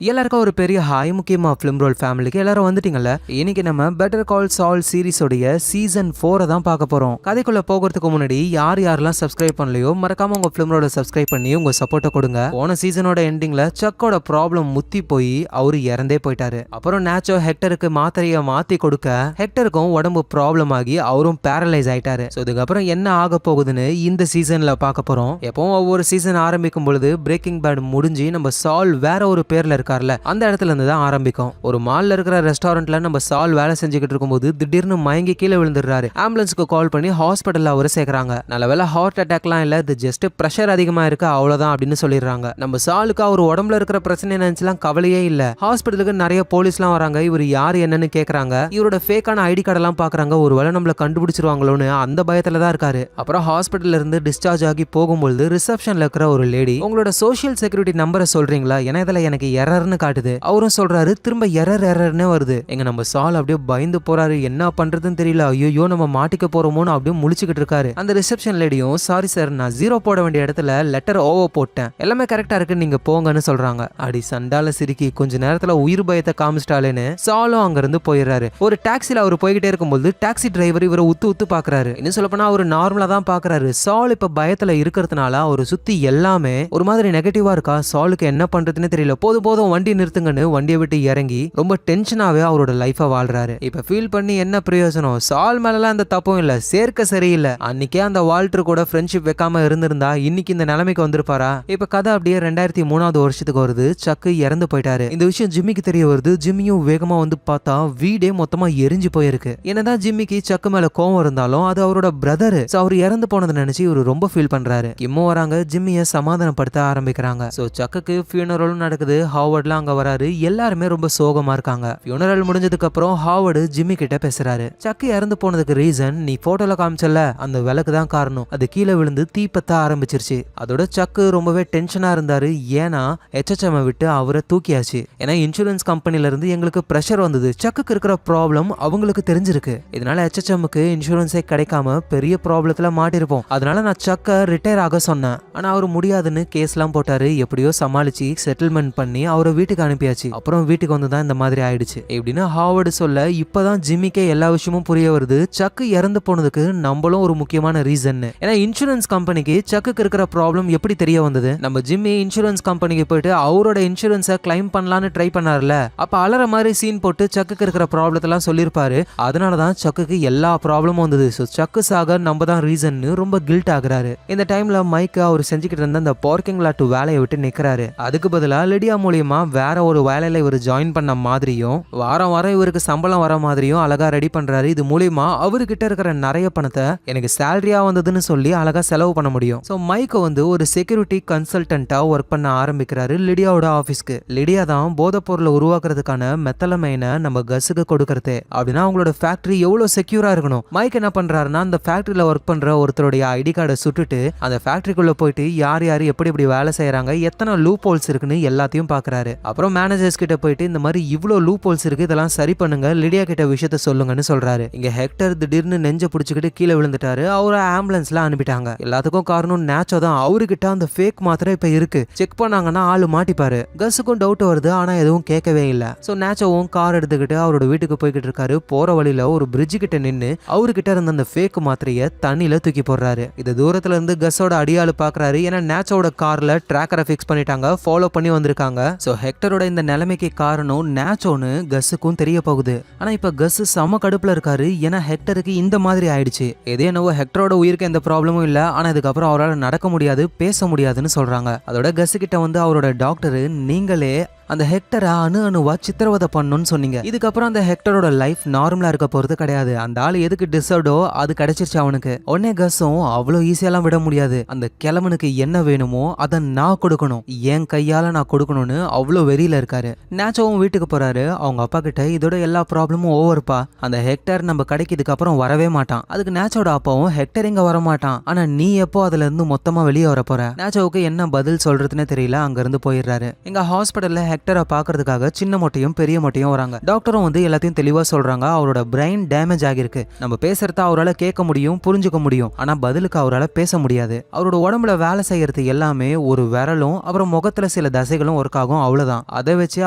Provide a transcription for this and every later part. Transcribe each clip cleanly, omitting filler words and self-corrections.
எல்லாருக்கும் ஒரு பெரிய ஹாய். முக்கியமா ஃபிலிம் ரோல் ஃபேமிலிக்கு எல்லாரும் வந்துட்டீங்கல்ல. இன்னைக்கு நம்ம பெட்டர் கால் சால் சீரிஸோடைய சீசன் 4 தான் பார்க்க போறோம். கதைக்குள்ள போகிறதுக்கு முன்னாடி யார் யாரெல்லாம் சப்ஸ்கிரைப் பண்ணலையோ மறக்காம உங்க ஃபிலிம் ரோல சப்ஸ்கிரைப் பண்ணி உங்க சப்போர்ட்டை கொடுங்க. போன சீசனோட எண்டிங்ல சக்கோட ப்ராப்ளம் முத்தி போய் அவரு இறந்தே போயிட்டாரு. அப்புறம் நேச்சோ ஹெக்டருக்கு மாத்திரையை மாத்தி கொடுக்க ஹெக்டருக்கும் உடம்பு ப்ராப்ளம் ஆகி அவரும் பேரலைஸ் ஆயிட்டாரு. ஸோ இதுக்கப்புறம் என்ன ஆக போகுதுன்னு இந்த சீசன்ல பார்க்க போறோம். எப்பவும் ஒவ்வொரு சீசன் ஆரம்பிக்கும் பொழுது பிரேக்கிங் பேட் முடிஞ்சு நம்ம சால் வேற ஒரு பேர்ல இருக்கார்ல அந்த இடத்துல இருந்து தான் ஆரம்பிக்கும். ஒரு மால்ல இருக்கிற ரெஸ்டாரண்ட்ல நம்ம சால் வேலை செஞ்சுக்கிட்டு இருக்கும்போது திடீர்னு மயங்கி கீழே விழுந்துடுறாரு. ஆம்புலன்ஸ்க்கு கால் பண்ணி ஹாஸ்பிட்டல்ல அவரை சேர்க்கறாங்க. நல்லவேளை ஹார்ட் அட்டாக்லாம் இல்ல, இது ஜஸ்ட் பிரஷர் அதிகமா இருக்கு அவ்வளவுதான் அப்படின்னு சொல்லிடுறாங்க. நம்ம சாலுக்கு அவர் உடம்புல இருக்கிற பிரச்சனை நினைச்சுலாம் கவலையே இல்ல. ஹாஸ்பிட்டலுக்கு நிறைய போலீஸ்லாம் வராங்க. இவர் யாரு என்னன்னு கேக்குறாங்க. இவரோட ஃபேக்கான ஐடி கார்டு எல்லாம் பாக்குறாங்க. ஒருவேளை நம்மள கண்டுபிடிச்சிருவாங்களோன்னு அந்த பயத்துல தான் இருக்காரு. அப்புறம் ஹாஸ்பிட்டல்ல இருந்து டிஸ்சார்ஜ் ஆகி போகும்போது ரிசப்ஷன்ல இருக்கிற ஒரு லேடி, உங்களோட சோஷியல் செக்யூரிட்டி நம்பரை சொல்றீங்களா, ஏன்னா இதுல எனக்கு எரர்னு காட்டுது. அவரும் சொல்றாரு திரும்ப எரர்னே வருது. எங்க நம்ம சால் அப்படியே பயந்து போறாரு. என்ன பண்றதுன்னு தெரியல. ஐயோ நம்ம மாட்டிக்க போறோமோன்னு அப்படியே முழிச்சுக்கிட்டு இருக்காரு. அந்த ரிசப்ஷன் லேடியும் சாரி சார், நான் 0 போட வேண்டிய இடத்துல லெட்டர் ஓவர் போட்டேன், எல்லாமே கரெக்டா இருக்கு, நீங்க போங்கன்னு சொல்றாங்க. அடி சண்டால சிரிக்கி கொஞ்ச நேரத்துல உயிர் பயத்தை காமிச்சிட்டாலேன்னு சாலும் அங்க இருந்து போயிடுறாரு. ஒரு டாக்ஸில அவர் போய்கிட்டே இருக்கும்போது டாக்ஸி டிரைவர் இவரை உத்து பாக்குறாரு. இன்னும் சொல்ல போனா அவர் நார்மலா தான் பாக்குறாரு. சால் இப்ப பயத்துல இருக்கிறதுனால அவரு சுத்தி எல்லாமே ஒரு மாதிரி நெகட்டிவா இருக்கா. சாலுக்கு என்ன பண்றதுன்னு தெரியல. போதும் வண்டி நிறுத்துங்கன்னு வண்டியை விட்டு இறங்கி ரொம்ப டென்ஷனாவே அவரோட லைஃபை வாழ்றாரு. இப்ப ஃபீல் பண்ணி என்ன பிரயோஜனம்? சால் மேலாம் அந்த தப்பும் இல்ல, சேர்க்க சரியில்லை. அன்னைக்கே அந்த வால்டர் கூட ஃப்ரெண்ட்ஷிப் வைக்காம இருந்திருந்தா இன்னைக்கு இந்த நிலைமைக்கு வந்திருப்பாரா? இப்ப கதை அப்படியே 2003 வருஷத்துக்கு வருது. சக்கு இறந்து போயிட்டாரு. இந்த விஷயம் ஜிம்மிக்கு தெரிய வருது. ஜிம்மியும் வேகமா வந்து பார்த்தா வீடே மொத்தமா எரிஞ்சு போயிருக்கு. என்னதான் ஜிம்மிக்கு சக்கு மேல கோவம் இருந்தாலும் அது அவரோட பிரதர். அவர் இறந்து போனதை நினைச்சு இவரு ரொம்ப ஃபீல் பண்றாரு. கிம்மும் வராங்க. ஜிம்மியை சமாதானப்படுத்த ஆரம்பிக்கிறாங்க. சோ சக்குக்கு ஃபியூனரலும் நடக்குது. ஹாவர்ட்லாம் அங்க வராரு. எல்லாருமே ரொம்ப சோகமா இருக்காங்க. ஃபியூனரல் முடிஞ்சதுக்கு அப்புறம் ஹாவர்டு ஜிம்மி கிட்ட பேசுறாரு. சக்கு இறந்து போனதுக்கு ரீசன் நீ போட்டோல காமிச்சல, அந்த விளக்கு தான் காரணம். அது கீழே விழுந்து தீப்பத்த ஆரம்பிச்சிருச்சு. அதோட சக்கு ரொம்பவே டென்ஷனா இருந்தாரு. ஏன்னா HHM விட்டு அவரை தூக்கியாச்சு. ஏன்னா இன்சூரன்ஸ் கம்பெனில இருந்து எங்களுக்கு பிரஷர் வந்தது. சக்குக்கு இருக்கிற ப்ராப்ளம் அவங்களுக்கு தெரிஞ்சிருக்கு. இதனால HHMக்கு இன்சூரன்ஸே கிடைக்காம பெரிய ப்ராப்ளத்துல மாட்டிருப்போம். அதனால நான் சக்க ரிட்டையர் ஆக சொன்னேன். ஆனா அவர் முடியாதுன்னு கேஸ்லாம் போட்டாரு. எப்படியோ சமாளிச்சு செட்டில்மெண்ட் பண்ணி அவரை வீட்டுக்கு அனுப்பியாச்சு. அப்புறம் வீட்டுக்கு வந்து தான் இந்த மாதிரி ஆயிடுச்சு எப்படின்னு ஹாவர்டு சொல்ல இப்பதான் ஜிம்மிக்கே எல்லா விஷயமும் புரிய வருது. சக்கு இறந்து போனதுக்கு நம்மளும் ஒரு முக்கியமான ரீசன். ஏன்னா இன்சூரன்ஸ் கம்பெனிக்கு சக்குக்கு இருக்கிற ப்ராப்ளம் எப்படி தெரிய வந்தது? நம்ம ஜிம்மி இன்சூரன்ஸ் கம்பெனிக்கு போயிட்டு அவரோட இன்சூரன்ஸை கிளைம் பண்ணலான்னு ட்ரை பண்ணார்ல, அப்ப அலற மாதிரி சீன் போட்டு சக்குக்கு இருக்கிற ப்ராப்ளத்தெல்லாம் சொல்லியிருப்பாரு. அதனாலதான் சக்குக்கு எல்லா ப்ராப்ளமும் வந்தது. ஸோ சக்கு சாக நம்ம தான் ரீசன் ரொம்ப கில்ட் ஆகுறாரு. இந்த டைம்ல மைக்கு அவர் செஞ்சுக்கிட்டு இருந்த அந்த பார்க்கிங் லாட் வேலையை விட்டு நிக்கிறாரு. அதுக்கு பதிலா லிடியா மூலியமா வேற ஒரு வேலையில இவர் ஜாயின் பண்ண மாதிரியும் வாரம் இவருக்கு சம்பளம் வர மாதிரியும் அழகா ரெடி பண்றாரு. இது மூலியமா அவர்கிட்ட இருக்கிற நிறைய பணத்தை எனக்கு சேலரியா வந்ததுன்னு சொல்லி அழகா செலவு பண்ண முடியும். சோ மைக் வந்து ஒரு செக்யூரிட்டி கன்சல்டன்ட்டா ஒர்க் பண்ண ஆரம்பிக்கிறாரு லிடியாவோட ஆபீஸ்க்கு. லிடியா தான் போதை பொருளை உருவாக்குறதுக்கான மெத்தலமைனை நம்ம கஸுக்கு கொடுக்கறது. அப்படின்னா அவங்களோட ஃபேக்டரி எவ்வளவு செக்யூரா இருக்கணும். மைக் என்ன பண்றாருன்னா அந்த ஃபேக்டரியில ஒர்க் பண்ற ஒருத்தருடைய ஐடி கார்டை சுட்டுட்டு அந்த ஃபேக்டரிக்குள்ள போயிட்டு யார் எப்படி வேலை செய்யறாங்க, எத்தனை லூப் ஹோல்ஸ் இருக்குன்னு எல்லாத்தையும் பாக்குறாரு. அப்புறம் மேனேஜர்ஸ் கிட்ட போயிட்டு இந்த மாதிரி இவ்வளவு லூப் ஹோல்ஸ் இருக்கு, இதெல்லாம் சரி பண்ணுங்க, லிடியா கிட்ட விஷயத்த சொல்லுங்கன்னு சொல்றாரு. இங்க ஹெக்டர் திடீர்னு நெஞ்ச புடிச்சுக்கிட்டு கீழே விழுந்துட்டாரு. அவரை ஆம்புலன்ஸ்ல அனுப்பிட்டாங்க. எல்லாத்துக்கும் காரணம் நேச்சோ தான். அவர்கிட்ட அந்த ஃபேக் மாத்திரை இப்ப இருக்கு. செக் பண்ணாங்கன்னா ஆளு மாட்டிப்பாரு. கஸுக்கும் டவுட் வருது, ஆனா எதுவும் கேட்கவே இல்ல. சோ நேச்சோவும் கார் எடுத்துக்கிட்டு அவரோட வீட்டுக்கு போய்கிட்டு இருக்காரு. போற வழியில ஒரு பிரிட்ஜ் கிட்ட நின்னு அவர்கிட்ட இருந்த அந்த ஃபேக் மாத்திரையை தண்ணியில தூக்கி போடுறாரு. இது தூரத்துல இருந்து கஸோட அடியாளு பாக்குறாரு. ஏன்னா நேச்சோட கார்ல டிராக்கரை ஃபிக்ஸ் பண்ணிட்டாங்க, ஃபாலோ பண்ணி வந்திருக்காங்க. சோ ஹெக்டரோட இந்த நிலைமைக்கு காரணம் நேச்சோன்னு கஸுக்கும் தெரிய போகுது. ஆனா இப்ப கஸ் சம கடுப்புல இருக்காரு. ஏன்னா ஹெக்டருக்கு இந்த மாதிரி ஆயிடுச்சு. எதே என்னவோ ஹெக்டரோட உயிருக்கு எந்த ப்ராப்ளமும் இல்ல, ஆனா இதுக்கப்புறம் அவரால் நடக்க முடியாது, பேச முடியாதுன்னு சொல்றாங்க. அதோட கஸ் கிட்ட வந்து அவரோட டாக்டர் நீங்களே அந்த ஹெக்டரை அணுவா சித்திரவதை பண்ணணும்னு சொன்னீங்க. இதுக்கப்புறம் அந்த ஹெக்டரோட லைஃப் நார்மலா இருக்க போறது கிடையாது. அந்த ஆள் எதுக்கு டிசர்வ்டோ அது கிடைச்சிருச்சு அவனுக்கு. உடனே கஸும் அவ்வளவு ஈஸியெல்லாம் விட முடியாது. அந்த கிழவனுக்கு என்ன வேணுமோ அதை நான் கொடுக்கணும், என் கையால நான் கொடுக்கணும்னு அவ்வளவு வெறியில இருக்காரு. நேச்சோவும் வீட்டுக்கு போறாரு. அவங்க அப்பா கிட்ட இதோட எல்லா ப்ராப்ளமும் ஓவர்ப்பா, அந்த ஹெக்டர் நம்ம கடைக்கு இதுக்கப்புறம் வரவே மாட்டான். அதுக்கு நேச்சோட அப்பாவும் ஹெக்டர் இங்க வர மாட்டான், ஆனா நீ எப்போ அதுல இருந்து மொத்தமா வெளியே வர போற? நேச்சோவுக்கு என்ன பதில் சொல்றதுன்னு தெரியல. அங்க இருந்து போயிடுறாரு. எங்க ஹாஸ்பிட்டல்ல ஹெக்டரை பாக்குறதுக்காக சின்ன மொட்டையும் பெரிய மொட்டையும் வராங்க. டாக்டரும் வந்து எல்லாத்தையும் தெளிவா சொல்றாங்க. அவரோட பிரெயின் டேமேஜ் ஆகிருக்கு. நம்ம பேசுறத அவரால் கேட்க முடியும், புரிஞ்சுக்க முடியும். ஆனா பதிலுக்கு அவரால் பேச முடியாது. அவரோட உடம்புல வேலை செய்யறது எல்லாமே ஒரு விரலும் அப்புறம் முகத்துல சில தசைகளும் ஒர்க் ஆகும், அவ்வளவுதான். அதை வச்சு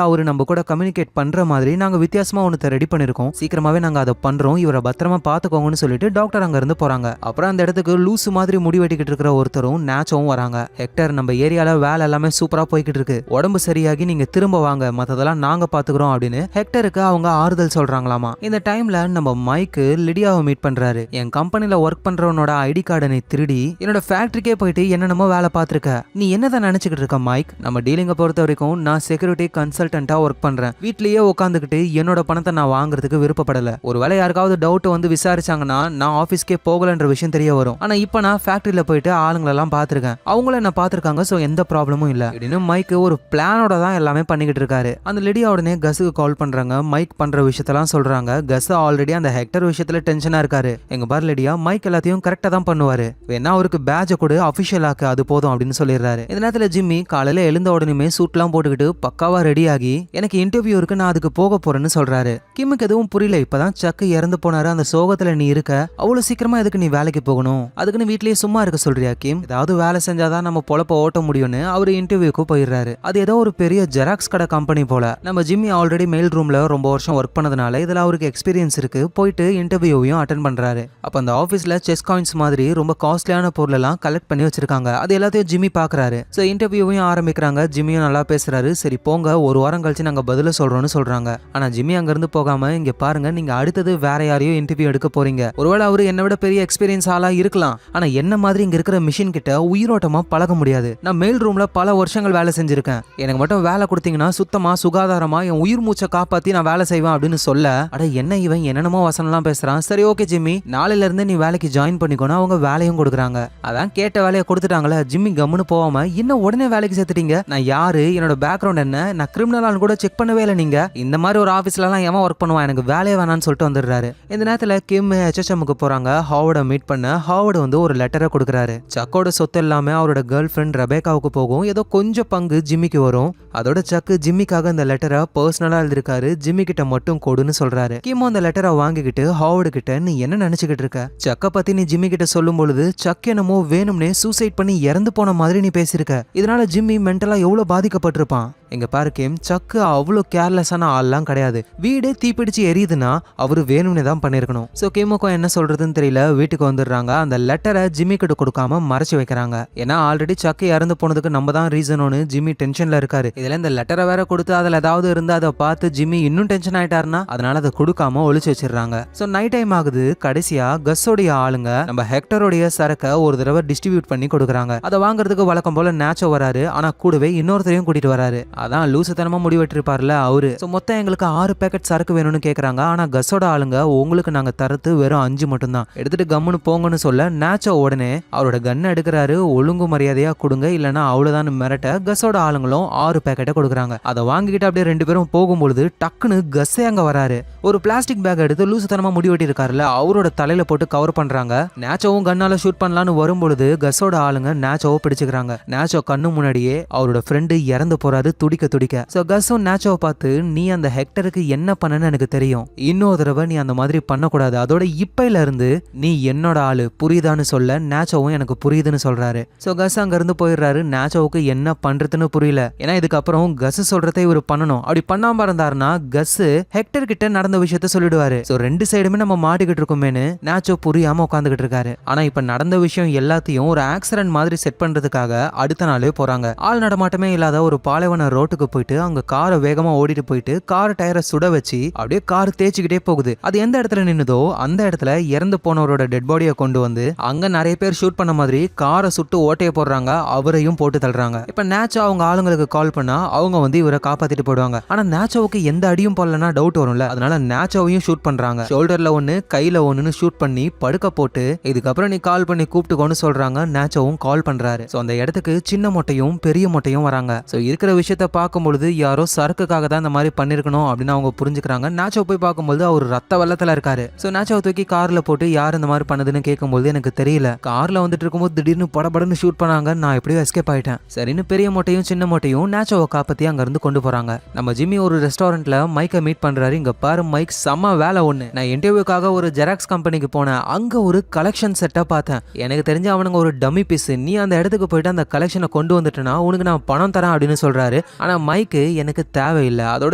அவரு நம்ம கூட கம்யூனிகேட் பண்ற மாதிரி நாங்க வித்தியாசமா ஒன்னு ரெடி பண்ணிருக்கோம். சீக்கிரமாவே நாங்க அதை பண்றோம். இவரை பத்திரமா பாத்துக்கோங்கன்னு சொல்லிட்டு டாக்டர் அங்க இருந்து போறாங்க. அப்புறம் அந்த இடத்துக்கு லூசு மாதிரி முடி வெட்டிக்கிட்டு இருக்கிற ஒருத்தரும் நேச்சோவும் வராங்க. ஹெக்டர், நம்ம ஏரியால வேலை எல்லாமே சூப்பரா போய்கிட்டு இருக்கு. உடம்பு சரியாகி நீங்க திரும்ப வாங்க, மத்ததெல்லாம் நாங்க பாத்துக்கிறோம் அப்படின்னு ஹெக்டருக்கு அவங்க ஆறுதல் சொல்றாங்களாமா. இந்த டைம்ல நம்ம மைக்கு லிடியாவை மீட் பண்றாரு. என் கம்பெனில ஒர்க் பண்றவனோட ஐடி கார்டை நீ திருடி என்னோட ஃபேக்டரிக்கே போயிட்டு என்னென்னமோ வேலை பார்த்திருக்க. நீ என்னதான் நினைச்சுக்கிட்டு இருக்க மைக்? நம்ம டீலிங்க பொறுத்த வரைக்கும் நான் செக்யூரிட்டி கன்சல்டன்டா ஒர்க் பண்றேன். வீட்லயே உட்காந்துக்கிட்டு என்னோட பணத்தை நான் வாங்குறதுக்கு விருப்பப்படல. ஒருவேளை யாருக்காவது டவுட் வந்து விசாரிச்சாங்கன்னா நான் ஆபீஸ்க்கே போகலன்ற விஷயம் தெரிய வரும். ஆனா இப்ப நான் ஃபேக்டரியில போயிட்டு ஆளுங்களெல்லாம் பார்த்திருக்கேன். அவங்கள என்ன பார்த்திருக்காங்க. சோ எந்த ப்ராப்ளமும் இல்ல அப்படின்னு மைக்கு ஒரு பிளானோட தான் எல்லாமே பண்ணிக்கிட்டு இருக்காரு. அந்த லிடியா உடனே கஸுக்கு கால் பண்றாங்க. மைக் பண்ற விஷயத்தெல்லாம் சொல்றாங்க. கஸ் ஆல்ரெடி அந்த ஹெக்டர் விஷயத்துல டென்ஷனா இருக்காரு. எங்க பார் லிடியா, மைக் எல்லாத்தையும் கரெக்டா தான் பண்ணுவாரு. வேணா அவருக்கு பேட்ஜை கூட அபிஷியல் ஆக்கு, அது போதும் அப்படின்னு சொல்லிடுறாரு. இந்த நேரத்துல ஜிம்மி காலையில எழுந்த உடனே சூட்லாம் போட்டுக்கிட்டு பக்காவா ரெடி ஆகி எனக்கு இன்டர்வியூ இருக்கு, நான் அதுக்கு போக போறேன்னு சொல்றாரு. கிம்முக்கு எதுவும் புரியல. இப்பதான் சக்கு இறந்து போனாரு. அந்த சோகத்துல நீ இருக்க, அவ்வளவு சீக்கிரமா எதுக்கு நீ வேலைக்கு போகணும்? அதுக்குன்னு வீட்லயே சும்மா இருக்க சொல்றியா கிம்? ஏதாவது வேலை செஞ்சாதான் நம்ம பொழப்ப ஓட்ட முடியும்னு அவரு இன்டர்வியூக்கு போயிடுறாரு. அது ஏதோ ஒரு பெரிய ஜெராக்ஸ் கடை கம்பெனி போல. நம்ம ஜிம்மி ஆல்ரெடி மெயில் ரூம்ல ரொம்ப வருஷம் ஒர்க் பண்ணதுனால இதுல அவருக்கு எக்ஸ்பீரியன்ஸ் இருக்கு. போயிட்டு இன்டர்வியூவையும் அட்டென்ட் பண்றாரு. அப்ப அந்த ஆபீஸ்ல செஸ் காயின்ஸ் மாதிரி ரொம்ப காஸ்ட்லியான பொருள் எல்லாம் கலெக்ட் பண்ணி வச்சிருக்காங்க. அது எல்லாத்தையும் ஜிம்மி பாக்குறாரு. சோ இன்டர்வியூவையும் ஆரம்பிக்கிறாங்க. ஜிம்மியும் நல்லா பேசுறாரு. சரி போங்க, ஒரு வாரம் கழிச்சு நாங்க பதில சொல்றோம்னு சொல்றாங்க. ஆனா ஜிம்மி அங்க இருந்து போகாம, இங்க பாருங்க, நீங்க அடுத்தது வேற யாரையும் இன்டர்வியூ எடுக்க போறீங்க. ஒருவேளை அவரு என்னை விட பெரிய எக்ஸ்பீரியன்ஸ் ஆளா இருக்கலாம். ஆனா என்ன மாதிரி இங்க இருக்கிற மிஷின் கிட்ட உயிரோட்டமா பழக முடியாது. நான் மெயில் ரூம்ல பல வருஷங்கள் வேலை செஞ்சிருக்கேன். எனக்கு மட்டும் வேலை கொடுத்தீங்கன்னா சுத்தமா சுகாதாரமா என் உயிர் மூச்சை காப்பாத்தி நான் வேலை செய்வேன் அப்படின்னு சொல்ல, அட என்ன இவன் என்னென்னமோ வசனம்லாம் பேசுறான். சரி ஓகே ஜிம்மி, நாளையில இருந்து நீ வேலைக்கு ஜாயின் பண்ணிக்கோனா அவங்க வேலையும் கொடுக்குறாங்க. அதான் கேட்ட வேலையை கொடுத்துட்டாங்களே. ஜிம்மி கம்முன்னு போகாம, இன்னும் உடனே வேலைக்கு சேர்த்துட்டீங்க. நான் யாரு, என்னோட பேக்ரவுண்ட் என்ன, நான் கிரிமினலான்னு கூட செக் பண்ணவே இல்லை. நீங்க இந்த மாதிரி ஒரு ஆபீஸ்ல எல்லாம் எவன் ஒர்க் பண்ணுவான், எனக்கு வேலையே வேணான்னு சொல்லிட்டு வந்துடுறாரு. இந்த நேரத்துல கிம் HHMக்கு போறாங்க. ஹாவர்ட மீட் பண்ண. ஹாவர்டு வந்து ஒரு லெட்டரை கொடுக்குறாரு. சக்கோட சொத்து எல்லாமே அவரோட கேர்ள் ஃபிரெண்ட் ரெபேக்காவுக்கு போகும். ஏதோ கொஞ்சம் பங்கு ஜிம்மிக்கு வரும். அதோட சக்கு ஜிம்மிக்காக இந்த லெட்டரை பர்சனலா எழுதிருக்காரு. ஜிம்மி கிட்ட மட்டும் கொடுன்னு சொல்றாரு. கிம் அந்த லெட்டரை வாங்கிக்கிட்டு ஹாவர்டு கிட்ட, நீ என்ன நினைச்சுக்கிட்டு இருக்க? சக்க பத்தி நீ ஜிம்மி கிட்ட சொல்லும் பொழுது சக் என்னமோ வேணும்னே சூசைட் பண்ணி இறந்து போன மாதிரி நீ பேசிருக்க. இதனால ஜிம்மி மென்டலா எவ்வளவு பாதிக்கப்பட்டிருப்பான். எங்க பாரு கிம், சக்கு அவ்வளோ கேர்லெஸ்ஸான ஆள்லாம் கிடையாது. வீடே தீப்பிடிச்சு எரியுதுன்னா அவரு வேணும்னே தான் பண்ணிருக்கணும். சோ கிமுக்கும் என்ன சொல்றதுன்னு தெரியல. வீட்டுக்கு வந்துடுறாங்க. அந்த லெட்டரை ஜிம்மி கிட்ட கொடுக்காம மறைச்சு வைக்கிறாங்க. ஏன்னா ஆல்ரெடி சக்கு இறந்து போனதுக்கு நம்ம தான் ரீசனோன்னு ஜிம்மி டென்ஷன்ல இருக்காரு. இதுல இந்த லெட்டரை வேற கொடுத்து அதுல ஏதாவது இருந்தா அதை பார்த்து ஜிம்மி இன்னும் டென்ஷன் ஆயிட்டாருன்னா அதனால அதை கொடுக்காம ஒளிச்சு வச்சிடறாங்க. சோ நைட் டைம் ஆகுது. கடைசியா கஸ்ஸோடைய ஆளுங்க நம்ம ஹெக்டரோடைய சரக்கை ஒரு தடவை டிஸ்ட்ரிபியூட் பண்ணி கொடுக்குறாங்க. அதை வாங்குறதுக்கு வழக்கம் போல நேச்சோ வராரு. ஆனா கூடவே இன்னொருத்தரையும் கூட்டிட்டு வராரு. அதான் லூசுத்தனமா முடிவெட்டிருப்பார்ல அவரு. மொத்தம் எங்களுக்கு 6 பேக்கெட் சரக்கு வேணும்னு கேக்குறாங்க. ஆனா கஸோட ஆளுங்க, உங்களுக்கு நாங்க தரது வெறும் 5 மட்டும் தான், எடுத்துட்டு கம்முன்னு போங்கன்னு சொல்ல நேச்சோ உடனே அவரோட கன்னை எடுக்கிறாரு. ஒழுங்கு மரியாதையா கொடுங்க, இல்லைன்னா அவ்வளவுதான் மிரட்ட கஸோட ஆளுங்களும் 6 பேக்கெட்டை கொடுக்குறாங்க. அதை வாங்கிக்கிட்டு அப்படியே 2 பேரும் போகும்பொழுது டக்குன்னு கஸ்ஸே அங்க வராரு. ஒரு பிளாஸ்டிக் பேக் எடுத்து லூசுத்தனமா முடிவெட்டி இருக்காருல்ல அவரோட தலையில போட்டு கவர் பண்றாங்க. நேச்சோவும் கன்னால ஷூட் பண்ணலான்னு வரும்பொழுது கஸோட ஆளுங்க நேச்சோவை பிடிச்சுக்கிறாங்க. நேச்சோ கண்ணு முன்னாடியே அவரோட ஃப்ரெண்டு இறந்து போறாரு துடிக்க துடிக்க. சோ கஸும் நேச்சோவை பார்த்து, நீ அந்த ஹெக்டருக்கு என்ன பண்ணன்னு எனக்கு தெரியும், இன்னொரு தடவை நீ அந்த மாதிரி பண்ணக்கூடாது, அதோட இப்பையில இருந்து நீ என்னோட ஆளு, புரியுதான்னு சொல்ல நேச்சோவும் எனக்கு புரியுதுன்னு சொல்றாரு. சோ கஸ் அங்க இருந்து போயிடுறாரு. நேச்சோவுக்கு என்ன பண்றதுன்னு புரியல. ஏன்னா இதுக்கப்புறம் கஸ் சொல்றதை இவர் பண்ணணும். அப்படி பண்ணாம இருந்தாருன்னா கஸ் ஹெக்டர் கிட்ட நடந்த விஷயத்த சொல்லிடுவாரு. சோ 2 சைடுமே நம்ம மாட்டிக்கிட்டு இருக்கோமேனு நேச்சோ புரியாம உட்காந்துக்கிட்டு இருக்காரு. ஆனா இப்ப நடந்த விஷயம் எல்லாத்தையும் ஒரு ஆக்சிடென்ட் மாதிரி செட் பண்றதுக்காக அடுத்த நாளே போறாங்க. ஆள் நடமாட்டமே இல்லாத ஒரு பாலைவன ரோட்டுக்கு போயிட்டு அங்க காரை வேகமா ஓடிட்டு போயிட்டு கார் டயரை சுட வச்சு அப்படியே கார் தேய்ச்சிக்கிட்டே போகுது. அது எந்த இடத்துல நின்னுதோ அந்த இடத்துல இறந்து போனவரோட டெட் பாடியை கொண்டு வந்து அங்க நிறைய பேர் ஷூட் பண்ண மாதிரி காரை சுட்டு ஓட்டைய போடுறாங்க. அவரையும் போட்டு தள்ளுறாங்க. இப்ப நேச்சோ அவங்க ஆளுங்களுக்கு கால் பண்ணா அவங்க வந்து இவரை காப்பாத்திட்டு போயிடுவாங்க. ஆனா நேச்சோவுக்கு எந்த அடியும் போடலன்னா டவுட் வரும்ல, அதனால நேச்சோவையும் ஷூட் பண்றாங்க. ஷோல்டர்ல ஒன்னு கையில ஒன்னு ஷூட் பண்ணி படுக்க போட்டு இதுக்கப்புறம் நீ கால் பண்ணி கூப்பிட்டுக்கோன்னு சொல்றாங்க. நேச்சோவும் கால் பண்றாரு. சோ அந்த இடத்துக்கு சின்ன மொட்டையும் பெரிய மொட்டையும் வராங்க. சோ இருக்கிற விஷயத்த பார்க்கும்பொழுது யாரோ சரக்குக்காக தான் இந்த மாதிரி பண்ணிருக்கணும் அப்படின்னு அவங்க புரிஞ்சுக்கிறாங்க. நேச்சோ போய் பார்க்கும்போது அவர் ரத்த வெள்ளத்துல இருக்காரு. சோ நேச்சோவை தூக்கி கார்ல போட்டு யார் இந்த மாதிரி பண்ணதுன்னு கேட்கும்போது எனக்கு தெரியல, கார்ல வந்துட்டு இருக்கும்போது திடீர்னு படபடன்னு ஷூட் பண்ணாங்க, நான் எப்படியோ எஸ்கேப் ஆயிட்டேன். சரின்னு பெரிய மொட்டையும் சின்ன மொட்டையும் நேச்சோவை காப்பாத்தி ஏத்தி அங்க இருந்து கொண்டு போறாங்க. நம்ம ஜிம்மி ஒரு ரெஸ்டாரண்ட்ல மைக்கை மீட் பண்றாரு. இங்க பாரு மைக், செம்ம வேலை ஒண்ணு. நான் இன்டர்வியூக்காக ஒரு ஜெராக்ஸ் கம்பெனிக்கு போனேன். அங்க ஒரு கலெக்ஷன் செட்டா பார்த்தேன். எனக்கு தெரிஞ்ச அவனுங்க ஒரு டம்மி பீஸ். நீ அந்த இடத்துக்கு போயிட்டு அந்த கலெக்ஷனை கொண்டு வந்துட்டேன்னா உனக்கு நான் பணம் தரேன் அப்படின்னு சொல்றாரு. ஆனா மைக்கு, எனக்கு தேவையில்லை, அதோட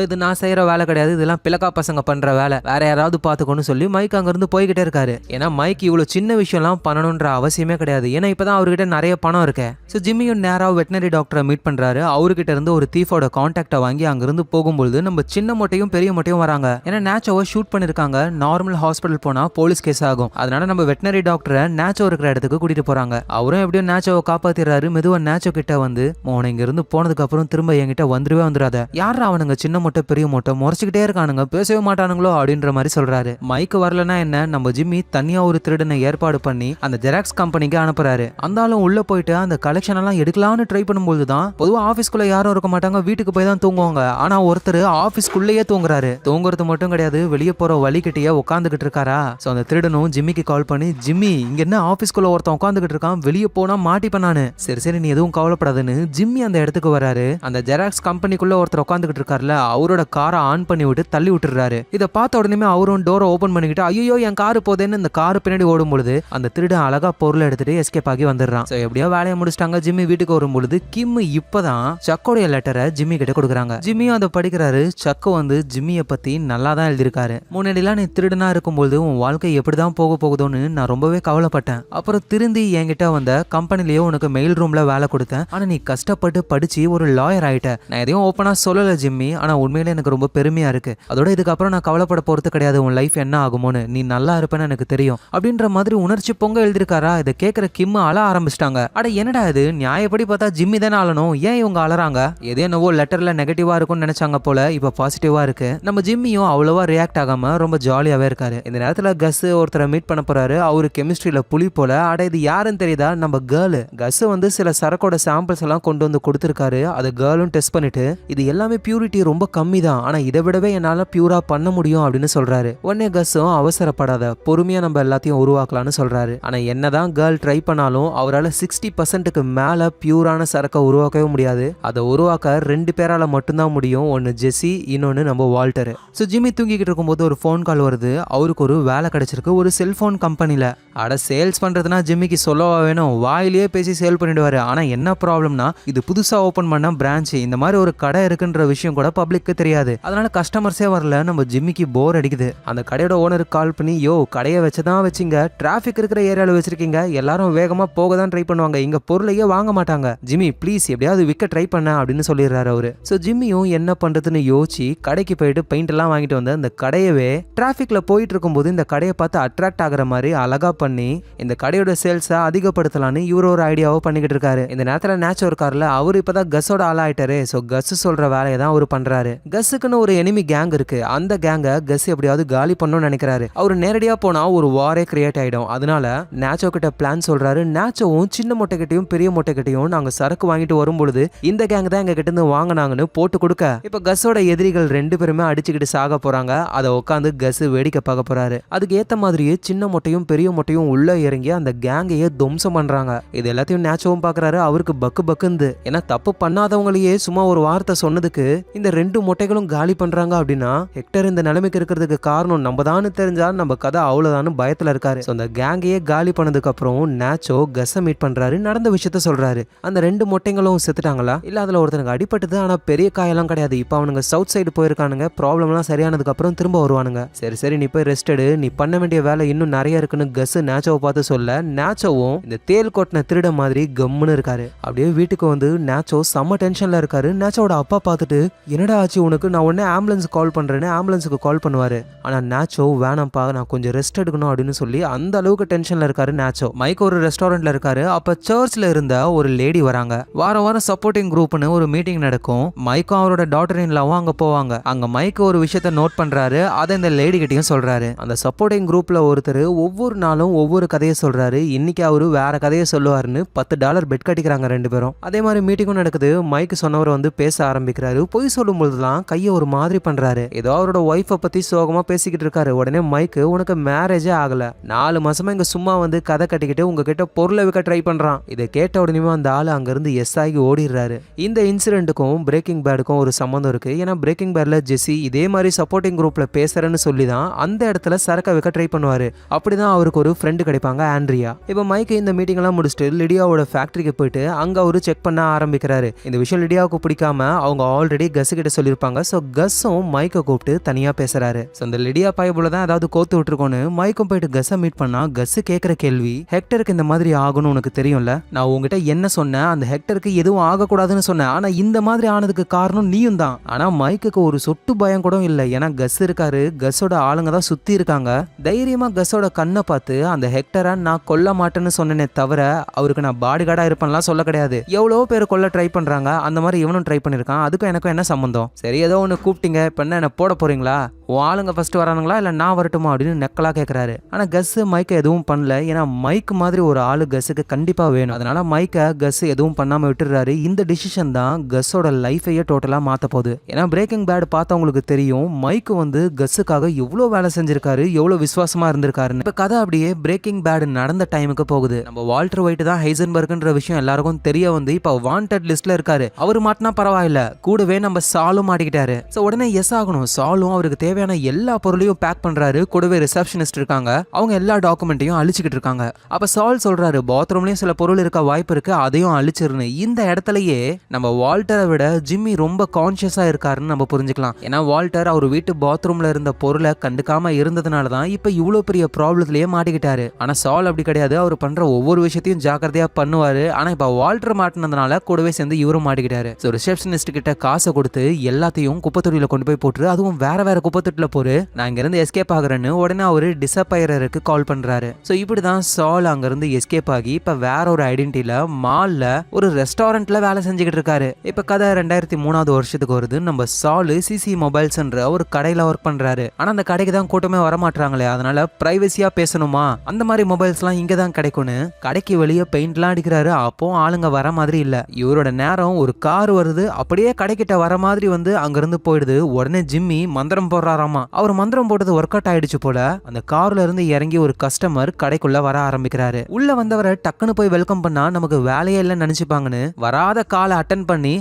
இது நான் செய்யற வேலை கிடையாது, இதெல்லாம் பிளக்கா பசங்க பண்ற வேலை, வேற யாராவது பாத்துக்கோன்னு சொல்லி மைக் அங்க இருந்து போய்கிட்டே இருக்காரு. ஏன்னா மைக் இவ்வளவு சின்ன விஷயம்லாம் பண்ணணும்ன்ற அவசியமே கிடையாது. ஏன்னா இப்பதான் அவர்கிட்ட நிறைய பணம் இருக்கு. ஸோ ஜிம்மியும் நேரா வெட்டினரி டாக்டரை மீட் பண்றாரு. அவர்கிட்ட இருந்து ஒரு தீஃபோட கான்டாக்டை வாங்கி அங்கிருந்து போகும்போது நம்ம சின்ன மொட்டையும் பெரிய மொட்டையும் வராங்க. ஏன்னா நேச்சோவை ஷூட் பண்ணிருக்காங்க. நார்மல் ஹாஸ்பிட்டல் போனா போலீஸ் கேஸ் ஆகும். அதனால நம்ம வெட்டினரி டாக்டரை நேச்சோ இருக்கிற இடத்துக்கு கூட்டிட்டு போறாங்க. அவரும் எப்படியும் நேச்சோவை காப்பாத்திடுறாரு. மெதுவா நேச்சோ கிட்ட வந்து, மோன இங்க இருந்து போனதுக்கு அப்புறம் திரும்ப என்கிட்ட வந்துருவே வந்துடாத. யாரா அவனுங்க சின்ன மொட்டை பெரிய மொட்டை முறைச்சிக்கிட்டே இருக்கானுங்க, பேசவே மாட்டானுங்களோ அப்படின்ற மாதிரி சொல்றாரு. மைக்கு வரலன்னா என்ன, நம்ம ஜிம்மி தனியா ஒரு திருடனை ஏற்பாடு பண்ணி அந்த ஜெராக்ஸ் கம்பெனிக்கு அனுப்புறாரு. அந்த ஆளும் உள்ள போயிட்டு அந்த கலெக்ஷன் எல்லாம் எடுக்கலாம்னு ட்ரை பண்ணும்போது தான், பொதுவா ஆபீஸ்க்குள்ள யாரும் இருக்க மாட்டாங்க, வீட்டுக்கு போய் தான் தூங்குவாங்க. ஆனா ஒருத்தர் ஆபீஸ்க்குள்ளேயே தூங்குறாரு. தூங்குறது மட்டும் கிடையாது, வெளியே போற வழிகிட்டயே உட்காந்துக்கிட்டு இருக்காரா. சோ அந்த திருடனும் ஜிம்மிக்கு கால் பண்ணி, ஜிம்மி இங்க என்ன ஆபீஸ்க்குள்ள ஒருத்தன் உட்காந்துக்கிட்டு இருக்கான், வெளியே போனா மாட்டிப்ப நானு. சரி சரி நீ எதுவும் கவலைப்படாதுன்னு ஜிம்மி அந்த இடத்துக்கு வராரு. அந்த ஜெராக்ஸ் கம்பெனிக்குள்ள ஒருத்தர் உட்காந்துக்கிட்டு இருக்காருல, அவரோட காரை ஆன் பண்ணி விட்டு தள்ளி விட்டுறாரு. இதை பார்த்த உடனே அவரும் டோரை ஓபன் பண்ணிக்கிட்டு, ஐயோ என் காரு போதேன்னு இந்த காரு பின்னாடி ஓடும் பொழுது அந்த திருடன் அழகா பொருளை எடுத்துட்டு எஸ்கேப் ஆகி வந்துடுறான். சோ எப்படியோ வேலையை முடிச்சிட்டாங்க. ஜிம்மி வீட்டுக்கு வரும்பொழுது கிம் இப்பதான் சக்கோடைய லெட்டரை ஜிம்மி கிட்ட கொடுக்குறாங்க. ஜிம்மியும் அதை படிக்கிறாரு. சக்கு வந்து ஜிம்மியை பத்தி நல்லா தான் எழுதியிருக்காரு. முன்னாடிலாம் நீ திருடனா இருக்கும்போது உன் வாழ்க்கை எப்படிதான் போக போகுதோன்னு நான் ரொம்பவே கவலைப்பட்டேன். அப்புறம் திருந்தி என்கிட்ட வந்த கம்பெனிலேயே உனக்கு மெயில் ரூம்ல வேலை கொடுத்தேன். ஆனா நீ கஷ்டப்பட்டு படிச்சு ஒரு லாயர் ஆயிட்ட. நான் எதையும் ஓப்பனா சொல்லல ஜிம்மி, ஆனா உண்மையிலே எனக்கு ரொம்ப பெருமையா இருக்கு. அதோட இதுக்கப்புறம் நான் கவலைப்பட போறது கிடையாது, உன் லைஃப் என்ன ஆகுமோன்னு, நீ நல்லா இருப்பேன்னு எனக்கு தெரியும் அப்படின்ற மாதிரி உணர்ச்சி பொங்க எழுதிருக்காரா. இதை கேட்கிற கிம் அழ ஆரம்பிச்சிட்டாங்க. அட என்னடா இது, நியாயப்படி பார்த்தா ஜிம்மி தானே அழணும், ஏன் இவங்க அழறாங்க? எதே என்னவோ லெட்டர்ல நெகட்டிவா இருக்கும்னு நினைச்சாங்க போல, இப்ப பாசிட்டிவா இருக்கு. நம்ம ஜிம்மியும் அவ்வளவா ரியாக்ட் ஆகாம ரொம்ப ஜாலியாவே இருக்காரு. இந்த நேரத்துல கஸ் ஒருத்தரை மீட் பண்ண போறாரு. அவரு கெமிஸ்ட்ரியில புலி போல. அட இது யாருன்னு தெரியுதா, நம்ம கேர்ளு. கஸ் வந்து சில சரக்கோட சாம்பிள்ஸ் எல்லாம் கொண்டு வந்து கொடுத்திருக்காரு. அதை கேர்ளும் டெஸ்ட் பண்ணிட்டு, இது எல்லாமே பியூரிட்டி ரொம்ப கம்மி தான், ஆனா இதை விடவே என்னால பியூரா பண்ண முடியும் அப்படின்னு சொல்றாரு. உடனே கஸ்ஸும் அவசரப்படாத, பொறுமையா நம்ம எல்லாத்தையும் உருவாக்கலாம்னு சொல்றாரு. ஆனா என்னதான் கேர்ள் ட்ரை பண்ணாலும் அவரால் 60%க்கு மேல பியூரான சரக்கை உருவாக்கவே முடியாது. அதை உருவாக்க 2 பேரால மட்டும்தான் முடியும். ஒன்னு ஜெஸி, இன்னொன்னு நம்ம வால்டர். ஸோ ஜிம்மி தூங்கிக்கிட்டு இருக்கும்போது ஒரு ஃபோன் கால் வருது. அவருக்கு ஒரு வேலை கிடைச்சிருக்கு ஒரு செல்போன் கம்பெனில. அட சேல்ஸ் பண்றதுனா ஜிம்மிக்கு சொல்லவா வேணும், வாயிலேயே பேசி சேல் பண்ணிடுவாரு. ஆனா என்ன ப்ராப்ளம்னா, இது புதுசா ஓபன் பண்ண பிரான்ச், இந்த மாதிரி ஒரு கடை இருக்குன்ற விஷயம் கூட பப்ளிக்கு தெரியாது. அதனால கஸ்டமர்ஸே வரல. நம்ம ஜிம்மிக்கு போர் அடிக்குது. அந்த கடையோட ஓனருக்கு கால் பண்ணி, யோ கடையை வச்சுதான் வச்சிங்க, டிராபிக் இருக்கிற ஏரியாவில் வச்சிருக்கீங்க, எல்லாரும் வேகமா போக தான் ட்ரை பண்ணுவாங்க, இங்க பொருளையே வாங்க மாட்டாங்க, ஜிம்மி ப்ளீஸ் எப்படியாவது விற்க ட்ரை பண்ண அப்படின்னு சொல்லிடுறாரு அவரு. ஸோ ஜிம்மியும் என்ன பண்றதுன்னு யோசிச்சு கடைக்கு போயிட்டு பெயிண்ட் எல்லாம் வாங்கிட்டு வந்து அந்த கடையவே டிராபிக்ல போயிட்டு இருக்கும்போது இந்த கடையை பார்த்து அட்ராக்ட் ஆகுற மாதிரி அழகா பண்ணி இந்த கடையோட சேல்ஸை அதிகப்படுத்தலான்னு இவர் ஒரு ஐடியாவை பண்ணிக்கிட்டு இருக்காரு. இந்த நேரத்துல நேச்சோ இருக்காருல, அவர் இப்பதான் கஸோட ஆள் ஆயிட்டாரு. ஸோ கஸ் சொல்ற வேலையை தான் அவர் பண்றாரு. கஸுக்குன்னு ஒரு எனிமி கேங் இருக்கு. அந்த கேங்கை கஸ் எப்படியாவது காலி பண்ணணும்னு நினைக்கிறாரு. அவர் நேரடியா போனா ஒரு வாரே கிரியேட் ஆயிடும். அதனால நேச்சோ கிட்ட பிளான் சொல்றாரு. நேச்சோவும் சின்ன மொட்டை கிட்டையும் பெரிய மொட்டை கிட்டையும் நாங்க சரக்கு வாங்கிட்டு வரும்பொழுது இந்த கேங் தான் எங்க கிட்ட இருந்து வாங்கினாங்கன்னு போட்டு கொடுக்க, இப்ப கஸோட எதிரிகள் 2 பேருமே அடிச்சுக்கிட்டு சாக போறாங்க. அதை உட்காந்து கஸ் வேடிக்கை பார்க்க போறாரு. அதுக்கு ஏத்த மாதிரியே சின்ன மொட்டையும் பெரிய மொட்டையும் உள்ள இறங்கி அந்த கேங்கையே துவம்சம் பண்றாங்க. இது எல்லாத்தையும் நேச்சோவும் பாக்குறாரு. அவருக்கு பக்கு பக்குந்து. ஏன்னா தப்பு பண்ணாதவங்களையே சும்மா ஒரு வார்த்தை சொன்னதுக்கு இந்த 2 மொட்டைகளும் காலி பண்றாங்க அப்படின்னா ஹெக்டர் இந்த நிலைமைக்கு இருக்கிறதுக்கு காரணம் நம்ம தான் தெரிஞ்சா நம்ம கதை அவ்வளவுதான் பயத்துல இருக்காரு. அந்த கேங்கையே காலி பண்ணதுக்கு அப்புறம் நேச்சோ கஸை மீட் பண்றாரு. நடந்த விஷயத்த சொல்றாரு. அந்த 2 மொட்டைங்களும் செத்துட்டாங்களா, இல்ல அதுல ஒருத்தனுக்கு அடிபட்டது, ஆனா பெரிய காயெல்லாம் கிடையாது. இப்ப அவனுங்க சவுத் சைடு போயிருக்கானுங்க. ப்ராப்ளம் எல்லாம் சரியானதுக்கு அப்புறம் திரும்ப வருவானுங்க. சரி சரி நீ போய் ரெஸ்ட் எடு, நீ பண்ண வேண்டிய வேலை இன்னும் நிறைய இருக்குன்னு கஸ் நேச்சோவை பார்த்து சொல்ல, நேச்சோவும் இந்த தேல் கொட்டின திருட மாதிரி கம்முன்னு இருக்காரு. அப்படியே வீட்டுக்கு வந்து நேச்சோ செம்ம டென்ஷன்ல இருக்காரு. நேச்சோட அப்பா பார்த்துட்டு, என்னடா ஆச்சு உனக்கு, நான் உடனே ஆம்புலன்ஸ் கால் பண்றேன்னு ஆம்புலன்ஸுக்கு கால் பண்ணுவாரு. ஆனா நேச்சோ வேணாம்ப்பா, நான் கொஞ்சம் ரெஸ்ட் எடுக்கணும் அப்படின்னு சொல்லி அந்த அளவுக்கு டென்ஷன்ல இருக்காரு நேச்சோ. மைக் ஒரு ரெஸ்டாரண்ட்ல இருக்காரு. அப்ப சர்ச்ல இருந்த ஒரு லேடி வராங்க. வாரம் வாரம் சப்போர்ட்டிங் குரூப்னு ஒரு மீட்டிங் நடக்கும். மைக்கும் அவரோட டாட்டர் இன்லாவும் அங்க போவாங்க. அங்க மைக் ஒரு விஷயத்த நோட் பண்றாரு. அதை இந்த லேடி கிட்டையும் சொல்றாரு. அந்த சப்போர்ட்டிங் குரூப்ல ஒருத்தர் ஒவ்வொரு நாளும் ஒவ்வொரு கதையை சொல்றாரு. இன்னைக்கு அவரு வேற கதையை சொல்லுவாருன்னு $10 பெட் கட்டிக்கிறாங்க 2 பேரும். அதே மாதிரி மீட்டிங்கும் நடக்குது. மைக் சொன்னவர் வந்து பேச ஆரம்பிக்கிறாரு. பொய் சொல்லும் போதுலாம் கையை ஒரு மாதிரி பண்றாரு. ஏதோ அவரோட ஒய்ஃபை பத்தி சோகமா பேசிக்கிட்டு இருக்காரு. உடனே மைக், உனக்கு மேரேஜே ஆகல, 4 மாசமா இங்க சும்மா வந்து கதை கட்டிக்கிட்டு உங்ககிட்ட பொருளை விற்க ட்ரை பண்றான். இதை கேட்ட உடனே அந்த ஆளு அங்கிருந்து எஸ் ஆகி ஓடிடுறாரு. இந்த இன்சிடென்ட்டுக்கும் பேடுக்கும் பிரேக்கிங் பேடுக்கும் ஒரு சம்மந்தம் இருக்கு. ஏன்னா பிரேக்கிங் பேட்ல ஜெசி இதே மாதிரி சப்போர்ட்டிங் குரூப்ல பேசுறேன்னு சொல்லி தான் அந்த இடத்துல சரக்க வைக்க ட்ரை பண்ணுவாரு. அப்படிதான் அவருக்கு ஒரு ஃப்ரெண்டு கிடைப்பாங்க, ஆண்ட்ரியா. இப்போ மைக் இந்த மீட்டிங் எல்லாம் முடிச்சுட்டு லிடியாவோட ஃபேக்டரிக்கு போயிட்டு அங்க அவரு செக் பண்ண ஆரம்பிக்கிறாரு. இந்த விஷயம் லிடியாவுக்கு பிடிக்காம அவங்க ஆல்ரெடி கஸ் கிட்ட சொல்லியிருப்பாங்க. ஸோ கஸ்ஸும் மைக்கை கூப்பிட்டு தனியா பேசுறாரு. ஸோ இந்த லிடியா பையபுல தான் ஏதாவது கோத்து விட்டுருக்கோன்னு மைக்கும் போயிட்டு கஸ்ஸை மீட் பண்ணா கஸ் கேட்கிற கேள்வி, ஹெக்டருக்கு இந்த மாதிரி ஆகணும்னு உனக்கு தெரியும்ல, நான் உங்ககிட்ட என்ன சொன்னேன், அந்த ஹெக்டருக்கு எதுவும் ஆகக்கூடாதுன்னு சொன்னேன், ஆனா இந்த மாதிரி ஆனதுக்கு காரணம் நீயும் தான். ஆனா மைக்குக்கு ஒரு சொட்டு பயம் கூட இல்ல. ஏன்னா கஸ் இருக்காரு, கஸ்ஸோட ஆளுங்க தான் சுத்தி இருக்காங்க. தைரியமா கஸ்ஸோட கண்ணை பார்த்து அந்த ஹெக்டரை நான் கொல்ல மாட்டேன்னு சொன்னேனே தவிர அவருக்கு நான் பாடி கார்டா இருப்பேன்லாம் சொல்ல கிடையாது. எவ்வளோ பேர் கொல்ல ட்ரை பண்றாங்க, அந்த மாதிரி இவனும் ட்ரை பண்ணிருக்கான். அதுக்கும் எனக்கும் என்ன சம்பந்தம்? சரி ஏதோ ஒன்று கூப்பிட்டீங்க, இப்ப என்ன போட போறீங்களா, உன் ஆளுங்க ஃபர்ஸ்ட் வரானுங்களா இல்ல நான் வரட்டுமா அப்படின்னு நெக்கலா கேட்கறாரு. ஆனா கஸ் மைக்கை எதுவும் பண்ணல. ஏன்னா மைக் மாதிரி ஒரு ஆளு கஸ்ஸுக்கு கண்டிப்பா வேணும். அதனால மைக்கை கஸ் எதுவும் பண்ணாம விட்டுறாரு. இந்த டிசிஷன் தான் கஸ்ஸோட லைஃபையே டோட்டலா மாத்த போகுது. ஏன்னா பிரேக்கிங் பேட் பார்த்தவங்களுக்கு தெரியும் மைக்கு வந்து கஸ்ஸுக்காக எவ்வளோ வேலை செஞ்சிருக்காரு, எவ்வளோ விசுவாசமா இருந்திருக்காருன்னு. இப்ப கதை அப்படியே பிரேக்கிங் பேட் நடந்த டைமுக்கு போகுது. நம்ம வால்டர் ஒயிட் தான் ஹைசன்பர்க்ன்ற விஷயம் எல்லாருக்கும் தெரிய வந்து இப்ப வாண்டட் லிஸ்ட்ல இருக்காரு. அவர் மாட்டினா பரவாயில்ல, கூடவே நம்ம சாலும் மாட்டிக்கிட்டாரு. சோ உடனே எஸ் ஆகணும். சாலும் அவருக்கு தேவையான எல்லா பொருளையும் பேக் பண்றாரு. கூடவே ரிசப்ஷனிஸ்ட் இருக்காங்க, அவங்க எல்லா டாக்குமெண்ட்டையும் அழிச்சுக்கிட்டு இருக்காங்க. அப்ப சால் சொல்றாரு, பாத்ரூம்லயும் சில பொருள் இருக்க வாய்ப்பு இருக்கு, அதையும் அழிச்சிருன்னு. இந்த இடத்துலயே நம்ம வால்டரை விட ஜிம்மி ரொம்ப கான்சியஸா இருக்காருன்னு நம்ம புரிஞ்சுக்கலாம். ஏன்னா வால்டர் அவர் வீட்டு பாத்ரூம்ல இருந்த பொருளை கண்டுக்காம இருந்ததுனால தான் இப்ப இவ்வளவு பெரிய ப்ராப்ளத்திலேயே மாட்டிக்கிட்டாரு. ஆனா சால் அப்படி கிடையாது. அவர் பண்ற ஒவ்வொரு விஷயத்தையும் ஜாக்கிரதையா பண்ணுவாரு. ஆனா இப்ப வால்டர் மாட்டினதுனால கூடவே சேர்ந்து இவரும் மாட்டிக்கிட்டாரு. ஸோ ரிசப்ஷனிஸ்ட் கிட்ட காசை கொடுத்து எல்லாத்தையும் குப்பைத்தொட்டியில கொண்டு போய் போட்டு, அதுவும் வேற வேற குப்பைத்தொட்டில போரு, நான் இங்க இருந்து எஸ்கேப் ஆகுறேன்னு உடனே அவரு டிசப்பையருக்கு கால் பண்றாரு. ஸோ இப்படிதான் சால் அங்க இருந்து எஸ்கேப் ஆகி இப்ப வேற ஒரு ஐடென்டிட்டியில மால்ல ஒரு ரெஸ்டாரண்ட்ல வேலை செஞ்சுக்கிட்டு இருக்காரு. இப்ப கதை 2003 வருஷத்துக்கு வருது. நம்ம சால் சிசி மொபைல்ஸ்ன்ற ஒரு கடையில ஒர்க் பண்றாரு. ஆனா அந்த கடைக்கு தான் கூட்டமே வரமாட்டாங்களே, அதனால பிரைவசியா பேசணுமா, அந்த மாதிரி மொபைல்ஸ் எல்லாம் இங்க தான் கிடைக்கும்னு கடைக்கு வெளியே பெயிண்ட்லாம் அடிக்கிறாரு. அப்போ ஆளுங்க வர மாதிரி இல்ல. இவரோட நேரம் ஒரு கார் வருது, அப்படியே கடைக்கிட்ட வர மாதிரி வந்து அங்கிருந்து போயிடுது. உடனே ஜிம்மி மந்திரம் போடுறாராமா. அவர் மந்திரம் போட்டது ஒர்க் அவுட் ஆயிடுச்சு போல. அந்த கார்ல இருந்து இறங்கி ஒரு கஸ்டமர் கடைக்குள்ள வர ஆரம்பிக்கிறாரு. உள்ள வந்தவரை டக்குன்னு போய் வெல்கம் பண்ணா நமக்கு வேலையே இல்லைன்னு நினைச்சுப்பாங்கன்னு வராத காலை அட்டன் பண்ணி,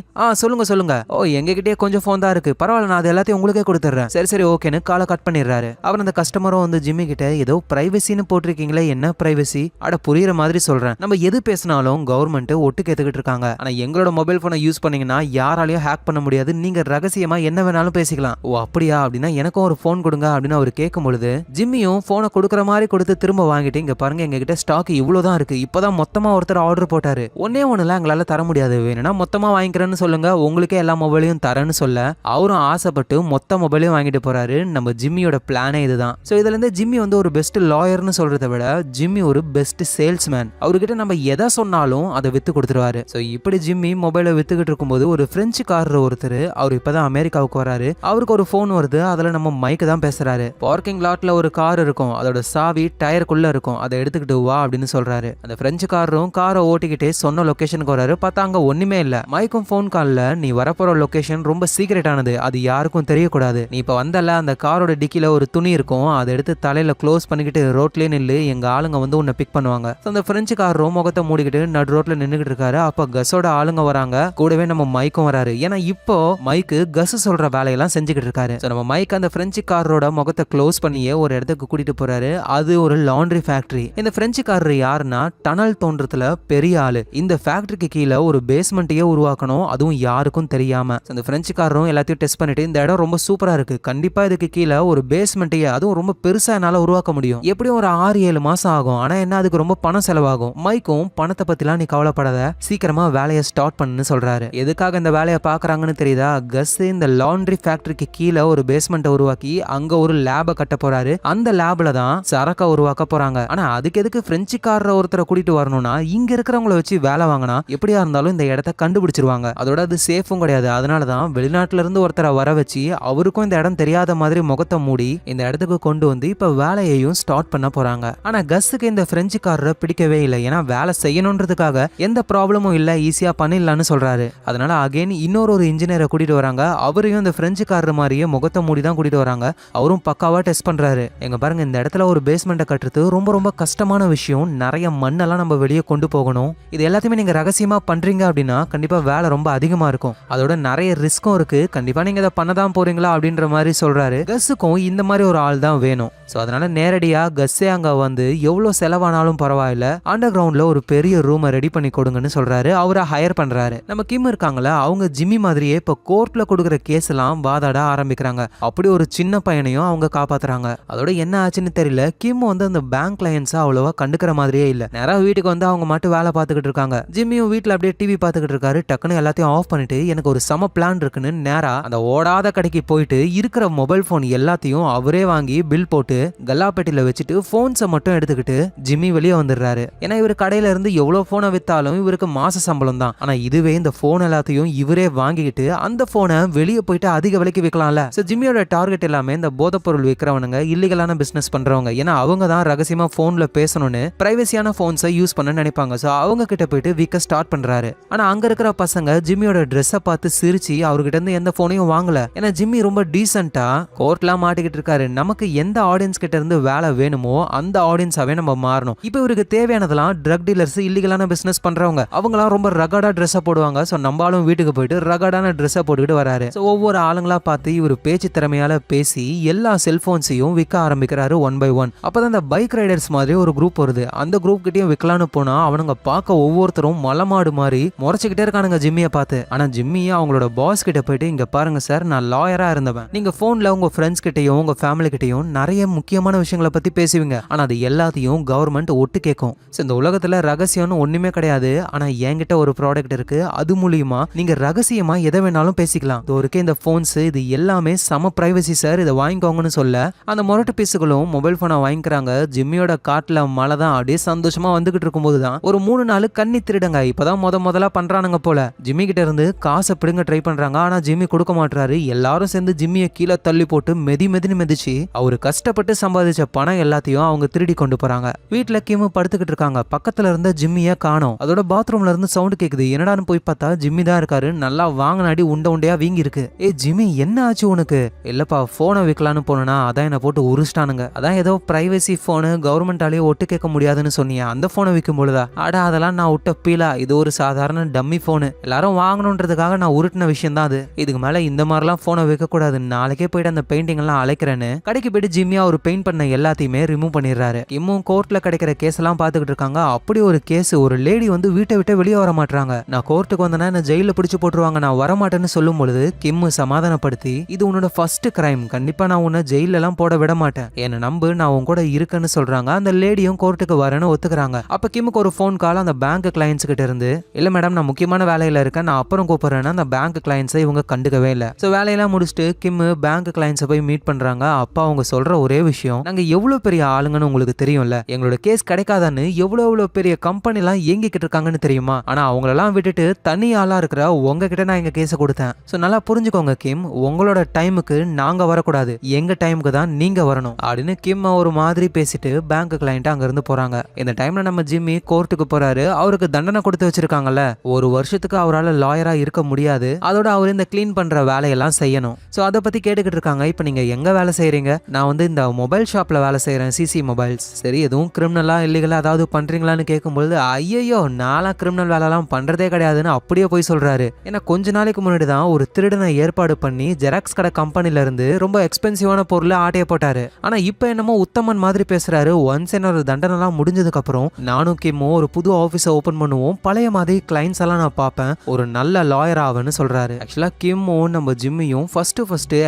சொல்லுங்க சொல்லுங்க, ஓ எங்ககிட்டயே கொஞ்சம் ஃபோன் தான் இருக்கு, பரவாயில்ல நான் அது எல்லாத்தையும் உங்களுக்கே கொடுத்துட்றேன், சரி சரி ஓகேன்னு காலை கட் பண்ணிடுறாரு. அவர் அந்த கஸ்டமரும் வந்து ஜிம்மி கிட்ட ஏதோ பிரைவசின்னு போட்டிருக்கீங்களே, என்ன பிரைவசி, அட புரியுற மாதிரி சொல்றேன், நம்ம எது பேசினாலும் கவர்மெண்ட் ஒட்டுக்கு ஏத்துக்கிட்டு இருக்காங்க, ஆனா எங்களோட மொபைல் போனை யூஸ் பண்ணீங்கன்னா யாராலையும் ஹேக் பண்ண முடியாது, நீங்க ரகசியமா என்ன வேணாலும் பேசிக்கலாம். ஓ அப்படியா, அப்படின்னா எனக்கும் ஒரு போன் கொடுங்க அப்படின்னு அவர் கேட்கும் பொழுது ஜிம்மியும் போனை கொடுக்குற மாதிரி கொடுத்து திரும்ப வாங்கிட்டு, இங்க பாருங்க எங்க கிட்ட ஸ்டாக் இவ்வளவுதான் இருக்கு, இப்பதான் மொத்தமா ஒருத்தர் ஆர்டர் போட்டாரு, ஒன்னே ஒண்ணுல எங்களால தர முடியாது, வேணும்னா மொத்தமா வாங்கிக்கிறேன்னு சொல்லுங்க, உங்களுக்கே எல்லா மொபைலையும் தரேன்னு சொல்ல அவரும் ஆசைப்பட்டு மொத்த மொபைலையும் வாங்கிட்டு போறாரு. நம்ம ஜிம்மியோட பிளானே இதுதான். சோ இதுல இருந்து ஜிம்மி வந்து ஒரு பெஸ்ட் லாயர்னு சொல்றதை விட ஜிம்மி ஒரு பெஸ்ட் சேல்ஸ்மேன். அவர்கிட்ட நம்ம எதை சொன்னாலும் அதை வித்து கொடுத்துருவாரு. சோ இப்படி ஜிம்மி மொபைலை வித்துக்கிட்டு இருக்கும்போது ஒரு பிரெஞ்சுக்காரர் ஒருத்தர், அவர் இப்பதான் அமெரிக்காவுக்கு வராரு. அவருக்கு ஒரு போன் வருது, அதுல நம்ம மைக் தான் பேசுறாரு. பார்க்கிங் லாட்ல ஒரு கார் இருக்கும், அதோட சாவி டயருக்குள்ள இருக்கும், அதை எடுத்துக்கிட்டு வா அப்படின்னு சொல்றாரு. அந்த பிரெஞ்சுக்காரரும் காரை ஓட்டிக்கிட்டே சொன்ன லொகேஷனுக்கு வராரு. பார்த்தா அங்க ஒண்ணுமே இல்ல. மைக்கும் போன் கால்ல, நீ வரப்போற லொகேஷன் ரொம்ப சீக்ரெட் ஆனது, அது யாருக்கும் தெரியக்கூடாது, நீ இப்ப வந்தல அந்த காரோட டிக்கில ஒரு துணி இருக்கும், அதை எடுத்து தலையில க்ளோஸ் பண்ணிக்கிட்டு ரோட்லயே நில்லு, எங்க ஆளுங்க வந்து உன்னை பிக் பண்ணுவாங்க. அந்த பிரெஞ்சுக்காரரும் முகத்தை மூடிக்கிட்டு நடு ரோட்ல நின்னுகிட்டு இருக்காரு. அப்ப கஸோட ஆளுங்க வராங்க, கூடவே நம்ம மைக்கும் வராரு. ஏன்னா இப்போ மைக்கு கஸ் சொல்ற வேலையெல்லாம் செஞ்சுக்கிட்டு இருக்காரு. நம்ம மைக் அந்த பிரெஞ்சுக்காரரோட முகத்தை க்ளோஸ் பண்ணியே ஒரு இடத்துக்கு கூட்டிட்டு போறாரு. அது ஒரு லாண்ட்ரி ஃபேக்டரி. இந்த பிரெஞ்சுக்காரர் யாருன்னா டனல் தோன்றதுல பெரிய ஆளு. இந்த ஃபேக்டரிக்கு கீழே ஒரு பேஸ்மெண்ட்டையே உருவாக்கணும், அதுவும் யாருக்கும் தெரியாம. அந்த பிரெஞ்சுக்காரரும் எல்லாத்தையும் டெஸ்ட் பண்ணிட்டு, இந்த இடம் ரொம்ப சூப்பரா இருக்கு, கண்டிப்பா இதுக்கு கீழே ஒரு பேஸ்மெண்ட்டையே, அதுவும் ரொம்ப பெருசா என்னால உருவாக்க முடியும், எப்படியும் ஒரு 6-7 மாசம் ஆகும், ஆனா என்ன அதுக்கு ரொம்ப பணம் செலவாகும். மைக்கும் பணத்தை பத்திலாம் நீ கவலைப்படாத, சீக்கிரமா வேலையை ஸ்டார்ட் பண்ணுன்னு சொல்றாரு. எதுக்காக இந்த வேலையை பாக்குறாங்கன்னு தெரியுதா? கஸ் இந்த லாண்ட்ரி ஃபேக்டரிக்கு கீழே ஒரு பேஸ்மெண்ட்டை உருவாக்கி அங்க ஒரு லேபை கட்ட போறாரு. அந்த லேப்ல தான் சரக்கா உருவாக்க போறாங்க. ஆனா அதுக்கு எதுக்கு பிரெஞ்சுக்காரர் ஒருத்தரை கூட்டிட்டு வரணும்னா, இங்க இருக்கிறவங்கள வச்சு வேலை வாங்கினா எப்படியா இருந்தாலும் இந்த இடத்த கண்டுபிடிச்சிருவாங்க, அதோட அது சேஃபும் கிடையாது. அதனாலதான் வெளிநாட்டுல இருந்து ஒருத்தரை வர வச்சு அவருக்கும் இந்த இடம் தெரியாத மாதிரி முகத்தை மூடி இந்த இடத்துக்கு கொண்டு வந்து இப்ப வேலையையும் ஸ்டார்ட் பண்ண போறாங்க. ஆனா கஸ்ஸுக்கு இந்த பிரெஞ்சுக்காரரை பிடிக்கவே இல்லை. ஏன்னா வேலை செய்யணுன்றதுக்காக எந்த ப்ராப்ளமும் இல்ல, ஈஸியா பண்ணிடலான்னு சொல்றாரு. அதனால அகைன் இன்னொரு இன்ஜினியரை கூட்டிட்டு வராங்க. அவரையும் இந்த பிரெஞ்சுக்காரர் மாதிரியே முகத்தை மூடி தான் கூட்டிட்டு வராங்க. அவரும் பக்காவா டெஸ்ட் பண்றாரு. எங்க பாருங்க, இந்த இடத்துல ஒரு பேஸ்மெண்ட்டை கட்டுறது ரொம்ப ரொம்ப கஷ்டமான விஷயம், நிறைய மண்ணெல்லாம் நம்ம வெளியே கொண்டு போகணும், இது எல்லாத்தையுமே நீங்க ரகசியமா பண்றீங்க அப்படின்னா கண்டிப்பா வேலை ரொம்ப அதிகமா இருக்கும், அதோட நிறைய ரிஸ்க்கும் இருக்கு, கண்டிப்பா நீங்க இதை பண்ணதான் போறீங்களா அப்படின்ற மாதிரி சொல்றாரு. கஸ்ஸுக்கும் இந்த மாதிரி ஒரு ஆள் தான் வேணும். ஸோ அதனால நேரடியா கஸ்ஸே அங்க வந்து எவ்வளோ செலவானாலும் பரவாயில்ல, அண்டர் கிரவுண்ட்ல ஒரு பெரிய ரூமை ரெடி பண்ணி கொடுங்கன்னு சொல்றாரு. அவரை ஹையர் பண்றாரு. நம்ம கிம் இருக்காங்களா, அவங்க ஜிம்மி மாதிரியே இப்போ கோர்ட்ல கொடுக்குற கேஸ் எல்லாம் வாதாட ஆரம்பிக்கிறாங்க. அப்படி ஒரு சின்ன பையனையும் அவங்க காப்பாத்துறாங்க. அதோட என்ன ஆச்சுன்னு தெரியல, கிம் வந்து அந்த பேங்க் கிளையன்ஸா அவ்வளவா கண்டுக்கிற மாதிரியே இல்ல. நேரம் வீட்டுக்கு வந்து அவங்க மட்டும் வேலை பார்த்துக்கிட்டு இருக்காங்க. ஜிம்மியும் வீட்டுல அப்படியே டிவி பார்த்துக்கிட்டு இருக்காரு. டக்குன்னு எல்லாத்தையும் ஆஃப் பண்ணிட்டு எனக்கு ஒரு சம பிளான் இருக்குன்னு நேரா அந்த ஓடாத கடைக்கு போயிட்டு இருக்கிற மொபைல் போன் எல்லாத்தையும் அவரே வாங்கி பில் போட்டு கல்லாப்பெட்டில வச்சுட்டு போன்ஸை மட்டும் எடுத்துக்கிட்டு ஜிம்மி வெளியே வந்துடுறாரு. ஏன்னா இவர் கடையில இருந்து எவ்வளவு போனை வித்தாலும் இவருக்கு மாச சம்பளம் தான். ஆனா இதுவே இந்த போன் எல்லாத்தையும் இவரே வாங்கிக்கிட்டு அந்த போனை வெளியே போயிட்டு அதிக விலைக்கு விற்கலாம்ல. சோ ஜிம்மியோட டார்கெட் எல்லாமே இந்த போதைப்பொருள் விற்கிறவனுங்க, இல்லீகலான பிசினஸ் பண்றவங்க. ஏன்னா அவங்க தான் ரகசியமா போன்ல பேசணும்னு பிரைவசியான போன்ஸை யூஸ் பண்ண நினைப்பாங்க. சோ அவங்க கிட்ட போயிட்டு விற்க ஸ்டார்ட் பண்றாரு. ஆனா அங்க இருக்கிற பசங்க ஜிம்மியோட ட்ரெஸ்ஸை பார்த்து சிரிச்சு அவர்கிட்ட இருந்து எந்த போனையும் வாங்கல. ஏன்னா ஜிம்மி ரொம்ப டீசென்ட்டா கோர்ட்லாம் மாட்டிக்கிட்டு இருக்காரு. நமக்கு எந்த ஆடியன்ஸ் கிட்ட இருந்து வேலை வேணுமோ அந்த ஆடியன்ஸாவே நம்ம மாறணும். இப்போ இவருக்கு தேவையானதெல்லாம் ட்ரக் டீலர்ஸ், இல்லீகலான பிசினஸ் பண்றவங்க, அவங்கலாம் ரொம்ப ரகடா ட்ரெஸ்ஸை போடுவாங்க. ஸோ நம்மளும் வீட்டுக்கு போயிட்டு ரகடான ட்ரெஸ்ஸை போட்டுக்கிட்டு வராரு. ஸோ ஒவ்வொரு ஆளுங்களா பார்த்து இவர் பேச்சு திறமையால பேசி எல்லா செல்போன்ஸையும் விற்க ஆரம்பிக்கிறாரு ஒன் பை ஒன். அப்பதான் இந்த பைக் ரைடர்ஸ் மாதிரி ஒரு குரூப் வருது. அந்த குரூப் கிட்டயும் விற்கலான்னு போனா அவனுங்க பார்க்க ஒவ்வொருத்தரும் மலமாடு மாதிரி முறைச்சிக்கிட்டே இருக்கானுங்க ஜிம்மியை பார்த்து. ஆனா ஜிம்மி அவங்களோட பாஸ் கிட்ட போயிட்டு, இங்க பாருங்க சார், நான் லாயரா இருந்தவன். நீங்க போன்ல உங்க ஃப்ரெண்ட்ஸ் கிட்டையும் உங்க ஃபேமிலி கிட்டையும் நிறைய முக்கியமான விஷயங்களை பத்தி பேசுவீங்க. ஆனா அது எல்லாத்தையும் கவர்மெண்ட் ஒட்டு கேட்கும். இந்த உலகத்துல ரகசியம்னு ஒண்ணுமே கிடையாது. ஆனா என்கிட்ட ஒரு ப்ராடக்ட் இருக்கு, அது மூலியமா நீங்க ரகசியமா எதை வேணாலும் பேசிக்கலாம். இதோருக்கு இந்த போன்ஸ் இது எல்லாமே சம பிரைவசி சார், இதை வாங்கிக்கோங்கன்னு சொல்ல அந்த முரட்டு பீஸுகளும் மொபைல் போனை வாங்கிக்கிறாங்க. ஜிம்மியோட காட்டுல மழை தான் அப்படியே சந்தோஷமா வந்துகிட்டு இருக்கும்போது தான் ஒரு 3 நாள் கண்ணி திருடங்க இப்பதான் முதலா பண்றானுங்க போல. ஜிம்மி கிட்ட இருந்து காசை பிடுங்க ட்ரை பண்றாங்க. ஆனா ஜிம்மி கொடுக்க மாட்டாரு. எல்லாரும் சேர்ந்து ஜிம்மியை கீழே தள்ளி போட்டு மெதின்னு மிதிச்சு அவரு கஷ்டப்பட்டு சம்பாதிச்ச பணம் எல்லாத்தையும் அவங்க திருடி கொண்டு போறாங்க. வீட்டுல கிம் படுத்துக்கிட்டு இருக்காங்க. பக்கத்துல இருந்த ஜிம்மிய காணோம். அதோட பாத்ரூம்ல இருந்து சவுண்ட் கேக்குது. என்னடான்னு போய் பார்த்தா ஜிம்மி தான் இருக்காரு. நல்லா வாங்கினாடி உண்டையா வீங்கி இருக்கு. ஏ ஜிம்மி, என்ன ஆச்சு உனக்கு? இல்லப்பா, போனை விற்கலான்னு போனா அதான் என்ன போட்டு உருஷ்டானுங்க. அதான் ஏதோ பிரைவசி போனு கவர்மெண்டாலேயே ஒட்டு கேட்க முடியாதுன்னு சொன்னியா, அந்த போனை விற்கும் பொழுதா? அடா, அதெல்லாம் நான் விட்ட பீலா, இது ஒரு சாதாரண டம்மி போனு, எல்லாரும் வாங்கணுன்றதுக்காக நான் உருட்டின விஷயம் தான் அது. இதுக்கு மேல இந்த மாதிரிலாம் போனை விற்க கூடாது. நாளைக்கே போயிட்டு அந்த பெயிண்டிங் எல்லாம் அழைக்கிறேன்னு கடைக்கு போயிட்டு ஜிம்மியா ஒரு பெயிண்ட் பண்ண எல்லாத்தையுமே ரிமூவ் பண்ணிடுறாரு. கிம்மும் கோர்ட்ல கிடைக்கிற கேஸ் எல்லாம் பாத்துக்கிட்டு இருக்காங்க. அப்படி ஒரு கேஸ், ஒரு லேடி வந்து வீட்டை விட்டு வெளியே வர மாட்டாங்க. நான் கோர்ட்டுக்கு வந்தேன்னா என்ன ஜெயில பிடிச்சு போட்டுருவாங்க, நான் வரமாட்டேன்னு சொல்லும் பொழுது கிம் சமாதானப்படுத்தி, இது உன்னோட ஃபர்ஸ்ட் கிரைம், கண்டிப்பா நான் உன்னை ஜெயில எல்லாம் போட விட மாட்டேன், என்ன நம்பு, நான் உன் கூட இருக்கேன்னு சொல்றாங்க. அந்த லேடியும் கோர்ட்டுக்கு வரேன்னு ஒத்துக்கிறாங்க. அப்ப கிம்முக்கு ஒரு போன் கால் அந்த பேங்க் கிளையன்ஸ் கிட்ட இருந்து, இல்ல மேடம் நான் முக்கியமான வேலையில இருக்கேன், நான் அப்புறம் கூப்பிடுறேன்னா அந்த பேங்க் கிளையன்ஸை இவங்க கண்டுக்கவே இல்லை. ஸோ வேலையெல்லாம் முடிச்சுட்டு கிம் பேங்க் கிளையன்ஸை போய் மீட் பண்றாங்க. அப்பா அவங்க சொல்ற ஒரே விஷயம், நாங்க எவ்வளவு பெரிய ஆளுங்கன்னு உங்களுக்கு தெரியும்ல, எங்களோட கேஸ் கிடைக்காதான்னு எவ்வளவு பெரிய கம்பெனி எல்லாம் இயங்கிக்கிட்டு இருக்காங்கன்னு தெரியுமா, ஆனா அவங்களெல்லாம் விட்டுட்டு தனி ஆளா இருக்கிற உங்ககிட்ட நான் எங்க கேஸை கொடுத்தேன். ஸோ நல்லா புரிஞ்சுக்கோங்க கிம், உங்களோட டைமுக்கு நாங்க வரக்கூடாது, எங்க டைமுக்கு தான் நீங்க வரணும் அப்படின்னு கிம் ஒரு மாதிரி பேசிட்டு பேங்க் கிளையண்ட் அங்க இருந்து போறாங்க. இந்த டைம்ல நம்ம ஜிம்மி கோர்ட்டுக்கு போறாரு. அவருக்கு தண்டனை கொடுத்து வச்சிருக்காங்கல்ல, ஒரு வருஷத்துக்கு அவரால் லாயரா இருக்க முடியாது, அதோட அவர் இந்த கிளீன் பண்ற வேலையெல்லாம் செய்யணும். ஸோ அதை பத்தி கேட்டுக்கிட்டு இருக்காங்க. இப்போ நீங்க எங்க வேலை செய்யறீங்க? நான் வந்து இந்த மொபைல் ஷாப்ல வேலை செய்யறேன், சிசி மொபைல்ஸ். சரி, எதுவும் கிரிமினலா இல்லீகலா ஏதாவது பண்றீங்களான்னு கேட்கும்போது, ஐயோ நான்லாம் கிரிமினல் வேலைலாம் பண்றதே கிடையாதுன்னு அப்படியே போய் சொல்றாரு. ஏன்னா கொஞ்ச நாளைக்கு முன்னாடி தான் ஒரு திருடனை ஏற்பாடு பண்ணி ஜெராக்ஸ் கடை கம்பெனில இருந்து ரொம்ப எக்ஸ்பென்சிவான பொருளை ஆட்டைய போட்டாரு. ஆனா இப்போ என்னமோ உத்தமன் மாதிரி பேசுறாரு. ஒன்ஸ் என்னோட தண்டனைலாம் முடிஞ்சதுக்கு அப்புறம் நானும் கிம்மும் ஒரு புது ஆஃபீஸை ஓபன் பண்ணுவோம், பழைய மாதிரி கிளைண்ட்ஸ் எல்லாம் நான் பார்ப்பேன், ஒரு நல்ல லாயர் ஆகுன்னு சொல்றாரு. ஆக்சுவலா கிம்மும் நம்ம ஜிம்மியும் ஃபர்ஸ்ட்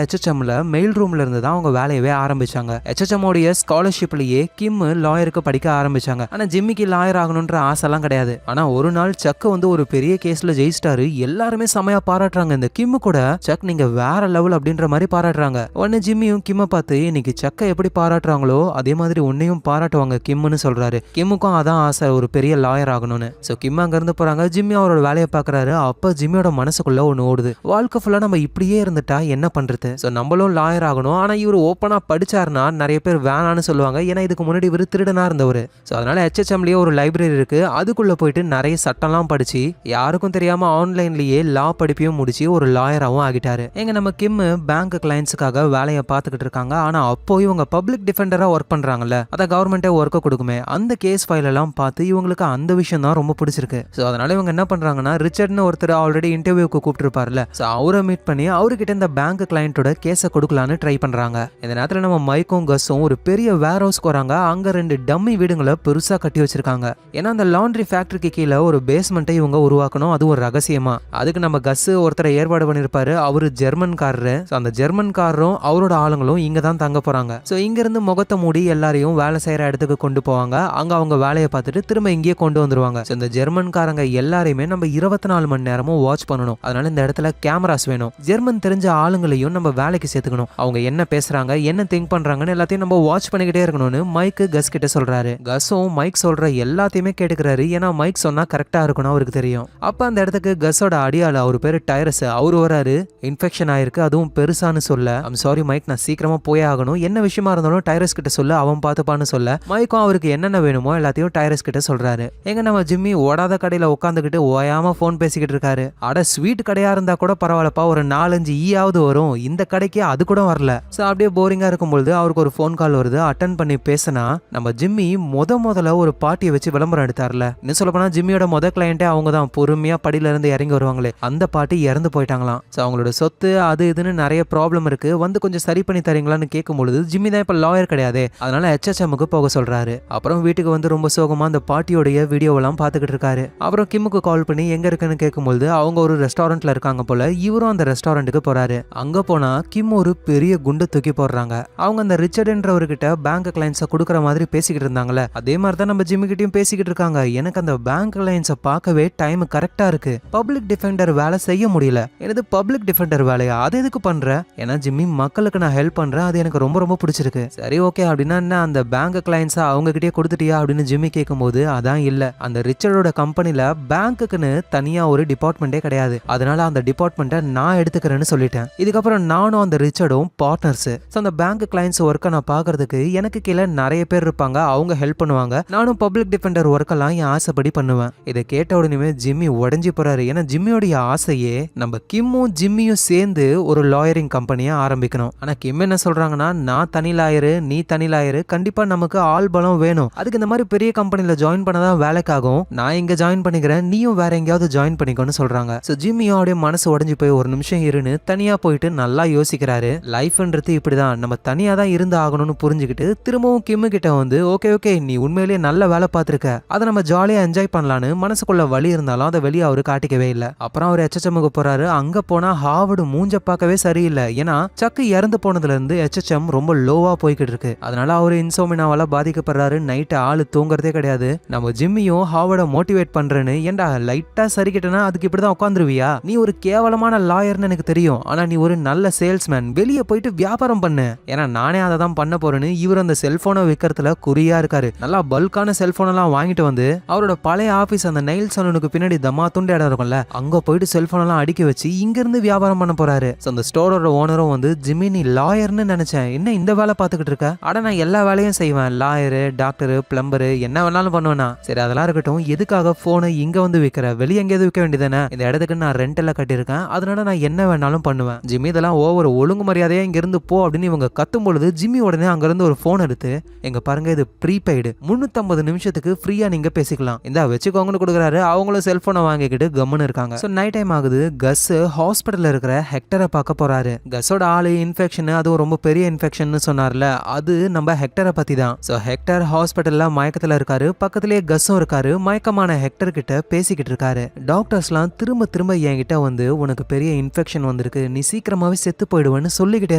HHMல மெயில் ரூம்ல இருந்து தான் அவங்க வேலையவே ஆரம்பிச்சாங்க. HHM உடைய ஸ்காலர்ஷிப்லயே கிம் லாயருக்கு படிக்க ஆரம்பிச்சாங்க. ஆனா ஜிம்மிக்கு லாயர் ஆகணும்ன்ற ஆசைலாம் கிடையாது. ஆனா ஒரு நாள் சக் வந்து ஒரு பெரிய கேஸ்ல ஜெயிச்சிட்டாரு. எல்லாருமே செமையா பாராட்டுறாங்க. இந்த கிம் கூட, சக் நீங்க வேற லெவல் அப்படின்ற மாதிரி பாராட்டுறாங்க. உடனே ஜிம்மியும் கிம்ம பார்த்து, இன்னைக்கு சக்கை எப்படி பாராட்டுறாங்களோ அதே மாதிரி உன்னையும் பாராட்டுவாங்க கிம்னு சொல்றாரு. கிம்முக்கும் அதான் ஆசை, ஒரு பெரிய லாயர் ஆகணும்னு. சோ கிம் அங்க இருந்து போறாங்க. ஜிம்மி அவரோட வேலையை பாக்குறாரு. அப்ப ஜிம்மியோட மனசுக்குள்ள ஒண்ணு ஓடுது, வாழ்க்கை ஃபுல்லா நம்ம இப்படியே இருந்துட்டா என்ன பண்றது? சோ நம்மளும் லாயர் ஆகணும். ஆனா இவர் ஓப்பனா படிச்சாருன்னா நிறைய பேர் வேணான்னு சொல்லுவாங்க. ஏன்னா இதுக்கு முன்னாடி இவர் திருடனா இருந்தவர். ஸோ அதனால HHMலயே ஒரு லைப்ரரி இருக்கு, அதுக்குள்ள போயிட்டு நிறைய சட்டம்லாம் படிச்சு யாருக்கும் தெரியாம ஆன்லைன்லயே லா படிப்பையும் முடிச்சு ஒரு லாயராகவும் ஆகிட்டாரு. எங்க நம்ம கிம் பேங்க் கிளைண்ட்ஸுக்காக வேலையை பார்த்துக்கிட்டு இருக்காங்க. ஆனா அப்போ இவங்க பப்ளிக் டிஃபெண்டரா ஒர்க் பண்றாங்கல்ல, அதை கவர்மெண்டே ஒர்க்கை கொடுக்குமே, அந்த கேஸ் ஃபைல் எல்லாம் பார்த்து இவங்களுக்கு அந்த விஷயம் தான் ரொம்ப பிடிச்சிருக்கு. ஸோ அதனால இவங்க என்ன பண்றாங்கன்னா, ரிச்சர்ட்னு ஒருத்தர் ஒருத்தர் ஆல்ரெடி இன்டர்வியூக்கு கூப்பிட்டுருப்பார்ல, ஸோ அவரை மீட் பண்ணி அவர்கிட்ட இந்த பேங்க் கிளையண்டோட கேஸை கொடுக்கலான்னு ட்ரை பண்றாங்க. இந்த நேரத்தில் நம்ம மைக்கும் கஸும் ஒரு பெரிய வேர் ஹவுஸ்க்கு வராங்க. அங்க 2 டம்மி வீடுங்களை பெருசா கட்டி வச்சிருக்காங்க. ஏன்னா அந்த லாண்ட்ரி ஃபேக்டரிக்கு கீழே ஒரு பேஸ்மெண்ட்டை இவங்க உருவாக்கணும், அது ஒரு ரகசியமா. அதுக்கு நம்ம கஸ் ஒருத்தரை ஏற்பாடு பண்ணிருப்பாரு, அவரு ஜெர்மன்காரரு. அந்த ஜெர்மன்காரரும் அவரோட ஆளுங்களும் இங்க தான் தங்க போறாங்க. ஸோ இங்க இருந்து முகத்தை மூடி எல்லாரையும் வேலை செய்யற இடத்துக்கு கொண்டு போவாங்க. அங்க அவங்க வேலையை பார்த்துட்டு திரும்ப இங்கேயே கொண்டு வந்துருவாங்க. ஸோ இந்த ஜெர்மன்காரங்க எல்லாரையுமே நம்ம 24 மணி நேரமும் வாட்ச் பண்ணணும். அதனால இந்த இடத்துல கேமராஸ் வேணும். ஜெர்மன் தெரிஞ்ச ஆளுங்களையும் நம்ம வேலைக்கு சேர்த்துக்கணும். அவங்க என்ன பேசுறாங்க, என்ன திங்க் பண்றாங்கன்னு எல்லாத்தையும் நம்ம வாட்ச் பண்ணிக்கிட்டே இருக்கணும்னு மைக்கு கஸ் கிட்ட சொல்றாரு. கஸும் மைக் சொல்ற எல்லாத்தையுமே கேட்டுக்கிறாரு. ஏன்னா மைக் சொன்னா கரெக்டா இருக்கணும் அவருக்கு தெரியும். அப்ப அந்த இடத்துக்கு கஸோட அடியாள அவர் பேரு டைரஸ், அவரு வராரு. இன்ஃபெக்ஷன் ஆயிருக்கு, அதுவும் பெருசான்னு சொல்ல, ஐம் சாரி மைக், நான் சீக்கிரமா போயே ஆகணும், என்ன விஷயமா இருந்தாலும் டைரஸ் கிட்ட சொல்ல, அவன் பார்த்துப்பான்னு சொல்ல, மைக்கும் அவருக்கு என்னென்ன வேணுமோ எல்லாத்தையும் டைரஸ் கிட்ட சொல்றாரு. எங்க நம்ம ஜிம்மி ஓடாத கடையில உட்காந்துக்கிட்டு ஓயாம போன் பேசிக்கிட்டு இருக்காரு. அட ஸ்வீட் கடையா இருந்தா கூட பரவாயில்லப்பா, ஒரு 4-5 ஈயாவது வரும், இந்த கடைக்கு அது கூட வரல. ஸோ அப்படியே போரிங்கா இருக்கும்பொழுது அவருக்கு ஒரு ஃபோன் கால் வருது. அட்டன் பண்ணி பேசினா நம்ம ஜிம்மி முதல்ல ஒரு பார்ட்டியை வச்சு விளம்பரம் எடுத்தார்ல, இன்னும் சொல்ல போனா ஜிம்மியோட கிளையண்டே அவங்க தான். பொறுமையா படியில இருந்து இறங்கி வருவாங்களே, அந்த பார்ட்டி இறந்து போயிட்டாங்களாம். ஸோ அவங்களோட சொத்து அது இதுன்னு நிறைய ப்ராப்ளம் இருக்கு, வந்து கொஞ்சம் சரி பண்ணி தரீங்களான்னு கேட்கும்பொழுது ஜிம்மி தான் இப்ப லாயர் கிடையாது, அதனால HHMக்கு போக சொல்றாரு. அப்புறம் வீட்டுக்கு வந்து ரொம்ப சோகமா அந்த பார்ட்டியோடைய வீடியோவெல்லாம் பார்த்துக்கிட்டு இருக்காரு. அப்புறம் கிம்முக்கு கால் பண்ணி எங்க இருக்குன்னு கேட்கும்போது அவங்க ஒரு ரெஸ்டாரண்ட்ல இருக்காங்க போல. இவரும் அந்த ரெஸ்டாரண்ட்டுக்கு போறாரு. அங்க போனா கிம் ஒரு பெரிய குண்டு தூக்கி போடுறாங்க. அவங்க அந்த ரிச்சர்ட்ன்றவர்கிட்ட பேங்க் கிளைண்ட்ஸை கொடுக்குற மாதிரி பேசிக்கிட்டு இருந்தாங்களே, அதே மாதிரி தான் நம்ம ஜிம்மி கிட்டயும் பேசிக்கிட்டு இருக்காங்க. எனக்கு அந்த பேங்க் கிளைண்ட்ஸை பார்க்கவே டைம் கரெக்டா இருக்கு. பப்ளிக் டிஃபெண்டர் வேலை செய்ய முடியல. எனது பப்ளிக் டிஃபெண்டர் வேலையா, அது எதுக்கு பண்ற? ஏன்னா ஜிம்மி மக்களுக்கு நான் ஹெல்ப் பண்றேன், அது எனக்கு ரொம்ப ரொம்ப பிடிச்சிருக்கு. சரி ஓகே, அப்படின்னா என்ன அந்த பேங்க் கிளைண்ட்ஸா அவங்க கிட்டே கொடுத்துட்டியா அப்படின்னு ஜிம்மி கேட்கும்போது, அதான் இல்ல, அந்த ரிச்சர்டோட கம்பெனில பேங்க்குன்னு தனியா ஒரு டிபார்ட்மெண்டே கிடையாது, அதனால அந்த டிபார்ட்மெண்ட்டை நான் எடுத்துக்கிறேன்னு சொல்லிட்டேன். இதுக்கப்புறம் நானும் அந்த ரிச்சர்டும் பார்ட்னர்ஸ். அந்த பேங்க் கிளைண்ட்ஸ் ஒர்க்கை நான் பாக்குறதுக்கு எனக்கு கீழே நிறைய பேர் இருப்பாங்க, அவங்க ஹெல்ப் பண்ணுவாங்க. நானும் பப்ளிக் டிஃபெண்டர் ஒர்க்கெல்லாம் என் ஆசைப்படி பண்ணுவேன். இதை கேட்ட உடனே ஜிம்மி உடஞ்சி போறாரு. ஏன்னா ஜிம்மியோடைய ஆசையே நம்ம கிம்மும் ஜிம்மியும் சேர்ந்து ஒரு லாயரிங் கம்பெனியை ஆரம்பிக்கணும். ஆனா கிம் என்ன சொல்றாங்கன்னா, நான் தனி லாயரு, நீ தனி லாயரு, கண்டிப்பா நமக்கு ஆள் பலம் வேணும், அதுக்கு இந்த மாதிரி பெரிய கம்பெனில ஜாயின் பண்ணதான் வேலைக்காகும், நான் இங்க ஜாயின் பண்ணிக்கிறேன், நீயும் வேற எங்கேயாவது ஜாயின் பண்ணிக்கோன்னு சொல்றாங்க. சோ ஜிம்மியும் அப்படியே மனசு உடஞ்சி போய் ஒரு நிமிஷம் இருன்னு தனியா போயிட்டு நல்லா யோசிக்கிறாரு. லைஃப்ன்றது இப்படிதான், நம்ம தனியா தான் இருந்து ஆகணும்னு புரிஞ்சுக்கிட்டு திரும்பவும் கிம்மு கிட்ட வந்து ஓகே நீ உண்மையிலேயே நல்ல வேலை பார்த்திருக்க, அதை நம்ம ஜாலியா என்ஜாய் பண்ணலான்னு மனசுக்குள்ள வலி இருந்தாலும் அதை வெளியே அவரு காட்டிக்கவே இல்லை. அப்புறம் அவர் HHMக்கு போறாரு. அங்க போனா ஹாவர்டு மூஞ்ச பார்க்கவே சரியில்லை. ஏன்னா சக்கு இறந்து போனதுல இருந்து HHM ரொம்ப லோவா போய்கிட்டு இருக்கு. அதனால அவரு இன்சோமினாவால பாதிக்கப்படுறாரு. நைட்டு ஆளு தூங்குறதே கிடையாது. நம்ம ஜிம்மியும் ஹாவர்ட மோட்டிவேட் பண்றேன்னு, ஏன்டா லைட்டா சரிக்கிட்டனா அதுக்கு இப்படிதான் உட்காந்துருவியா, நீ ஒரு கேவலமான லாயர்னு எனக்கு தெரியும், ஆனா நீ ஒரு நல்ல சேல்ஸ்மேன், வெளியே போயிட்டு வியாபாரம் பண்ணு, ஏன்னா நானே அதை தான் பண்ண போறேன்னு இவர் அந்த செல்போனை விற்கிறதுல குறியா இருக்காரு. நல்லா பல்கான செல்போன் எல்லாம் வாங்கிட்டு வந்து அவரோட பழைய ஆபீஸ் அந்த நெயில் சலூனுக்கு பின்னாடி தம்மா துண்டு இடம் இருக்கும்ல, அங்க போயிட்டு செல்போன் எல்லாம் அடுக்கி வச்சு இங்க இருந்து வியாபாரம் பண்ண போறாரு. அந்த ஸ்டோரோட ஓனரும் வந்து, ஜிம்மி நீ லாயர்னு நினைச்சேன், என்ன இந்த வேலை பார்த்துக்கிட்டு இருக்க? அட நான் எல்லா வேலையும் செய்வேன், லாயரு, டாக்டரு, பிளம்பரு, என்ன வேணாலும் பண்ணுவேனா? சரி அதெல்லாம் இருக்கட்டும், எதுக்காக போனை இங்க வந்து விற்கிற, வெளியே எங்கேயாவது விற்க வேண்டியதானே? இந்த இடத்துக்கு நான் ரெண்டெல்லாம் கட்டியிருக்கேன், அதனால நான் என்ன வேணாலும் பண்ணுவேன். ஜிம்மி இதெல்லாம் ஓவர், ஒழுங்கு மரியாதையா இங்க இருந்து போ அப்படின்னு இவங்க கத்தும் பொழுது ஜிம்மி உடனே அங்க இருந்து ஒரு போன் எடுத்து, எங்க பாருங்க இது ப்ரீபெய்டு, 350 நிமிஷத்துக்கு ஃப்ரீயா நீங்க பேசிக்கலாம், இந்த வச்சுக்கோங்கன்னு கொடுக்குறாரு. அவங்களும் செல்போனை வாங்கிக்கிட்டு கம்முன்னு இருக்காங்க. ஸோ நைட் டைம் ஆகுது. கஸ் ஹாஸ்பிட்டல்ல இருக்கிற ஹெக்டரை பார்க்க போறாரு. கஸோட ஆளு இன்ஃபெக்ஷன், அதுவும் ரொம்ப பெரிய இன்ஃபெக்ஷன் சொன்னார்ல, அது நம்ம ஹெக்டரை பத்தி தான். ஸோ ஹெக்டர் ஹாஸ்பிட்டல்ல மயக்கத்துல இருக்காரு. பக்கத்திலேயே கஸும் இருக்காரு. மயக்கமான ஹெக்டர் கிட்ட பேசிக்கிட்டு இருக்காரு. டாக்டர்ஸ்லாம் திரும்ப என்கிட்ட வந்து உனக்கு பெரிய இன்ஃபெக்ஷன் வந்திருக்கு, நீ சீக்கிரமாவே செத்து போயிடுவேன்னு சொல்லிக்கிட்டே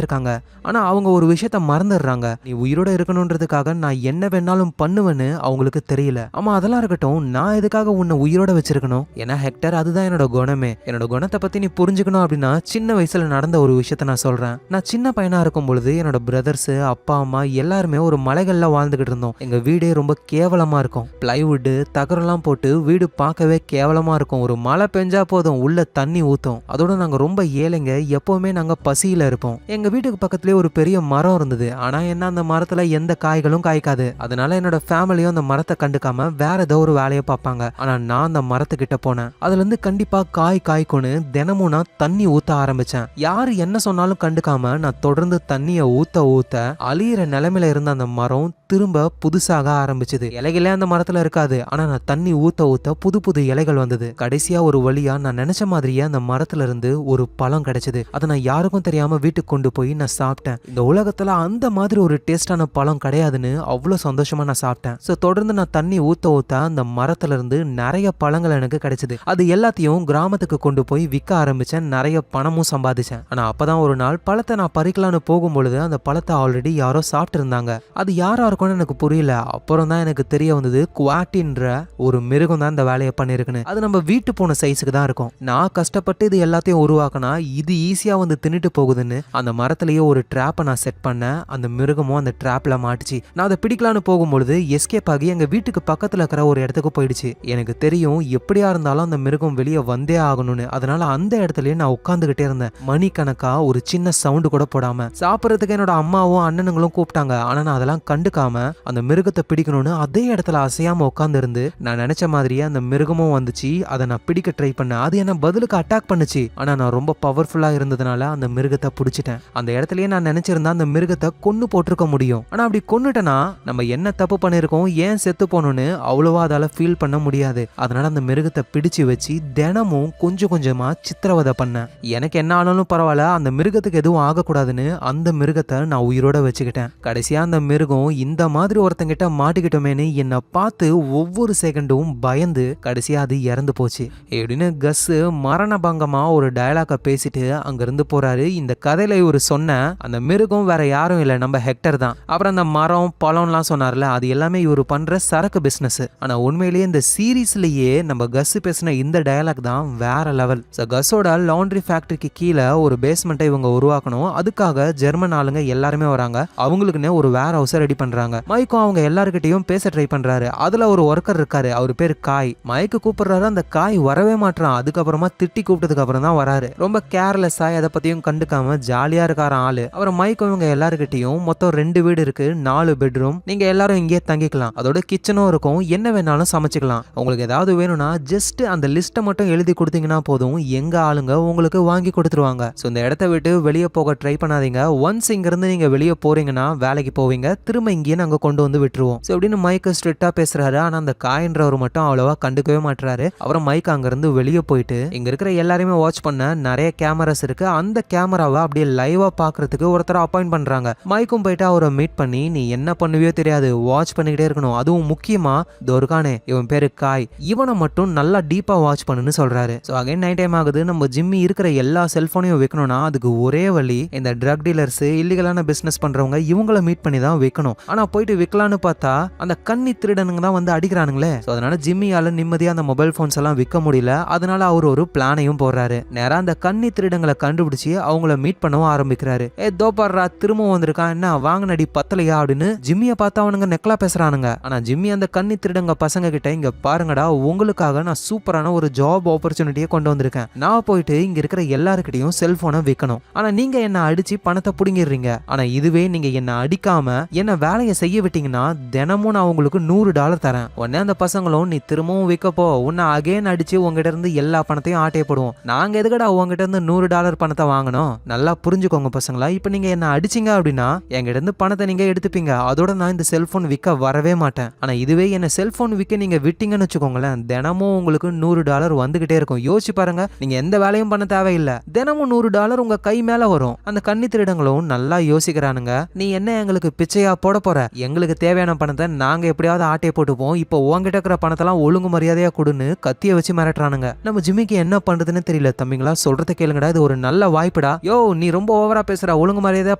இருக்காங்க. ஆனா அவங்க ஒரு விஷயத்த மறந்துடுறாங்க, நீ உயிரோட இருக்கணும்ன்றதுக்காக நான் என்ன வேணாலும் பண்ணுவேன்னு அவங்களுக்கு தெரியல. ஆமா அதெல்லாம் இருக்கட்டும், நான் எதுக்காக உன்னை உயிரோட வச்சிருக்கணும்? ஏன்னா ஹெக்டர் அதுதான் என்னோட குணமே. என்னோட குணத்தை பத்தி நீ புரிஞ்சுக்கணும் அப்படின்னா சின்ன வயசுல நடந்த ஒரு விஷயத்த நான் சொல்றேன். நான் சின்ன பையனா இருக்கும் பொழுது என்னோட பிரதர்ஸ், அப்பா, அம்மா எல்லாருமே ஒரு மலைகள்ல வாழ்ந்துகிட்டு இருந்தோம். எங்க வீடே ரொம்ப கேவலமா இருக்கும். பிளைவுட், தகரெல்லாம் போட்டு வீடு பார்க்கவே கேவலமா இருக்கும். ஒரு மழை பெஞ்சா போதும் உள்ள தண்ணி ஊத்தும். அதோட நாங்க ரொம்ப ஏழைங்க, எப்பவுமே நாங்க பசியில இருப்போம். எங்க வீட்டுக்கு பக்கத்துலயே ஒரு பெரிய மரம் இருந்தது. ஆனா என்ன அந்த மரத்துல எந்த காய்களும் காய்க்காது. அதனால என்னோட ஃபேமிலியும் அந்த மரத்தை கண்டுக்காம வேற ஏதோ ஒரு வேலையை பார்ப்பாங்க. ஆனா நான் அந்த மரத்துக்கிட்ட போனேன். அதுல இருந்து கண்டிப்பா காய்க்கும்னு தினமும் நான் தண்ணி ஊத்த ஆரம்பிச்சேன். யாரு என்ன சொன்னாலும் கண்டுக்காம நான் தொடர்ந்து தண்ணிய ஊத்த அழியிற நிலைமையில இருந்த அந்த மரம் திரும்ப புதுசாக ஆரம்பிச்சது. இலைகளே அந்த மரத்துல இருக்காது, ஆனா நான் தண்ணி ஊத்த ஊத்த புது புது இலைகள் வந்தது. கடைசியா ஒரு வழியா நான் நினைச்ச மாதிரியே அந்த மரத்துல இருந்து ஒரு பழம் கிடைச்சது. அதை நான் யாருக்கும் தெரியாம வீட்டுக்கு கொண்டு போய் நான் சாப்பிட்டேன். இந்த உலகத்துல அந்த மாதிரி ஒரு டேஸ்டான பழம் கிடையாதுன்னு அவ்வளவு சந்தோஷமா நான் சாப்பிட்டேன். சோ தொடர்ந்து நான் தண்ணி ஊத்த ஊத்த அந்த மரத்துல இருந்து நிறைய பழங்கள் எனக்கு கிடைச்சது. அது எல்லாத்தையும் கிராமத்துக்கு கொண்டு போய் விற்க ஆரம்பிச்சேன். நிறைய பணமும் சம்பாதிச்சேன். ஆனா அப்பதான் ஒரு நாள் பழத்தை நான் பறிக்கலான்னு போகும்பொழுது அந்த பழத்தை ஆல்ரெடி யாரோ சாப்பிட்டு இருந்தாங்க. அது யாரா இருக்கும்னு எனக்கு புரியல. அப்புறம் தான் எனக்கு தெரிய வந்தது குவாட்டின்ற ஒரு மிருகம் தான் இந்த வேலையை பண்ணிருக்குன்னு. அது நம்ம வீட்டு போன சைஸுக்கு தான் இருக்கும். நான் கஷ்டப்பட்டு இது எல்லாத்தையும் உருவாக்கினா இது ஈஸியா வந்து தின்னுட்டு போகுதுன்னு அந்த மரத்திலேயே ஒரு ட்ராப்பை நான் செட் பண்ணேன். அந்த மிருகமும் அந்த ட்ராப்ல மாட்டுச்சு. நான் அதை பிடிக்கலான்னு போகும்பொழுது எஸ்கேப் ஆகி எங்க வீட்டுக்கு பக்கத்துல இருக்கிற ஒரு இடத்துக்கு போயிடுச்சு. எனக்கு தெரியும் எப்படியா இருந்தாலும் அந்த மிருகம் வெளியே வந்தே ஆகணும்னு. அதனால அந்த இடத்துலயே நான் உட்காந்துக்கிட்டே இருந்தேன். மணிக்கணக்கா ஒரு சின்ன சவுண்டு கூட போடாம. சாப்பிட்றதுக்கு என்னோட அம்மாவும் அண்ணனுங்களும் கூப்பிட்டாங்க. ஆனா நான் அதெல்லாம் கண்டுக்காம அந்த மிருகத்தை பிடிக்கணும்னு அதே இடத்துல அசையாம உட்கார்ந்து இருந்து நான் நினைச்ச மாதிரியே அந்த மிருகமும் வந்துச்சு. அதை நான் பிடிக்க ட்ரை பண்ணேன். அது என்ன பதிலுக்கு அட்டாக் பண்ணுச்சு. ஆனா நான் ரொம்ப பவர்ஃபுல்லா இருந்ததுனால அந்த மிருகத்தை பிடிச்சிட்டேன். அந்த இடத்துலயே நான் நினைச்சிருந்தா அந்த மிருகத்தை கொன்னு போட்டிருக்க முடியும். ஆனா அப்படி கொன்னுட்டேன்னா நம்ம என்ன தப்பு பண்ணிருக்கோம், ஏன் செத்து போனோம்னு அவ்வளவா அதால ஃபீல் பண்ண முடியாது. அதனால அந்த மிருகத்தை பிடிச்சு வச்சு தினமும் கொஞ்சம் கொஞ்சமா சித்திரவதை பண்ணேன். எனக்கு என்ன ஆனாலும் பரவாயில்ல, அந்த மிருகத்துக்கு எதுவும் ஆகக்கூடாதுன்னு அந்த மிருகத்தை நான் உயிரோட வச்சுக்கிட்டேன். கடைசியா அந்த மிருகம் இந்த மாதிரி ஒருத்தங்கிட்ட மாட்டிக்கிட்டோமேனு என்னை பார்த்து ஒவ்வொரு செகண்டும் பயந்து கடைசியா அது இறந்து போச்சு. எப்படின்னு கஸ் மரண பங்கமா ஒரு டயலாக பேசிட்டு அங்கிருந்து போறாரு. இந்த கதையில இவர் சொன்ன அந்த மிருகம் வேற யாரும் இல்லை, நம்ம ஹெக்டர் தான். அப்புறம் அந்த மரம் பழம்லாம் சொன்னார்ல, அது எல்லாமே இவர் பண்ற சரக்கு பிசினஸ். ஆனா உண்மையிலேயே இந்த சீரீஸ்லயே நம்ம கஸ் பேசின இந்த டயலாக் தான் வேற லெவல். கஸோட லாண்ட்ரி ஃபேக்டரிக்கு கீழே ஒரு பேஸ்மெண்ட்டை இவங்க உருவாக்கணும். அதுக்காக ஜெர்மன் ஆளுங்க எல்லாருமே வராங்க. அவங்களுக்குன்னு ஒரு வேர் ஹவுஸை ரெடி பண்றாங்க. மைக்கும் அவங்க எல்லாருக்கிட்டையும் பேச ட்ரை பண்றாரு. அதுல ஒரு ஒர்க்கர் இருக்காரு, அவர் பேர் காய். மைக்கு கூப்பிடுறாரு, அந்த காய் வரவே மாட்டான். அதுக்கப்புறமா திட்டி கூப்பிட்டதுக்கு அப்புறம் தான் வராரு. ரொம்ப கேர்லெஸ்ஸா எதை பத்தியும் கண்டுக்காம ஜாலியா இருக்காரு ஆளு. அப்புறம் மைக்கும் இவங்க எல்லாருக்கிட்டையும் மொத்தம் 2 வீடு இருக்கு, 4 பெட்ரூம், நீங்க எல்லாரும் இங்கே தங்கிக்கலாம், அதோட கிச்சனும் இருக்கும், என்ன வேணாலும் சமைச்சுக்கலாம். உங்களுக்கு ஏதாவது வேணும்னா ஜஸ்ட் அந்த லிஸ்ட்டை மட்டும் எழுதி கொடுத்தீங்கன்னா போதும், எங்க ஆளுங்க உங்களுக்கு வாங்கி கொடுத்துருவாங்க. ஸோ இந்த இடத்த விட்டு வெளியே போக ட்ரை பண்ணாதீங்க. ஒன்ஸ் இங்க இருந்து நீங்க வெளியே போறீங்கன்னா வேலைக்கு போவீங்க, திரும்ப இங்கேயே நாங்க கொண்டு வந்து விட்டுருவோம். ஸோ அப்படின்னு மைக்கு ஸ்ட்ரிக்டா பேசுறாரு. ஆனா அந்த காயின்றவர் மட்டும் அவ்வளவா கண்டுக்கவே மாட்டாரு. அப்புறம் மைக் அங்க இருந்து வெளியே போயிட்டு இங்க இருக்கிற எல்லாரையுமே வாட்ச் பண்ண நிறைய கேமராஸ் இருக்கு. அந்த கேமராவை அப்படியே லைவா பாக்குறதுக்கு ஒருத்தரை அப்பாயிண்ட் பண்றாங்க. மைக்கும் போயிட்டு அவரை மீட் பண்ணி நீ என்ன பண்ணுவியோ தெரியாது, வாட்ச் பண்ணிக்கிட்டே இருக்கணும், அதுவும் முக்கியமா தோர்கானே இவன் பேரு காய், இவனை மட்டும் நல்லா டீப்பா வாட்ச் பண்ணுன்னு சொல்றாரு. ஸோ அகைன் நைட் டைம் ஆகுது. நம்ம ஜிம்மி இருக்கிற எல்லா செல்போனையும் வைக்கணும்னா அதுக்கு ஒரே வழி இந்த ட்ரக் டீலர்ஸ், இல்லீகலான பிசினஸ் பண்றவங்க இவங்கள மீட் பண்ணி தான் வைக்கணும். ஆனா போயிட்டு விற்கலான்னு பார்த்தா அந்த கண்ணி திருடனுங்க தான் வந்து அடிக்கிறானுங்களே. ஸோ அதனால ஜிம்மியால நிம்மதியா அந்த மொபைல் போன்ஸ் எல்லாம் விற்க முடியல. அதனால அவர் ஒரு பிளானையும் போடுறாரு. நேரா அந்த கண்ணி திருடங்களை கண்டுபிடிச்சு அவங்கள மீட் பண்ணவும் ஆரம்பிக்கிறாரு. தோப்பாடுறா திரும்பவும் வந்திருக்கான், என்ன வாங்கினடி பத்தலையா அப்படின்னு ஜிம்மியை பார்த்தா அவனுங்க நெக்லா பேசுறானுங்க. ஆனா ஜிம்மி அந்த கண்ணி திருடங்க பசங்க கிட்ட இங்க பாருங்கடா, உங்களுக்காக நான் சூப்பரான ஒரு ஜாப் ஆப்பர்ச்சுனிட்டியை கொண்டு வந்திருக்கேன். நான் போயிட்டு இங்க இருக்கிற எல்லாருக்கிட்டையும் செல்போனை விற்கணும். ஆனா நீங்க என்ன அடிச்சு பணத்தை புடுங்கிடுறீங்க. ஆனா இதுவே நீங்க என்ன அடிக்காம என்ன வேலையை செய்ய விட்டீங்கன்னா தினமும் நான் உங்களுக்கு $100 தரேன். உடனே அந்த பசங்களும் நீ திரும்பவும் விற்கப்போ உன்னை அகைன் அடிச்சு உங்ககிட்ட இருந்து எல்லா பணத்தையும் ஆட்டையப்படுவோம். நாங்க எதுக்கடா உங்ககிட்ட இருந்து $100 பணத்தை வாங்கணும், நல்லா புரிஞ்சுக்கோங்க பசங்களா. இப்ப நீங்க என்ன அடிச்சிங்க அப்படின்னா என்கிட்ட இருந்து பணத்தை நீங்க எடுத்துப்பீங்க, அதோட நான் இந்த செல்போன் விற்க வரவே மாட்டேன். ஆனா இதுவே என்ன செல்போன் விற்க நீங்க விட்டீங்கன்னு வச்சுக்கோங்களேன், தினமும் உங்களுக்கு $100 வந்துகிட்டே இருக்கும். யோசிச்சு பாருங்க, நீங்க எந்த வேலையும் பண்ண தேவையில்லை, தினமும் $100 உங்க கை மேல வரும். அந்த கன்னி திருடங்களும் நல்லா யோசிக்கிறானுங்க, நீ என்ன எங்களுக்கு பிச்சையா போட போற, எங்களுக்கு தேவையான பணத்தை நாங்க எப்படியாவது ஆட்டையை போட்டுப்போம், இப்போ உங்ககிட்ட இருக்கிற பணத்தெல்லாம் ஒழுங்கு மரியாதையா கொடுன்னு கத்திய வச்சு மிரட்டுறானுங்க. நம்ம ஜிம்மிக்கு என்ன பண்றதுன்னு தெரியல. தம்பிங்களா சொல்றத கேளுங்கடா, இது ஒரு நல்ல வாய்ப்புடா. யோ நீ ரொம்ப ஓவரா பேசுற, ஒழுங்கு மரியாதையா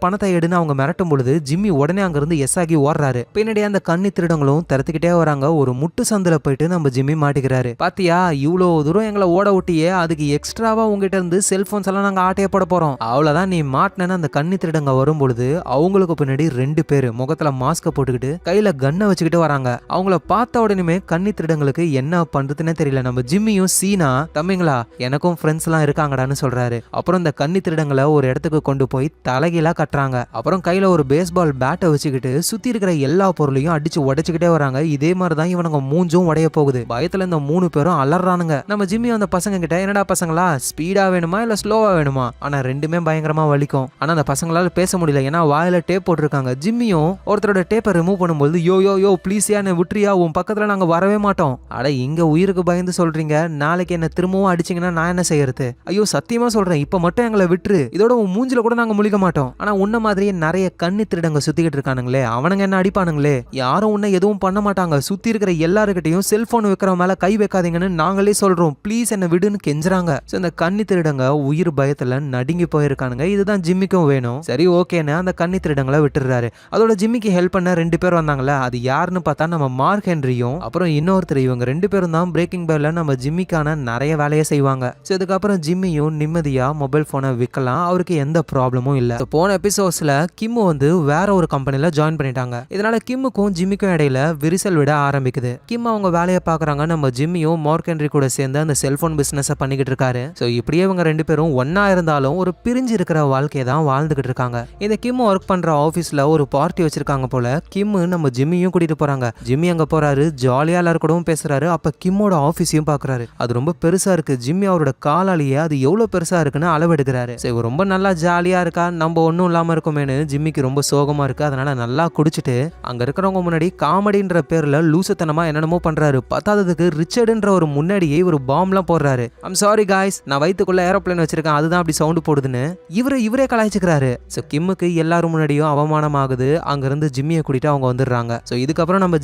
பணத்தை எடுன்னு அவங்க மிரட்டும் பொழுது ஜிம்மி உடனே அங்க இருந்து எஸ் ஆகி ஓடுறாரு. பின்னாடியே அந்த கன்னி திருடங்களும் தரத்துக்கிட்டே வராங்க. ஒரு முட்டு சந்தில போயிட்டு நம்ம ஜிம்மி மாட்டிக்கிறாரு. பாத்தியா இவ்வளோ தூரம் எங்களை ஓட விட்டியே, அதுக்கு எக்ஸ்ட்ராவா உங்ககிட்ட இருந்து செல்போன்ஸ் எல்லாம் நாங்க ஆட்டைய போட போறோம், அவ்வளவுதான் நீ மாட்டினு அந்த கன்னி திருடங்க வரும்பொழுது அவங்களுக்கு பின்னாடி 2 பேரு முகத்துல மாஸ்க போட்டுக்கிட்டு கையில கன்னை வச்சுக்கிட்டு வராங்க. அவங்கள பார்த்த உடனே கன்னி திருடங்களுக்கு என்ன பண்றதுன்னே தெரியல. நம்ம ஜிம்மியும் சீனா தம்பிங்களா எனக்கும் ஃப்ரெண்ட்ஸ் எல்லாம் இருக்காங்கடான்னு சொல்றாரு. அப்புறம் இந்த கன்னி திருடங்களை ஒரு இடத்துக்கு கொண்டு போய் தலைகீழா கட்டுறாங்க. அப்புறம் கையில ஒரு பேஸ்பால் பேட்டை வச்சுக்கிட்டு சுத்தி இருக்கிற எல்லா பொருளையும் அடிச்சு உடைச்சுக்கிட்டே வராங்க. இதே மாதிரிதான் இவனுங்க மூஞ்சும் உடைய போகுது. பயத்துல இந்த 3 பேரும் அலறானுங்க. நம்ம ஜிம்மி அந்த பசங்க கிட்ட என்னடா பசங்களா ஸ்பீடா வேணுமா இல்ல ஸ்லோவா வேணுமா, ஆனா ரெண்டுமே பயங்கரமா வலிக்கும். ஆனா அந்த பசங்களால பேச முடியல, ஏன்னா வாயில டேப் போட்டிருக்காங்க. ஜிம்மியும் ஒருத்தரோட அவனோட டேப்பை ரிமூவ் பண்ணும்போது யோ யோ யோ ப்ளீஸ் என்ன விட்டுறியா, உன் பக்கத்துல நாங்க வரவே மாட்டோம். அட இங்க உயிருக்கு பயந்து சொல்றீங்க, நாளைக்கு என்ன திரும்பவும் அடிச்சீங்கன்னா நான் என்ன செய்யறது? ஐயோ சத்தியமா சொல்றேன், இப்ப மட்டும் எங்களை விட்டுரு, இதோட உன் மூஞ்சில கூட நாங்க முழிக்க மாட்டோம். ஆனா உன்ன மாதிரியே நிறைய கண்ணி திருடங்க சுத்திக்கிட்டு இருக்கானுங்களே, அவனுங்க என்ன அடிப்பானுங்களே, யாரும் உன்னை எதுவும் பண்ண மாட்டாங்க, சுத்தி இருக்கிற எல்லாருக்கிட்டையும் செல்போன் வைக்கிற மேல கை வைக்காதீங்கன்னு நாங்களே சொல்றோம், ப்ளீஸ் என்ன விடுன்னு கெஞ்சுறாங்க. இந்த கண்ணி திருடங்க உயிர் பயத்துல நடுங்கி போயிருக்கானுங்க. இதுதான் ஜிம்மிக்கும் வேணும். சரி ஓகேன்னு அந்த கண்ணி திருடங்களை விட்டுறாரு. அதோட ஜிம்மிக்கு ஹெல்ப் பண்ண 2 பேர் வந்தாங்களா, அது யாருன்னு பார்த்தா நம்ம மார்க் ஹென்ரியும் அப்புறம் இன்னொருத்தர். இவங்க 2 பேரும் தான் பிரேக்கிங் பேட்ல நம்ம ஜிம்மிக்கான நிறைய வேலையை செய்வாங்க. ஸோ இதுக்கப்புறம் ஜிம்மியும் நிம்மதியா மொபைல் போனை விற்கலாம், அவருக்கு எந்த ப்ராப்ளமும் இல்லை. போன எபிசோட்ஸ்ல கிம்மு வந்து வேற ஒரு கம்பெனில ஜாயின் பண்ணிட்டாங்க. இதனால கிம்முக்கும் ஜிம்மிக்கும் இடையில விரிசல் விட ஆரம்பிக்குது. கிம் அவங்க வேலையை பாக்குறாங்க, நம்ம ஜிம்மியும் மார்க் ஹென்றி கூட சேர்ந்து அந்த செல்போன் பிசினஸ் பண்ணிக்கிட்டு இருக்காரு. ஸோ இப்படியே இவங்க 2 பேரும் ஒன்னா இருந்தாலும் ஒரு பிரிஞ்சு இருக்கிற வாழ்க்கையை தான் வாழ்ந்துகிட்டு இருக்காங்க. இந்த கிம் ஒர்க் பண்ற ஆபீஸ்ல ஒரு பார்ட்டி வச்சிருக்காங்க போல. கிம் நம்ம ஜிம்மியும் கூட்டிட்டு போறாங்க. ஜிம்மி அங்க போறாரு, ஜாலியா எல்லாரும் கூடவும் பேசுறாரு. அப்ப கிம்மோட ஆபீஸையும் பாக்குறாரு. அது ரொம்ப பெருசா இருக்கு. ஜிம்மி அவரோட காலாலேயே அது எவ்வளவு பெருசா இருக்குன்னு அளவெடுக்கிறாரு. சரி ரொம்ப நல்லா ஜாலியா இருக்கா, நம்ம ஒன்னும் இல்லாம இருக்குமேனு ஜிம்மிக்கு ரொம்ப சோகமா இருக்கு. அதனால நல்லா குடிச்சிட்டு அங்க இருக்கிறவங்க முன்னாடி காமெடின்ற பேர்ல லூசுத்தனமா என்னென்னமோ பண்றாரு. பத்தாததுக்கு ரிச்சர்டுன்ற ஒரு முன்னாடியே ஒரு பாம்லாம் போடுறாரு. ஐம் சாரி காய்ஸ், நான் வயித்துக்குள்ள ஏரோப்ளேன் வச்சிருக்கேன், அதுதான் அப்படி சவுண்ட் போடுதுன்னு இவரே கலாய்ச்சிக்கிறாரு. ஸோ கிம்முக்கு எல்லாரும் முன்னாடியும் அவமானம் ஆகுது. அங்கிருந்து ஜிம்மியை கூட்டிட்டு அவங்க வந்துடுறாங்க. ஸோ இதுக்கப்புறம் நம்ம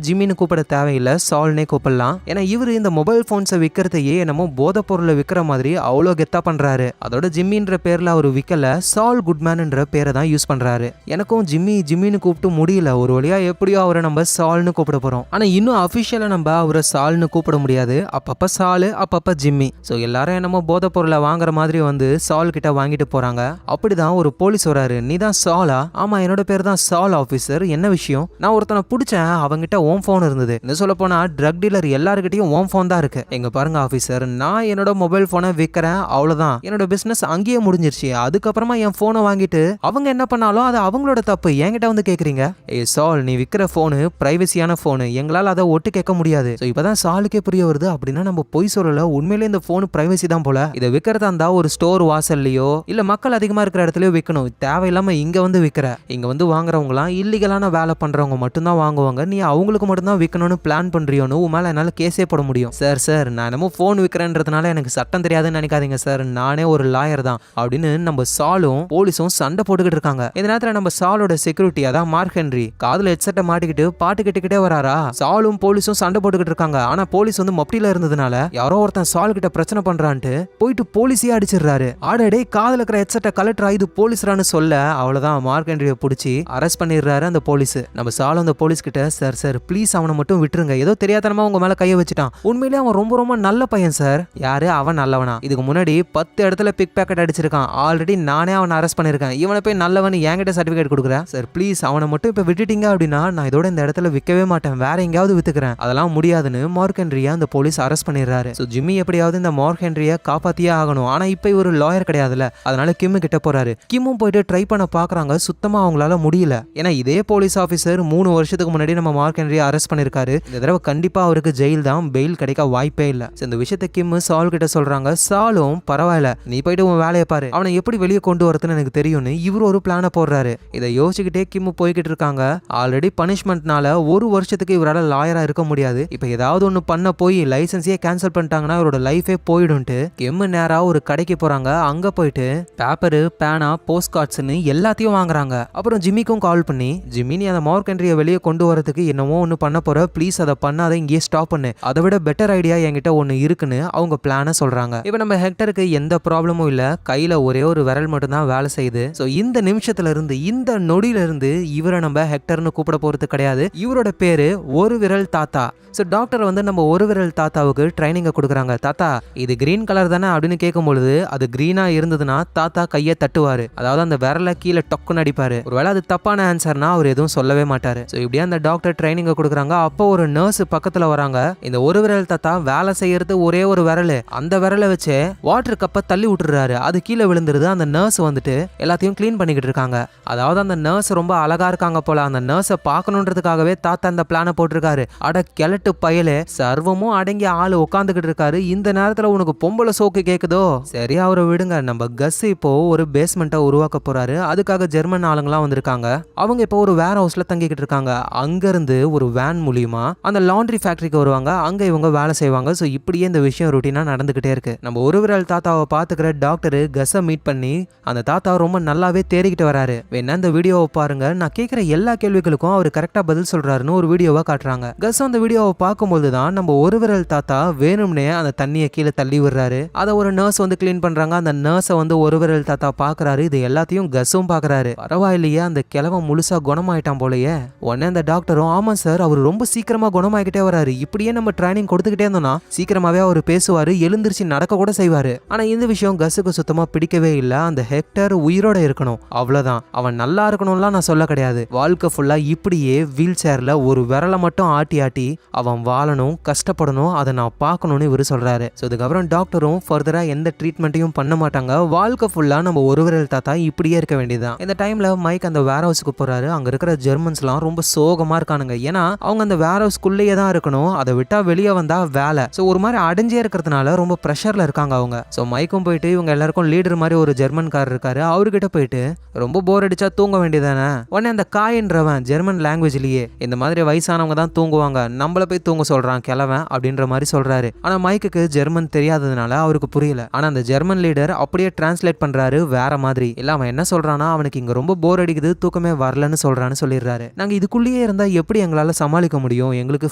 ஜிம்மின்னு கூப்பிட தேவையில்லை, சால்னே கூப்பிடலாம். ஏன்னா இவரு இந்த மொபைல் போன்ஸை விற்கிறதையே என்னமோ போதை பொருளை விற்கிற மாதிரி அவ்வளோ கெத்தா பண்றாரு. அதோட ஜிம்மின்ற பேர்ல அவர் விற்கல, சால் குட்மேன்ன்ற பேரை தான் யூஸ் பண்றாரு. எனக்கும் ஜிம்மின்னு கூப்பிட்டு முடியல. ஒரு வழியா எப்படியோ அவரை நம்ம சால்னு கூப்பிட போறோம். ஆனா இன்னும் அபிஷியலா நம்ம அவரை சால்னு கூப்பிட முடியாது. அப்பப்ப சாலு, அப்பப்ப ஜிம்மி. ஸோ எல்லாரும் என்னமோ போதை பொருளை வாங்குற மாதிரி வந்து சால் கிட்ட வாங்கிட்டு போறாங்க. அப்படிதான் ஒரு போலீஸ் வராரு. நீ தான் சாலா? ஆமா என்னோட பேர் தான் சால் ஆபீசர், என்ன விஷயம்? நான் ஒருத்தனை பிடிச்சேன், அவங்கிட்ட ஓம் போன் இருந்தது. என்ன சொல்ல போனா ட்ரக் டீலர் எல்லாருக்கிட்டையும் ஓம் போன் தான் இருக்கு. எங்க பாருங்க ஆபீசர், நான் என்னோட மொபைல் போனை விற்கிறேன், அவ்வளவுதான். என்னோட பிசினஸ் அங்கேயே முடிஞ்சிருச்சு. அதுக்கப்புறமா என் போனை வாங்கிட்டு அவங்க என்ன பண்ணாலும் அது அவங்களோட தப்பு, என்கிட்ட வந்து கேக்குறீங்க. ஏ சால், நீ விற்கிற போனு பிரைவசியான போனு, எங்களால் அதை ஒட்டு கேட்க முடியாது. இப்பதான் சாலுக்கே புரிய வருது, அப்படின்னா நம்ம பொய் சொல்லல, உண்மையிலே இந்த போன் பிரைவசி தான் போல. இதை விற்கிறதா இருந்தா ஒரு ஸ்டோர் வாசல்லையோ இல்ல மக்கள் அதிகமா இருக்கிற இடத்துலயோ விற்கணும். தேவையில்லாம இங்க வந்து விற்கிற, இங்க வந்து வாங்குறவங்களாம் இல்லீகலான வேலை பண்றவங்க மட்டும்தான் வாங்குவாங்க. நீ அவங்களுக்கு மட்டும்தான் விற்கணும்னு பிளான் பண்றியோன்னு உன் மேல என்னால கேஸே போட முடியும். சார் நான் என்னமோ போன் விற்கிறேன்றதுனால எனக்கு சட்டம் தெரியாதுன்னு நினைக்காதீங்க சார், நானே ஒரு லாயர் தான் அப்படின்னு நம்ம சாலும் போலீஸும் சண்டை போட்டுக்கிட்டு இருக்காங்க. இந்த நேரத்துல நம்ம சாலோட செக்யூரிட்டி அதான் மார்க் ஹென்றி காதுல ஹெட்செட்டை மாட்டிக்கிட்டு பாட்டு கேட்டுக்கிட்டே வராரா. சாலும் போலீஸும் சண்டை போட்டுக்கிட்டு இருக்காங்க. ஆனா போலீஸ் வந்து மொபைல இருந்ததுனால யாரோ ஒருத்தன் சால் கிட்ட பிரச்சனை பண்றான்ட்டு போயிட்டு போலீஸையே அடிச்சிடுறாரு. ஆடடே காதுல இருக்கிற ஹெட்செட்டை கலெக்டர் ஆயுது போலீஸ்ரான்னு சொல்ல அவ்வளவுதான் மார்க் ஹென்ரியை பிடிச்சி அரெஸ்ட் பண்ணிடுறாரு அந்த போலீஸ். நம்ம சாலும் அந்த போலீஸ் கிட்ட சார் ப்ளீஸ் அவனை மட்டும் விட்டுருங்க, ஏதோ தெரியாதனமா உங்க மேல கையை வச்சுட்டான், உண்மையிலே அவன் ரொம்ப நல்ல பையன் சார். யாரு அவன் நல்லவனா? இதுக்கு முன்னாடி 10 இடத்துல பிக் பேக்கெட் அடிச்சிருக்கான், ஆல்ரெடி நானே அவனை அரெஸ்ட் பண்ணிருக்கேன், இவனை போய் நல்லவன் என்கிட்ட சர்டிபிகேட் கொடுக்குறேன் சார், ப்ளீஸ் அவனை மட்டும் இப்ப விட்டுட்டீங்க அப்படின்னா நான் இதோட இந்த இடத்துல விற்கவே மாட்டேன், வேற எங்கேயாவது வித்துக்கிறேன். அதெல்லாம் முடியாதுன்னு மார்க் ஹென்ரியை அந்த போலீஸ் அரெஸ்ட் பண்ணிடுறாரு. ஸோ ஜிம்மி எப்படியாவது இந்த மார்க் ஹென்ரியை காப்பாத்தியே ஆகணும். ஆனா இப்ப இவர் லாயர் கிடையாதுல, அதனால கிம்மு கிட்ட போறாரு. கிம்மும் போயிட்டு ட்ரை பண்ண பாக்குறாங்க, சுத்தமா அவங்களால முடியல. ஏன்னா இதே போலீஸ் ஆபீசர் 3 வருஷத்துக்கு முன்னாடி நம்ம மார்க் ஹென்ரியை அரெஸ்ட் பண்ணிருக்காரு. இந்த தடவை கண்டிப்பா அவருக்கு ஜெயில் தான், பெயில் கிடைக்க வாய்ப்பே இல்ல. இந்த விஷயத்தை கிம்மு சால் கிட்ட சொல்றாங்க. சாலும் பரவாயில்ல, நீ போயிட்டு உன் வேலையை பாரு, அவனை எப்படி வெளியே கொண்டு வரதுன்னு எனக்கு தெரியும்னு இவரு ஒரு பிளான போடுறாரு. இதை யோசிச்சுக்கிட்டே கிம்மு போய்கிட்டு இருக்காங்க. ஆல்ரெடி பனிஷ்மெண்ட்னால 1 வருஷத்துக்கு இவரால் லாயரா இருக்க முடியாது. இப்ப ஏதாவது ஒண்ணு பண்ண போய் லைசன்ஸே கேன்சல் பண்ணிட்டாங்கன்னா இவரோட லைஃபே போயிடும்ட்டு கிம்மு நேரா ஒரு கடைக்கு போறாங்க. அங்க போயிட்டு பேப்பரு, பேனா, போஸ்ட் கார்ட்ஸ்னு எல்லாத்தையும் வாங்குறாங்க. அப்புறம் ஜிம்மிக்கும் கால் பண்ணி, ஜிம்மி நீ அந்த மார்க் ஹென்ரியை வெளியே கொண்டு வரதுக்கு என்னமோ ஒன்று பண்ண போற, ப்ளீஸ் அதை பண்ணாத, இங்கேயே ஸ்டாப் பண்ணு, அதை விட பெட்டர் ஐடியா என்கிட்ட ஒன்று இருக்குன்னு அவங்க பிளான சொல்றாங்க. இப்போ நம்ம ஹெக்டருக்கு எந்த ப்ராப்ளமும் இல்ல, கையில ஒரே ஒரு விரல் மட்டும் தான் வேலை செய்யுது. ஸோ இந்த நிமிஷத்துல இருந்து இந்த நொடியில இருந்து இவரை நம்ம ஹெக்டர்னு கூப்பிட போறது கிடையாது. இவரோட பேரு ஒரு விரல் தாத்தா. ஸோ டாக்டர் வந்து நம்ம ஒரு விரல் தாத்தாவுக்கு ட்ரைனிங்கை கொடுக்குறாங்க. தாத்தா இது கிரீன் கலர் தானே அப்படின்னு கேட்கும் பொழுது அது கிரீனா இருந்ததுன்னா தாத்தா கையை தட்டுவாரு, அதாவது அந்த விரலை கீழே டொக்குன்னு அடிப்பாரு. ஒருவேளை அது தப்பான ஆன்சர்னா அவர் எதுவும் சொல்லவே மாட்டாரு. ஸோ இப்படியே அந்த டாக்டர் ட்ரைனிங்கை கொடுக்குறாங்க. அப்போ ஒரு நர்ஸ் பக்கத்துல வராங்க. இந்த ஒரு விரல் தாத்தா வேலை செய்யறது ஒரே ஒரு விரல், அந்த விரலை வச்சு வாட்டர் கப்பை தள்ளி விட்டுறாரு, அது கீழே விழுந்துருது. அந்த நர்ஸ் வந்துட்டு எல்லாத்தையும் கிளீன் பண்ணிக்கிட்டு இருக்காங்க. அதாவது அந்த நர்ஸ் ரொம்ப அழகா இருக்காங்க போல, அந்த நர்ஸை பார்க்கணுன்றதுக்காகவே தாத்தா அந்த பிளான போட்டிருக்காரு. அட கிழட்டு பயலே, சர்வமும் அடங்கி ஆளு உட்காந்துக்கிட்டு இருக்காரு. இந்த நேரத்துல உனக்கு பொம்பளை சோக்கு கேக்குதோ? சரி அவரை விடுங்க. நம்ம கஸ் இப்போ ஒரு பேஸ்மெண்ட்டை உருவாக்க போறாரு. அதுக்காக ஜெர்மன் ஆளுங்களாம் வந்திருக்காங்க. அவங்க இப்போ ஒரு வேர் ஹவுஸ்ல தங்கிக்கிட்டு இருக்காங்க. அங்க இருந்து ஒரு வேன் மூலியமா அந்த லாண்ட்ரி ஃபேக்டரிக்கு வருவாங்க. அங்க இவங்க வேலை செய்வாங்க. சோ இப்படியே இந்த விஷயம் ரொட்டீனா நடந்துகிட்டே இருக்கு. நம்ம ஒரு விரல் தாத்தாவை பாத்துக்கிற டாக்டர் கஸ மீட் பண்ணி அந்த தாத்தா ரொம்ப நல்லாவே தேறிக்கிட்டு வராரு. வேணா இந்த வீடியோவை பாருங்க. நான் கேட்கிற எல்லா கேள்விகளுக்கும் அவர் கரெக்டா பதில் சொல்றாருன்னு ஒரு வீடியோவா காட்டுறாங்க. கஸ் அந்த வீடியோவை பார்க்கும்போது தான் நம்ம ஒரு விரல் தாத்தா வேணும்னே அந்த தண்ணியை கீழே தள்ளி விடுறாரு. அதை ஒரு நர்ஸ் வந்து கிளீன் பண்றாங்க. அந்த நர்ஸை வந்து ஒரு விரல் தாத்தா பாக்குறாரு. இது எல்லாத்தையும் கஸும் பாக்குறாரு. பரவாயில்லையே, அந்த கிழவன் முழுசா குணமாயிட்டான் போலயே. உடனே அந்த டாக்டரும், ஆமா சார், அவர் ரொம்ப சீக்கிரமா குணமாயிக்கிட்டே வராரு. இப்படியே நம்ம ட்ரைனிங் கொடுத்துக்கிட்டே இருந்தோம்னா சீக்கிரமாவே அவர் பேசுவாரு, எழுந்திருச்சு நடக்க கூட செய்வாரு. ஆனா இந்த விஷயம் கஸுக்கு சுத்தமா பிடிக்கவே இல்ல. அந்த ஹெக்டர் உயிரோட இருக்கணும், அவ்வளவுதான். அவன் நல்லா இருக்கணும்லாம் நான் சொல்ல கிடையாது. வாழ்க்கை ஃபுல்லா இப்படியே வீல் சேர்ல ஒரு விரலை மட்டும் ஆட்டி ஆட்டி அவன் வாழணும், கஷ்டப்படணும், அதை நான் பார்க்கணும்னு இவரு சொல்றாரு. ஸோ இதுக்கப்புறம் டாக்டரும் ஃபர்தரா எந்த ட்ரீட்மெண்ட்டையும் பண்ண மாட்டாங்க. வாழ்க்கை ஃபுல்லா நம்ம ஒரு விரல் தாத்தா இப்படியே இருக்க வேண்டியதுதான். இந்த டைம்ல மைக் அந்த வேர் ஹவுஸுக்கு போறாரு. அங்க இருக்கிற ஜெர்மன்ஸ்லாம் ரொம்ப சோகமா இருக்கானுங்க. ஏன்னா அவங்க அந்த வேர் ஹவுஸ்க்குள்ளேயே தான் இருக்கணும், அதை விட்டா வெளியே வந்தா வேலை. ஸோ ஒரு மாதிரி அடைஞ்சே இருக்கிறதுனால ரொம்ப ப்ரெஷர்ல இருக்காங்க அவங்க. ஸோ மைக்கும் போயிட்டு இவங்க எல்லாருக்கும் லீடர் மாதிரி ஒரு ஜெர்மன்காரர் இருக்காரு, அவர்கிட்ட போயிட்டு ரொம்ப போர் அடிச்சா தூங்க வேண்டியதானே. உடனே அந்த காயின்றவன் ஜெர்மன் லாங்குவேஜ்லயே இந்த மாதிரி வயசானவங்க தான் தூங்குவாங்க, நம்மள போய் தூங்க சொல்றான் கிழவன் அப்படின்ற மாதிரி சொல்றாரு. ஆனா மைக்குக்கு ஜெர்மன் தெரியாததுனால அவருக்கு புரியல. ஆனா அந்த ஜெர்மன் லீடர் அப்படியே டிரான்ஸ்லேட் பண்றாரு வேற மாதிரி. இல்ல அவன் என்ன சொல்றானா, அவனுக்கு இங்க ரொம்ப போர் அடிக்குது, தூக்கமே வரலன்னு சொல்றான்னு சொல்லிடுறாரு. நாங்க இதுக்குள்ளேயே இருந்தா எப்படி எங்களால சமாளிக்க முடியும், எங்களுக்கு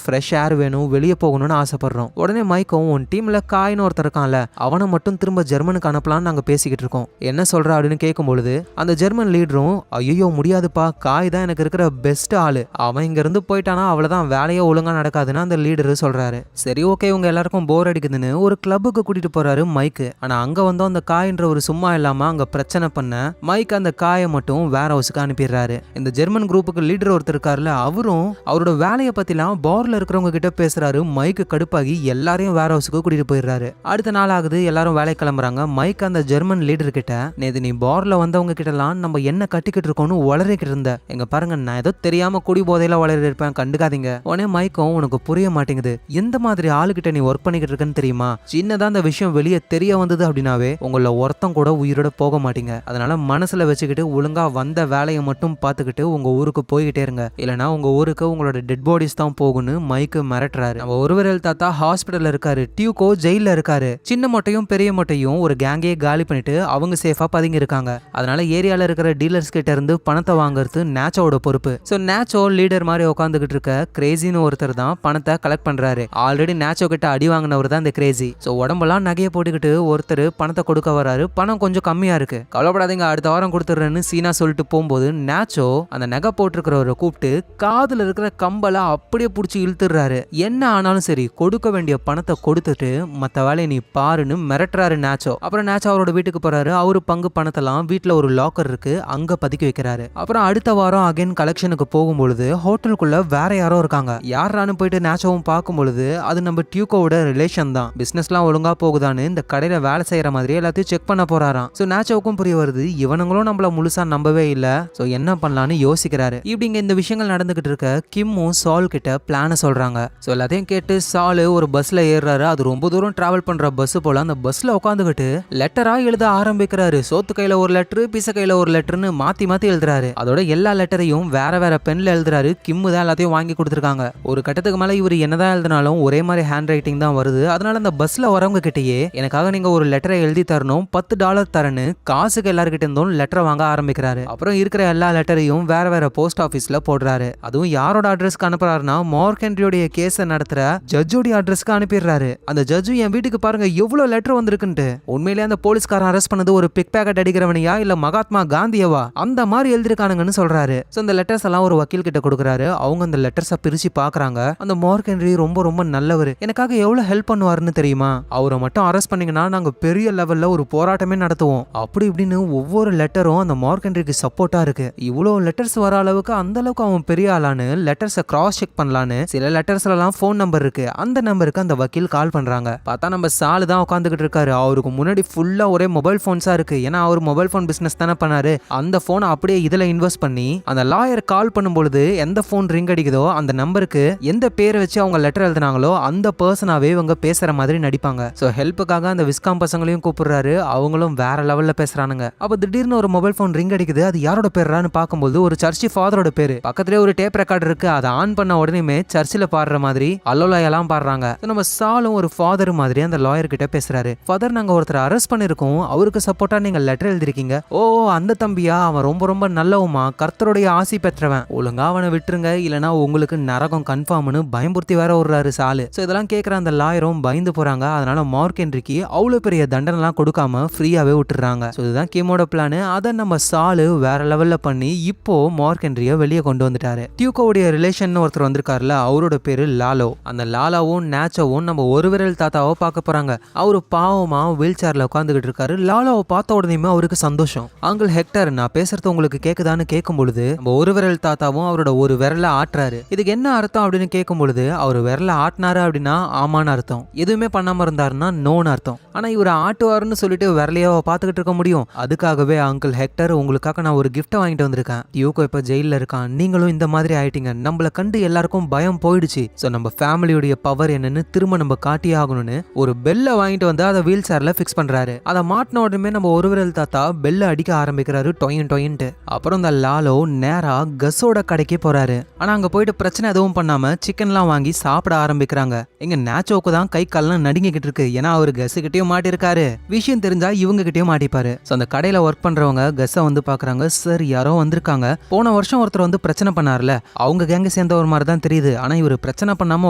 ஃப்ரெஷ் ஏர் வேணும், வெளியே போகணும்னு ஆசைப்படுறோம். உடனே மைக்கும், உன் டீம்ல காயின்னு ஒருத்தர் இருக்கான்ல, அவனை மட்டும் திரும்ப ஜெர்மனுக்கு அனுப்பலாம்னு நாங்க பேசிக்கிட்டு இருக்கோம், என்ன சொல்ற அப்படின்னு கேட்கும் பொழுது அந்த ஜெர்மன் லீடரும், ஐயோ முடியாதுப்பா, காய் தான் எனக்கு இருக்கிற பெஸ்ட் ஆளு, அவன் இங்க இருந்து போயிட்டானா அவ்வளவுதான், வேலையே ஒழுங்கா நடக்காதுன்னு அந்த லீடர் சொல்றாரு. சரி ஓகே, உங்க எல்லாருக்கும் போர் அடிக்குதுன்னு ஒரு கிளப்புக்கு கூட்டிட்டு போறாரு மைக்கு. ஆனா அங்க வந்து அந்த காயின்ற ஒரு சும்மா இல்லாம அங்க பிரச்சனை பண்ண மைக் அந்த காயை மட்டும் வேர் ஹவுஸுக்கு அனுப்பிடுறாரு. இந்த ஜெர்மன் குரூப்புக்கு லீடர் ஒருத்தர் இருக்காருல, அவரும் அவரோட வேலையை பத்திலாம் பார்ல இருக்கிறவங்க கிட்ட பேசுறாரு. மைக்கு கடுப்பாகி எல்லாரையும் வேர் ஹவுஸுக்கு கூட்டிட்டு போயிடுறாரு. அடுத்த நாள் ஆகுது, எல்லாரும் வேலை கிளம்புறாங்க. மைக் அந்த ஜெர்மன் லீடர் கிட்ட, நேத்து நீ பார்ல வந்தவங்க கிட்டலாம் நம்ம என்ன கட்டிக்கிட்டு இருக்கோம்னு வளரிக்கிட்டு இருந்த, எங்க பாருங்க நான் ஏதோ தெரியாம குடி போதையில வளரி இருப்பேன், கண்டுக்காதீங்க. உடனே மைக்கும், உனக்கு புரிய மாட்டேங்குது, எந்த மாதிரி ஆளுகிட்ட நீ ஒர்க் பண்ணிக்கிட்டு இருக்கன்னு தெரியுமா, சின்னதான் அந்த விஷயம் வெளியே தெரிய வந்தது அப்படின்னாவே உங்கள ஒருத்தம் கூட உயிரோட போக மாட்டீங்க, அதனால மனசுல வச்சுக்கிட்டு ஒழுங்கா வந்த வேலையை மட்டும் பார்த்துக்கிட்டு உங்க ஊருக்கு போய்கிட்டே இருங்க, இல்லைன்னா உங்க ஊருக்கு உங்களோட டெட் பாடிஸ் தான் போகுன்னு மைக்கு மிரட்டுறாரு. நம்ம ஒருவரல் தாத்தா ஹாஸ்பிட்டல்ல இருக்காரு, டியூகோ ஜெயில இருக்காரு. சின்ன மொட்டையும் பெரிய மொட்டையும் ஒரு கேங்கே காலி பண்ணிட்டு அவங்க சேஃபா பதுங்கி இருக்காங்க. அதனால ஏரியால இருக்கிற டீலர்ஸ் கிட்ட இருந்து பணத்தை வாங்குறது நேச்சோட பொறுப்பு. சோ நேச்சோ லீடர் மாதிரி உட்காந்துக்கிட்டு இருக்க கிரேசின்னு ஒருத்தர் தான் பணத்தை கலெக்ட் பண்றாரு. ஆல்ரெடி நேச்சோ கிட்ட அடி வாங்கினவர் தான் இந்த கிரேசி. சோ உடம்பெல்லாம் நகையை போட்டுக்கிட்டு ஒருத்தர் பணத்தை கொடுக்க வராரு. பணம் கொஞ்சம் கம்மியா இருக்கு, கவலைப்படாதீங்க அடுத்த வாரம் கொடுத்துறேன்னு சீனா சொல்லிட்டு போகும்போது நேச்சோ அந்த நகை போட்டிருக்கிறவரை கூப்பிட்டு காதுல இருக்கிற கம்பலை அப்படியே பிடிச்சி இழுத்துறாரு. என்ன ஆனாலும் சரி கொடுக்க வேண்டிய பணத்தை கொடுத்துட்டு மத்த வேலையை நீ பாருன்னு மிரட்டுறாரு நேச்சோ. அப்புறம் நேச்சோ அவரோட வீட்டுக்கு போறாரு. அவரு பங்கு பணத்தெல்லாம் வீட்டுல ஒரு லாக்கர் இருக்கு, அங்க பதுக்கி வைக்கிறாரு. அப்புறம் அடுத்த வாரம் அகைன் கலெக்ஷனுக்கு போகும்பொழுது ஹோட்டலுக்குள்ள வேற யாரோ இருக்காங்க. யாரான்னு போயிட்டு நேச்சோவும் பார்க்கும் பொழுது அது நம்ம டியூகோவோட ரிலேஷன் தான். பிசினஸ்லாம் ஒழுங்கா போகுதான்னு இந்த கடையில வேலை செய்யற மாதிரி எல்லாத்தையும் செக் பண்ண போறாராம். சோ நேச்சோவுக்கும் புரிய வருது, இவனுங்களும் நம்மள முழுசா நம்பவே இல்ல, சோ என்ன பண்ணலான்னு யோசிக்கிறாரு. இப்படிங்க இந்த விஷயங்கள் நடந்துகிட்டு இருக்க கிம்மும் சால் கிட்ட பிளான சொல்றாங்க. சோ எல்லாத்தையும் கேட்டு சால் ஒரு பஸ்ல ஏறுறாரு. அது ரொம்ப தூரம் டிராவல் பண்ற பஸ் போல. அந்த பஸ்ல உட்காந்துக்கிட்டு லெட்டரா எழுத ஆரம்பிக்கிறாரு. சோத்து கையில ஒரு லெட்டர், பீச கையில ஒரு லெட்டர்னு மாத்தி மாத்தி எழுதுறாரு. அதோட எல்லா லெட்டரையும் வேற வேற பென்ல எழுதுறாரு. கிம்மு தான் எல்லாத்தையும் வாங்கி கொடுத்துருக்காங்க. ஒரு கட்டத்துக்கு மேல இவர் என்னதான் எழுதினாலும் ஒரே மாதிரி ஹேண்ட் ரைட்டிங் தான் வருது. அதனால அந்த பஸ்ல வரவங்க கிட்டயே எனக்காக நீங்க ஒரு லெட்டரை எழுதி தரணும், $10 தரேன்னு காசுக்கு எல்லாருக்கிட்ட இருந்தும் லெட்டரை வாங்க ஆரம்பிக்கிறாரு. அப்புறம் இருக்கிற எல்லா லெட்டரையும் வேற வேற போஸ்ட் ஆபீஸ்ல போடுறாரு. அதுவும் யாரோட அட்ரஸ்க்கு அனுப்புறாருன்னா மார்க் ஹென்ரியோட கேஸை நடத்துற ஜட்ஜோட அட்ரஸ்க்கு அனுப்பிடுறாரு. அந்த ஜட்ஜு என் வீட்டுக்கு பாருங்க எவ்வளவு லெட்டர் வந்திருக்குன்ட்டு. உண்மையிலேயே அந்த போலீஸ்காரன் அரெஸ்ட் பண்ணது ஒரு பிக் பேக்கெட் அடிக்கிறவனையா இல்ல மகாத்மா காந்தியவா அந்த மாதிரி எழுதிருக்கானுங்கன்னு சொல்றாரு. சோ இந்த லெட்டர்ஸ் எல்லாம் ஒரு வக்கீல் கிட்ட கொடுக்குறாரு. அவங்க அந்த லெட்டர்ஸை பிரிச்சு பாக்குறாங்க. அந்த மார்க் ஹென்ரி ரொம்ப ரொம்ப நல்லவர், எனக்காக எவ்வளவு ஹெல்ப் பண்ணுவாருன்னு தெரியுமா, அவரை மட்டும் அரெஸ்ட் பண்ணீங்கன்னா நாங்க பெரிய லெவல்ல ஒரு போராட்டமே நடத்துவோம், அப்படி இப்படின்னு ஒவ்வொரு லெட்டரும் அந்த மார்க் ஹென்ரிக்கு சப்போர்ட்டா இருக்கு. இவ்வளவு லெட்டர்ஸ் வர அளவுக்கு அந்த அளவுக்கு அவன் பெரிய ஆளான்னு லெட்டர்ஸை கிராஸ் செக் பண்ணலான்னு சில லெட்டர்ஸ்ல எல்லாம் போன் நம்பர் இருக்கு. அந்த நம்பருக்கு அந்த வக்கீல் கால் பண்றாங்க. பார்த்தா நம்ம சாலு தான் உட்காந்துக்கிட்டு இருக்காரு. அவருக்கு முன்னாடி ஃபுல்லா ஒரே மொபைல் போன்ஸா இருக்கு. ஏன்னா அவர் மொபைல் போன் பிசினஸ் தானே பண்ணாரு. அந்த போனை அப்படியே இதுல இன்வெஸ்ட் பண்ணி அந்த லாயர் கால் பண்ணும்பொழுது எந்த போன் ரிங் அடிக்குதோ அந்த நம்பருக்கு எந்த பேரை வச்சு அவங்க லெட்டர் எழுதினாங்களோ அந்த பர்சனாவே இவங்க பேசுற மாதிரி நடிப்பாங்க. சோ ஹெல்ப்புக்காக அந்த விஸ்காம் பசங்களையும் கூப்பிடுறாரு. அவங்களும் வேற லெவல்ல பேசுறானுங்க. அப்ப திடீர்னு ஒரு மொபைல் போன் ரிங் அடிக்குது. அது யாரோட பேரான்னு பார்க்கும்போது ஒரு ஒரு சர்ச் ஃபாதரோட பேரு. பக்கத்துலயே ஒரு டேப் ரெக்கார்டர் இருக்கு. அதை ஆன் பண்ண உடனே சர்ச்சில் பாடுற மாதிரி அல்லோலாயெல்லாம் பாடுறாங்க. நம்ம சாலும் ஒரு ஃபாதர் மாதிரி அந்த லாயர் கிட்ட பேசுறாரு. ஃபாதர், நாங்க ஒருத்தர் அரெஸ்ட் பண்ணிருக்கோம், அவருக்கு சப்போர்ட்டா நீங்க லெட்டர் எழுதிருக்கீங்க. ஓ, அந்த தம்பியா? அவன் ரொம்ப ரொம்ப நல்லவுமா, கர்த்தருடைய ஆசி பெற்றவன், ஒழுங்கா அவனை விட்டுருங்க, இல்லனா உங்களுக்கு நரகம் கன்ஃபார்ம்னு பயம்புறுத்தி வேற விடுறாரு சாலு. சோ இதெல்லாம் கேட்கிற அந்த லாயரும் பயந்து போறாங்க. அதனால மார்க் ஹென்ரிக்கு அவ்வளவு பெரிய தண்டனைலாம் கொடுக்காம ஃப்ரீயாவே விட்டுறாங்க. சோ இதுதான் கிம்மோட பிளான். அதை நம்ம சாலு வேற லெவல்ல பண்ணி இப்போ மார்க் ஹென்ரிய வெளியே கொண்டு வந்துட்டாரு. டியூகோவுடைய ரிலேஷன் ஒருத்தர் வந்திருக்காருல, அவரோட பேரு லாலோ. அந்த லாலாவும் நேச்சோவும் நம்ம ஒரு விரல் தாத்தாவை பார்க்க போறாங்க. அவரு பாவமா வீல் சேர்ல உட்காந்துக்கிட்டு இருக்காரு. லாலாவை பார்த்த உடனே அவருக்கு சந்தோஷம். அங்கிள் ஹெக்டர், நான் பேசுறது உங்களுக்கு கேக்குதான்னு கேட்கும் பொழுது நம்ம ஒரு விரல் தாத்தாவும் அவரோட ஒரு விரல ஆட்டுறாரு. இதுக்கு என்ன அர்த்தம் அப்படின்னு கேட்கும் பொழுது அவர் விரல ஆட்டினாரு அப்படின்னா ஆமான்னு அர்த்தம், எதுவுமே பண்ணாம இருந்தாருன்னா நோன்னு அர்த்தம். ஆனா இவர் ஆட்டுவாருன்னு சொல்லிட்டு விரலையோ பார்த்துக்கிட்டு இருக்க முடியும்? அதுக்காகவே அங்கிள் ஹெக்டர், உங்களுக்காக நான் ஒரு கிஃப்ட் வாங்கிட்டு வந்திருக்கேன். டியூகோ இப்ப ஜெயில இருக்கான், நீங்களும் இந்த மாதிரி ஆயிட்டீங்க, நம்மள கண்டு எல்லாருக்கும் பயம் போயிடுச்சு. சோ நம்ம ஃபேமிலியுடைய பவர் என்னன்னு திரும்ப நம்ம காட்டியே ஆகணும்னு ஒரு பெல்ல வாங்கிட்டு வந்து அதை வீல் சேர்ல பிக்ஸ் பண்றாரு. அதை மாட்டின உடனே நம்ம ஒரு விரல் தாத்தா பெல்ல அடிக்க ஆரம்பிக்கிறாரு, டொயின் டொயின்ட்டு. அப்புறம் இந்த லாலோ நேரா கஸோட கடைக்கே போறாரு. ஆனா அங்க போயிட்டு பிரச்சனை எதுவும் பண்ணாம சிக்கன்லாம் வாங்கி சாப்பிட ஆரம்பிக்கிறாங்க. எங்க நேச்சோக்கு தான் கை கால்லாம் நடுங்கிக்கிட்டு இருக்கு. ஏன்னா அவரு கஸ் கிட்டயும் மாட்டிருக்காரு. விஷயம் தெரிஞ்சா இவங்க கிட்டயும் மாட்டிப்பாரு. சோ அந்த கடையில ஒர்க் பண்றவங்க கஸ்ஸ வந்து பாக்குறாங்க. சார், யாரோ வந்திருக்காங்க, போன வருஷம் ஒருத்தர் வந்து பிரச்சனை பண்ணார்ல, அவங்க கேங்க சேர்ந்த ஒரு மாதிரி தான் தெரியுது. ஆனா இவரு பிரச்சனை பண்ணாம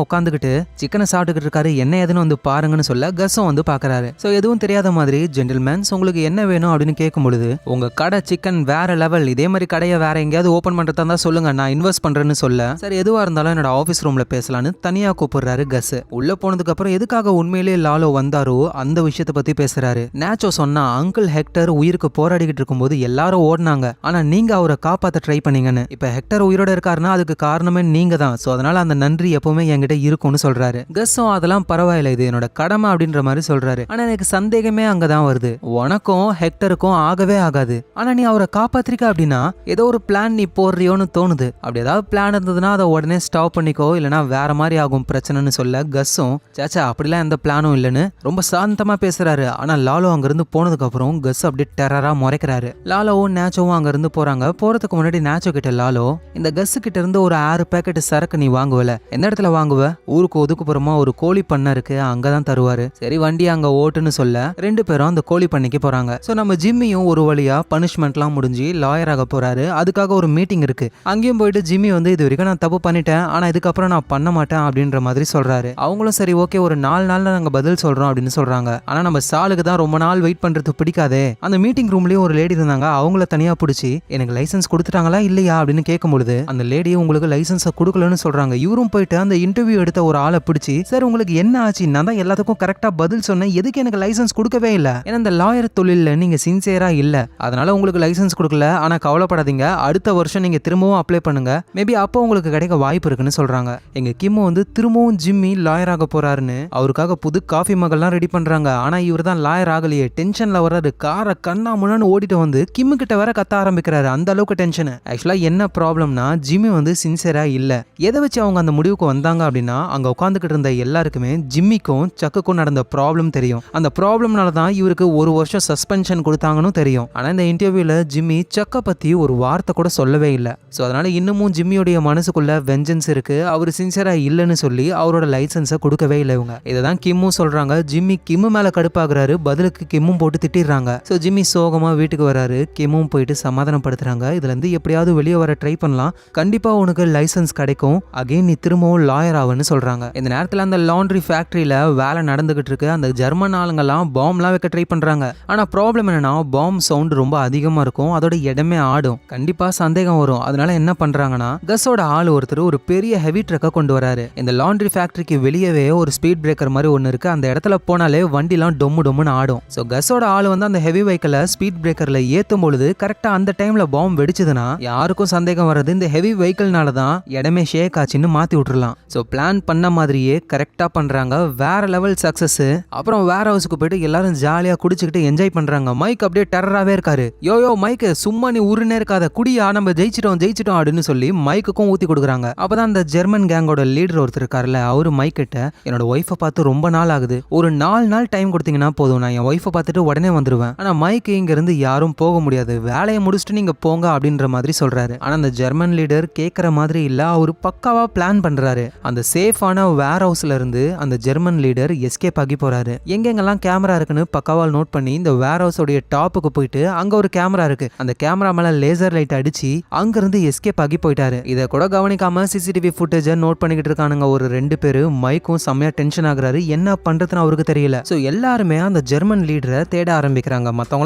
உட்காந்துக்கிட்டு சிக்கனை சாப்பிட்டுக்கிட்டு இருக்காரு, என்ன ஏதுன்னு வந்து பாருங்கன்னு சொல்ல கஸ்ஸும் வந்து பாக்குறாரு. சோ எதுவும் தெரியாத மாதிரி, ஜென்டில்மேன்ஸ் உங்களுக்கு என்ன வேணும் அப்படின்னு கேட்கும் பொழுது, உங்க கடை சிக்கன் வேற லெவல், இதே மாதிரி கடையை வேற எங்கேயாவது ஓபன் பண்றதா இருந்தா சொல்லுங்க, நான் இன்வெஸ்ட் பண்றேன்னு சொல்ல, சரி எதுவா இருந்தாலும் என்னோட ஆபீஸ் ரூம்ல பேசலான்னு தனியா கூப்பிடுறாரு கஸ். உள்ள போனதுக்கு அப்புறம் எதுக்காக உண்மையிலேயே லாலோ வந்தாரோ அந்த விஷயத்தை பத்தி பேசுறாரு. நேச்சோ சொன்னா, அங்கிள் ஹெக்டர் உயிருக்கு போராடிக்கிட்டு இருக்கும்போது எல்லாரும் ஓடினாங்க, ஆனா நீங்க அவரை காப்பாத்த ட்ரை பண்ணீங்கன்னு. இப்ப ஹெக்டர் உயிரோட இருக்காருன்னா அதுக்கு காரணமே நீங்க தான். சோ அதனால அந்த நன்றி எப்பவுமே என்கிட்ட இருக்கும்னு சொல்றாரு. கஸ்ஸும் அதெல்லாம் பரவாயில்ல, இது என்னோட கடமை அப்படின்ற மாதிரி சொல்றாரு. ஆனா எனக்கு சந்தேகமே அங்கதான் வருது, உனக்கும் ஹெக்டருக்கும் ஆகவே ஆகாது, ஆனா நீ அவரை காப்பாத்திருக்க அப்படின்னா ஏதோ ஒரு பிளான் நீ போடுறியோன்னு தோணுது. அப்படி ஏதாவது பிளான் இருந்ததுன்னா அதை உடனே ஸ்டாப் பண்ணிக்கோ, இல்லைனா வேற மாதிரி ஆகும் பிரச்சனைன்னு சொல்ல கஸ்ஸும், சாச்சா அப்படிலாம் எந்த பிளானும் இல்லைன்னு ரொம்ப சாந்தமா பேசுறாரு. ஆனா லாலோ அங்கிருந்து போனதுக்கு அப்புறம் கஸ் அப்படியே டெரரா முறைக்கிறாரு. லாலோவும் நேச்சோவும் அங்கிருந்து போறாங்க. போறதுக்கு முன்னாடி நேச்சோ கிட்ட லாலோ, இந்த கஸ் கிட்ட இருந்து ஒரு 6 பேக்கெட் சரக்கு நீ வாங்குவல, எந்த இடத்துல வாங்குவ? ஊருக்கு ஒதுக்குப்புறமா ஒரு கோழி பண்ணை இருக்கு, அங்கதான் தருவாரு. சரி வண்டி அங்க ஓட்டுன்னு சொல்ல 2 பேரும் அந்த கோழி பண்ணைக்கு போறாங்க. சோ நம்ம ஜிம்மியும் ஒரு வழியா பனிஷ்மெண்ட்லாம் முடிஞ்சு லாயர் ஆக போறாரு. அதுக்காக ஒரு மீட்டிங் இருக்கு. அங்கேயும் போயிட்டு ஜிம்மி வந்து இது வரைக்கும் நான் தப்பு பண்ணிட்டேன், ஆனா இதுக்கப்புறம் நான் பண்ண மாட்டேன் அப்படின்ற மாதிரி சொல்றாரு. அவங்களும் சரி ஓகே, ஒரு 4 நாள்ல நாங்க பதில் சொல்றோம் அப்படின்னு சொல்றாங்க. ஆனா நம்ம சாலுக்கு தான் ரொம்ப நாள் வெயிட் பண்றது பிடிக்காதே. அந்த மீட்டிங் ரூம்லயும் ஒரு லேடி இருந்தாங்க, அவங்கள தனியா பிடிச்சி எனக்கு லைசன்ஸ் கொடுத்துட்டாங்களா இல்லையா அப்படின்னு கேட்கும் பொழுது அந்த லேடி உங்களுக்கு லைசன்ஸ் கொடுக்கலன்னு சொல்றாங்க. இவரும் போயிட்டு அந்த இன்டர்வியூ எடுத்த ஒரு ஆளை பிடிச்சி, சார் உங்களுக்கு என்ன ஆச்சு, நான் தான் எல்லாத்துக்கும் கரெக்டா பதில் சொன்னேன், எதுக்கு எனக்கு லைசன்ஸ் கொடுக்கவே இல்லை? ஏன்னா இந்த லாயர் தொழில நீங்க சின்சியரா இல்ல, அதனால உங்களுக்கு லைசன்ஸ் கொடுக்கல. ஆனா கவலைப்படாதீங்க, அடுத்த வருஷம் நீங்க திரும்பவும் அப்ளை பண்ணுங்க, மேபி அப்போ உங்களுக்கு கிடைக்க வாய்ப்பு இருக்குன்னு சொல்றாங்க. எங்க கிம்மு வந்து திரும்பவும் ஜிம்மி லாயர் ஆக போறாருன்னு அவருக்காக புது காஃபி மகள்லாம் ரெடி பண்றாங்க. ஆனா இவர் தான் லாயர் ஆகலையே, டென்ஷன்ல வர்றாரு. காரை கண்ணா முன்னான்னு ஓடிட்டு வந்து கிம்மு கிட்ட வேற கத்த ஆரம்பிக்கிறாரு, அந்த அளவுக்கு டென்ஷன். ஆக்சுவலா என்ன ப்ராப்ளம்னா, ஜிம்மி வந்து சின்சியரா இல்ல. எதை வச்சு அவங்க அந்த முடிவுக்கு வந்தாங்க அப்படின்னா, அங்க உட்காந்துக்கிட்டு இருந்த எல்லாருக்குமே ஜிம்மிக்கும் சக்குக்கும் நடந்த ப்ராப்ளம் தெரியும். அந்த ப்ராப்ளம்னால தான் இவருக்கு 1 வருஷம் சஸ்பென்ஷன் கொடுத்தாங்கன்னு தெரியும். ஆனா இந்த இன்டர்வியூல ஜிம்மி சக்க பத்தி ஒரு வார்த்தை கூட சொல்லவே இல்லை. ஸோ அதனால இன்னமும் ஜிம்மியோடைய மனசுக்குள்ள வெஞ்சன்ஸ் இருக்கு, அவர் சின்சியரா இல்லைன்னு சொல்லி அவரோட லைசன்ஸை கொடுக்கவே இல்லை இவங்க. இதை தான் கிம்மும் சொல்றாங்க. ஜிம்மி கிம்மு மேல கடுப்பாகிறாரு, பதிலுக்கு கிம்மும் போட்டு திட்டிடுறாங்க. ஸோ ஜிம்மி சோகமா வீட்டுக்கு வராரு. கிம்மும் போயிட்டு சமாதானப்படுத்துறாங்க. இதுல இருந்து எப்படியாவது வெளியே வர ட்ரை பண்ணலாம், கண்டிப்பா உனக்கு லைசன்ஸ் கிடைக்கும், அகைன் நீ திரும்பவும் லாயர் ஆகுன்னு சொல்றாங்க. இந்த நேரத்தில் அந்த லாண்ட்ரி ஃபேக்டரியில வேலை நடந்துகிட்டு இருக்கு. அந்த ஜெர்மன் ஆளுங்கெல்லாம் பாம்லாம் வைக்க ட்ரை பண்றாங்க. ஆனா ப்ராப்ளம் என்னன்னா, பாம் சவுண்ட் ரொம்ப அதிகமா இருக்கும், அதோட இடமே ஆடும், கண்டிப்பா சந்தேகம் வரும். அதனால என்ன பண்றாங்கன்னா, கஸோட ஆள் ஒருத்தர் ஒரு பெரிய ஹெவி ட்ரக்கை கொண்டு வராரு. இந்த லாண்ட்ரி ஃபேக்டரிக்கு வெளியவே ஒரு ஸ்பீட் பிரேக்கர் மாதிரி ஒன்னு இருக்கு, அந்த இடத்துல போனாலே வண்டிலாம் டொம்மு டொம்முன்னு ஆடும். ஸோ கஸோட ஆள் வந்து அந்த ஹெவி வெஹிக்கிளை ஸ்பீட் பிரேக்கர்ல ஏத்தும் பொழுது கரெக்டா அந்த டைம்ல பாம் வெடிச்சதுன்னா யாருக்கும் சந்தேகம் வர்றது இந்த ஹெவி வெஹிக்கிள்னால தான் இடமே ஷேக் ஆச்சுன்னு மாத்தி விட்டுறலாம். ஸோ பிளான் பண்ண மாதிரியே கரெக்டா பண்றாங்க, வேற லெவல் சக்சஸ். அப்புறம் வேற ஹவுஸுக்கு போயிட்டு எல்லாரும் ஜாலியா குடிச்சுக்கிட்டு என்ஜாய் பண்றாங்க. மைக் அப்படியே டெரராவே இருக்காரு. யோயோ மைக், சும்மா நீ உருனே இருக்காத, குடியா, நம்ம ஜெயிச்சிட்டோம் அப்படின்னு சொல்லி மைக்குக்கும் ஊத்தி கொடுக்குறாங்க. அப்பதான் அந்த ஜெர்மன் கேங்கோட லீடர் ஒருத்தர் இருக்காருல்ல, அவரு மைக் கிட்ட, என்னோட ஒய்ஃபை பார்த்து ரொம்ப நாள் ஆகுது, ஒரு 4 நாள் டைம் கொடுத்தீங்கன்னா போதும், நான் என் ஒய்ஃபை பார்த்துட்டு உடனே வந்துருவேன். ஆனா மைக் இங்க இருந்து யாரும் போக முடியாது, வேலையை முடிச்சுட்டு நீங்க போங்க அப்படின்ற மாதிரி சொல்றாரு. ஆனா அந்த ஜெர்மன் லீடர் கேட்கற மாதிரி இல்ல, அவரு பக்காவா பிளான் பண்றாரு. அந்த சேஃபான வேர் ஹவுஸ்ல இருந்து அந்த ஜெர்மன் லீடர் எஸ்கேப் ஆகி போறாரு. எங்கெங்கெல்லாம் கேமரா இருக்குன்னு பக்காவா நோட் பண்ணி இந்த வேர் ஹவுஸ் உடைய டாப்புக்கு போயிட்டு அங்க ஒரு கேமரா இருக்கு, அந்த கேமரா மேல லேசர் லைட் அடிச்சு அங்க இருந்து எஸ்கேப் ஆகி போயிட்டாரு. இத கூட கவனிக்காம சிசிடிவி ஃபுட்டேஜ நோட் பண்ணிக்கிட்டு இருக்கானுங்க ஒரு 2 பேரு. மைக்கும் செம்மையா டென்ஷன் ஆகுறாரு, என்ன பண்றதுன்னு அவருக்கு தெரியல. சோ எல்லாருமே அந்த ஜெர்மன் லீடரை தேட ஆரம்பிக்கிறாங்க. மத்தவங்க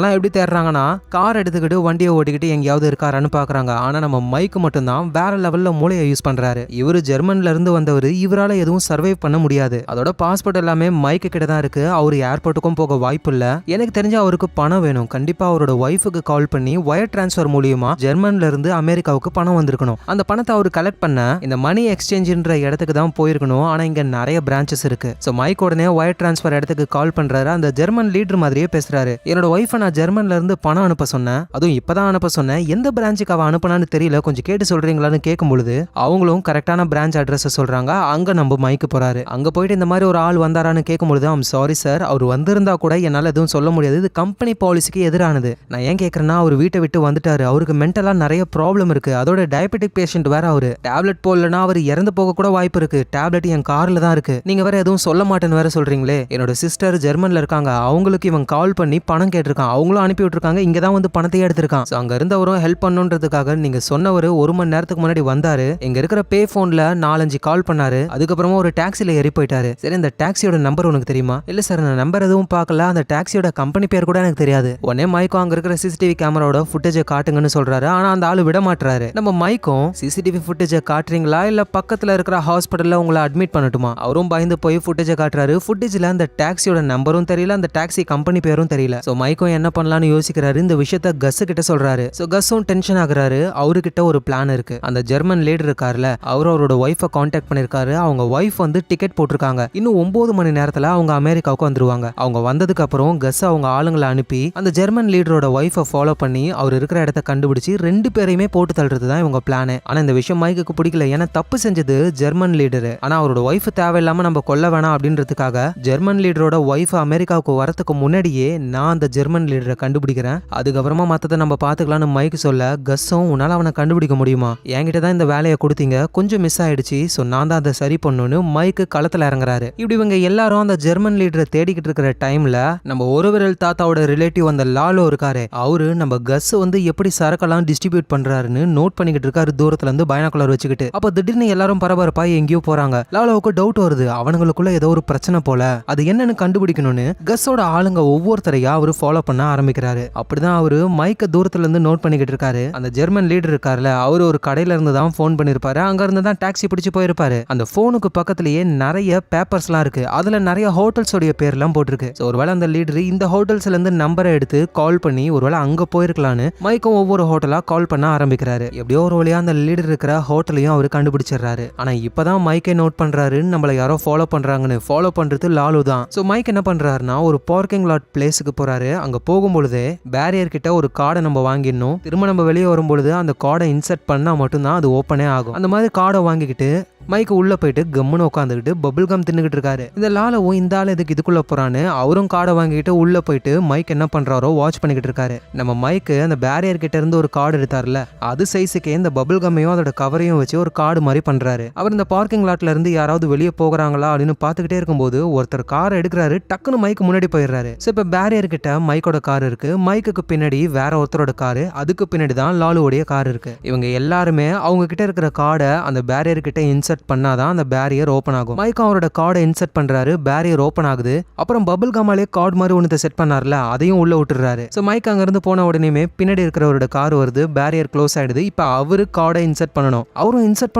எல்லாம் எப்படி தேடுறாங்கன்னா, கார் எடுத்துக்கிட்டு வண்டியை ஓட்டிக்கிட்டு எங்கேயாவது இருக்காரான்னு பாக்குறாங்க. ஆனா நம்ம மைக்கு மட்டும் தான் வேற லெவல்ல மூளையை யூஸ் பண்றாரு. இவரு ஜெர்மன்ல இருந்து வந்தவர், இவரால எதுவும் சர்வைவ் பண்ண முடியாது. அதோட பாஸ்போர்ட் எல்லாமே மைக்கு கிட்ட தான் இருக்கு. அவரு ஏர்போர்ட்டுக்கும் போக வாய்ப்பு இல்ல. எனக்கு தெரிஞ்ச அவருக்கு பணம் வேணும். கண்டிப்பா அவரோட ஒய்ஃபுக்கு கால் பண்ணி வயர் டிரான்ஸ்ஃபர் மூலியமா ஜெர்மன்ல இருந்து அமெரிக்காவுக்கு பணம் வந்திருக்கணும். அந்த பணத்தை அவர் கலெக்ட் பண்ண இந்த மணி எக்ஸ்சேஞ்சுன்ற இடத்துக்கு தான் போயிருக்கணும். ஆனா இங்க நிறைய பிரான்ச்சஸ் இருக்கு. சோ மைக் உடனே வயர் டிரான்ஸ்ஃபர் இடத்துக்கு கால் பண்றாரு. அந்த ஜெர்மன் லீடர் மாதிரியே பேசுறாரு. என்னோட ஒய்ஃபை நான் ஜெர்மன்ல இருந்து பணம் அனுப்ப சொன்னேன், அதுவும் இப்பதான் அனுப்ப சொன்னேன். எந்த பிரான்ச்சுக்கு அவ அனுப்புனான்னு தெரியல, கொஞ்சம் கேட்டு சொல்றீங்களான்னு கேட்கும் பொழுது அவங்களும் கரெக்டான பிரான்ச் அட்ரஸ் சொல்றாங்க. அங்க நம்ம மைக்கு போறாரு. அங்க போயிட்டு இந்த மாதிரி ஒரு ஆள் வந்தாரான்னு கேட்கும் பொழுது, ஐம் சாரி சார், அவர் வந்திருந்தா கூட என்னால எதுவும் சொல்ல முடியாது, இது கம்பெனி பாலிசிக்கு எதிரானது. நான் ஏன் கேட்கறேன்னா, அவர் வீட்டை விட்டு வந்துட்டாரு, அவருக்கு மென்டலா நிறைய ப்ராப்ளம் இருக்கு, அதோட டயபெட்டிக் பேஷண்ட் வேற. அவரு டேப்லெட் போடலன்னா அவர் இறந்து போக கூட வாய்ப்பு இருக்கு. டேப்லெட் என் கார்ல தான் இருக்கு, நீங்க வேற எதுவும் சொல்ல மாட்டேன்னு வேற சொல்றீங்களே. என்னோட சிஸ்டர் ஜெர்மன்ல இருக்காங்க, அவங்களுக்கு இவன் கால் பண்ணி பணம் கேட்டிருக்கான், அவங்களும் அனுப்பி விட்டுருக்காங்க, இங்க தான் வந்து பணத்தையே எடுத்திருக்கான். அங்க இருந்தவரும் ஹெல்ப் பண்ணுன்றதுக்காக நீங்க சொன்னவர் 1 மணி நேரத்துக்கு முன்னாடி வந்தாரு, இங்க இருக்கிற பே போன்ல 4-5 கால் பண்ணாரு, அதுக்கப்புறமா ஒரு டாக்ஸில ஏறி போயிட்டாரு. சரி, இந்த டாக்ஸியோட நம்பர் உனக்கு தெரியுமா? இல்ல சார், நான் நம்பர் எதுவும் பார்க்கல, அந்த டாக்ஸியோட கம்பெனி பேர் கூட எனக்கு தெரியாது. உடனே மைக்கும் அங்க இருக்கிற சிசிடிவி கேமராவோட ஃபுட்டேஜை காட்டுங்கன்னு சொல்றாரு. ஆனா அந்த ஆளு விட மாட்டாரு. நம்ம மைக்கும் சிசிடிவி ஃபுட்டேஜை காட்டுறீங்களா இல்ல பக்கத்துல இருக்கிற ஹாஸ்பிட்டல்ல உங்களை அட்மிட் பண்ணட்டுமா? அவரும் பயந்து போய் ஃபுட்டேஜை காட்டுறாரு. ஃபுட்டேஜ்ல அந்த டாக்ஸியோட நம்பரும் தெரியல, அந்த டாக்ஸி கம்பெனி பேரும் தெரியல. சோ மைக்கும் என்ன பண்ணலாம்னு யோசிக்கிறாரு. இந்த விஷயத்த கஸ் கிட்ட சொல்றாரு. சோ கஸும் டென்ஷன் ஆகுறாரு. அவர்கிட்ட ஒரு பிளான் இருக்கு. அந்த ஜெர்மன் லீடர் இருக்காருல, அவரோட ஒய்ஃபை கான்டாக்ட் பண்ணிருக்காரு. அவங்க ஒய்ஃப் வந்து டிக்கெட் போட்டிருக்காங்க. இன்னும் 9 மணி நேரத்துல அவங்க அமெரிக்காவுக்கு வந்துருவாங்க. அவங்க வந்ததுக்கு அப்புறம் கஸ் அவங்க ஆளுங்களை அனுப்பி அந்த ஜெர்மன் லீடரோட ஒய்ஃபை ஃபாலோ பண்ணி அவர் இருக்கிற இடத்த கண்டுபிடிச்சு 2 பேரையுமே போட்டு தள்ளுறது தான் இவங்க பிளான். ஆனா இந்த விஷயம் மைக்கு பிடிக்கல. ஏன்னா தப்பு செஞ்சது ஜெர்மன் லீடர். ஆனா அவரோட ஒய்ஃப் தேவையில்லாம நம்ம கொல்ல வேணாம் அப்படின்றதுக்காக ஜெர்மன் லீடரோட ஒய்ஃப் அமெரிக்காவுக்கு வரதுக்கு முன்னாடியே நான் அந்த ஜெர்மன் லீடரை கண்டுபிடிக்கிறேன், அதுக்கப்புறமா மத்ததை நம்ம பாத்துக்கலாம்னு மைக்கு சொல்ல, கஸ்ஸும் உன்னால அவனை கண்டுபிடிக்க முடியுமா? என்கிட்ட தான் இந்த வேலையை கொடுத்தீங்க, கொஞ்சம் மிஸ் ஆயிடுச்சு, சோ நான் தான் அதை சரி பண்ணணும்னு மைக்கு களத்துல இறங்குறாரு. இப்படி இவங்க எல்லாரும் அந்த ஜெர்மன் லீடரை தேடிக்கிட்டு இருக்கிற டைம்ல நம்ம ஒரு விரல் தாத்தாவோட ரிலேட்டிவ் அந்த லாலோ இருக்காரு. அவரு நம்ம கஸ் வந்து எப்படி சரக்கெல்லாம் டிஸ்ட்ரிபியூட் பண்றாருன்னு நோட் பண்ணிக்கிட்டு இருக்காரு தூரத்துல இருந்து பைனாகுலர் வச்சுக்கிட்டு. அப்ப திடீர்னு எல்லாரும் பரபரப்பா எங்கேயோ போறாங்க. லாலோவுக்கு டவுட் வருது, அவனுங்களுக்குள்ள ஏதோ ஒரு பிரச்சனை போல, அது என்னன்னு கண்டுபிடிக்கணும்னு கஸ்ஸோட ஆளுங்க ஒவ்வொருத்தரையா அவரு ஃபாலோ பண்ண ஆரம்பிக்கிறாரு. அப்படிதான் அவரு மைக்க தூரத்துல இருந்து நோட் பண்ணிக்கிட்டு இருக்காரு. அந்த ஜெர்மன் லீடர் இருக்காருல, அவரு ஒரு கடையில இருந்து தான் போன் பண்ணிருப்பாரு, அங்க இருந்து தான் டாக்ஸி பிடிச்சு போயிருப்பாரு. அந்த போனுக்கு பக்கத்திலேயே நிறைய பேப்பர்ஸ் எல்லாம் இருக்கு, அதுல நிறைய ஹோட்டல்ஸோட பேர் எல்லாம் போட்டிருக்கு. ஒருவேளை அந்த லீடர் இந்த ஹோட்டல்ஸ்ல இருந்து நம்பரை எடுத்து கால் பண்ணி ஒருவேளை அங்க போயிருக்கலான்னு மைக்கும் ஒவ்வொரு ஹோட்டலா கால் பண்ண ஆரம்பிக்கிறாரு. எப்படியோ ஒரு வழியா அந்த லீடர் இருக்கிற ஹோட்டலையும் அவரு கண்டுபிடிச்சிடுறாரு. ஆனா இப்பதான் மைக்கே நோட் பண்றாரு, நம்மள யாரோ ஃபாலோ பண்றாங்கன்னு. ஃபாலோ பண்றது லாலு தான். சோ மைக் என்ன பண்றாருன்னா, ஒரு பார்க்கிங் லாட் பிளேஸுக்கு போறாரு. அங்க போகும்பொழுதே பேரியர் கிட்ட ஒரு கார்டை நம்ம வாங்கிடணும், திரும்ப நம்ம வெளியே வரும்பொழுது அந்த கார்டை இன்சர்ட் பண்ணா மட்டும்தான் அது ஓப்பனே ஆகும். அந்த மாதிரி கார்டை வாங்கிக்கிட்டு மைக்கு உள்ள போயிட்டு கம்முன்னு உட்காந்துக்கிட்டு பபிள் கம் தின்னுக்கிட்டு இருக்காரு. இந்த லாலவும் இந்த ஆள் எதுக்கு இதுக்குள்ள போறான்னு அவரும் கார்டை வாங்கிட்டு உள்ள போயிட்டு மைக் என்ன பண்றாரோ வாட்ச் பண்ணிக்கிட்டு இருக்காரு. நம்ம மைக்கு அந்த பேரியர் கிட்ட இருந்து ஒரு கார்டு எடுத்தார்ல, அது சைஸுக்கே இந்த பபிள் கம்மையும் அதோட கவரையும் வச்சு ஒரு கார்டு மாதிரி பண்றாரு. அவர் இந்த பார்க்கிங் லாட்ல இருந்து யாராவது வெளியே போகிறாங்களா அப்படின்னு பாத்துக்கிட்டே இருக்கும்போது ஒருத்தர் கார் எடுக்கிறாரு, டக்குன்னு மைக்கு முன்னாடி போயிடுறாரு. சோ இப்ப பேரியர் கிட்ட மைக்கோட கார் இருக்கு, மைக்குக்கு பின்னாடி வேற ஒருத்தரோட காரு, அதுக்கு பின்னாடி தான் லாலுவோடைய கார் இருக்கு. இவங்க எல்லாருமே அவங்க கிட்ட இருக்கிற கார்டை அந்த பேரியர் கிட்ட இன்சர்ட் பண்ணாதான் அந்த பேரியர் ஓபன் ஆகும். மைக் அவரோட கார்டை இன்சர்ட் பண்றாரு, பேரியர் ஓபன் ஆகுது. அப்புறம் பபிள் கமாலே கார்டு மாதிரி ஒன்னு செட் பண்ணார்ல, அதையும் உள்ள விட்டுறாரு. சோ மைக் அங்க இருந்து போன உடனே பின்னாடி இருக்கிறவரோட கார் வருது, பேரியர் க்ளோஸ் ஆயிடுது. இப்ப அவரு கார்டை இன்சர்ட் பண்ணணும். அவரும் இன்சர்ட்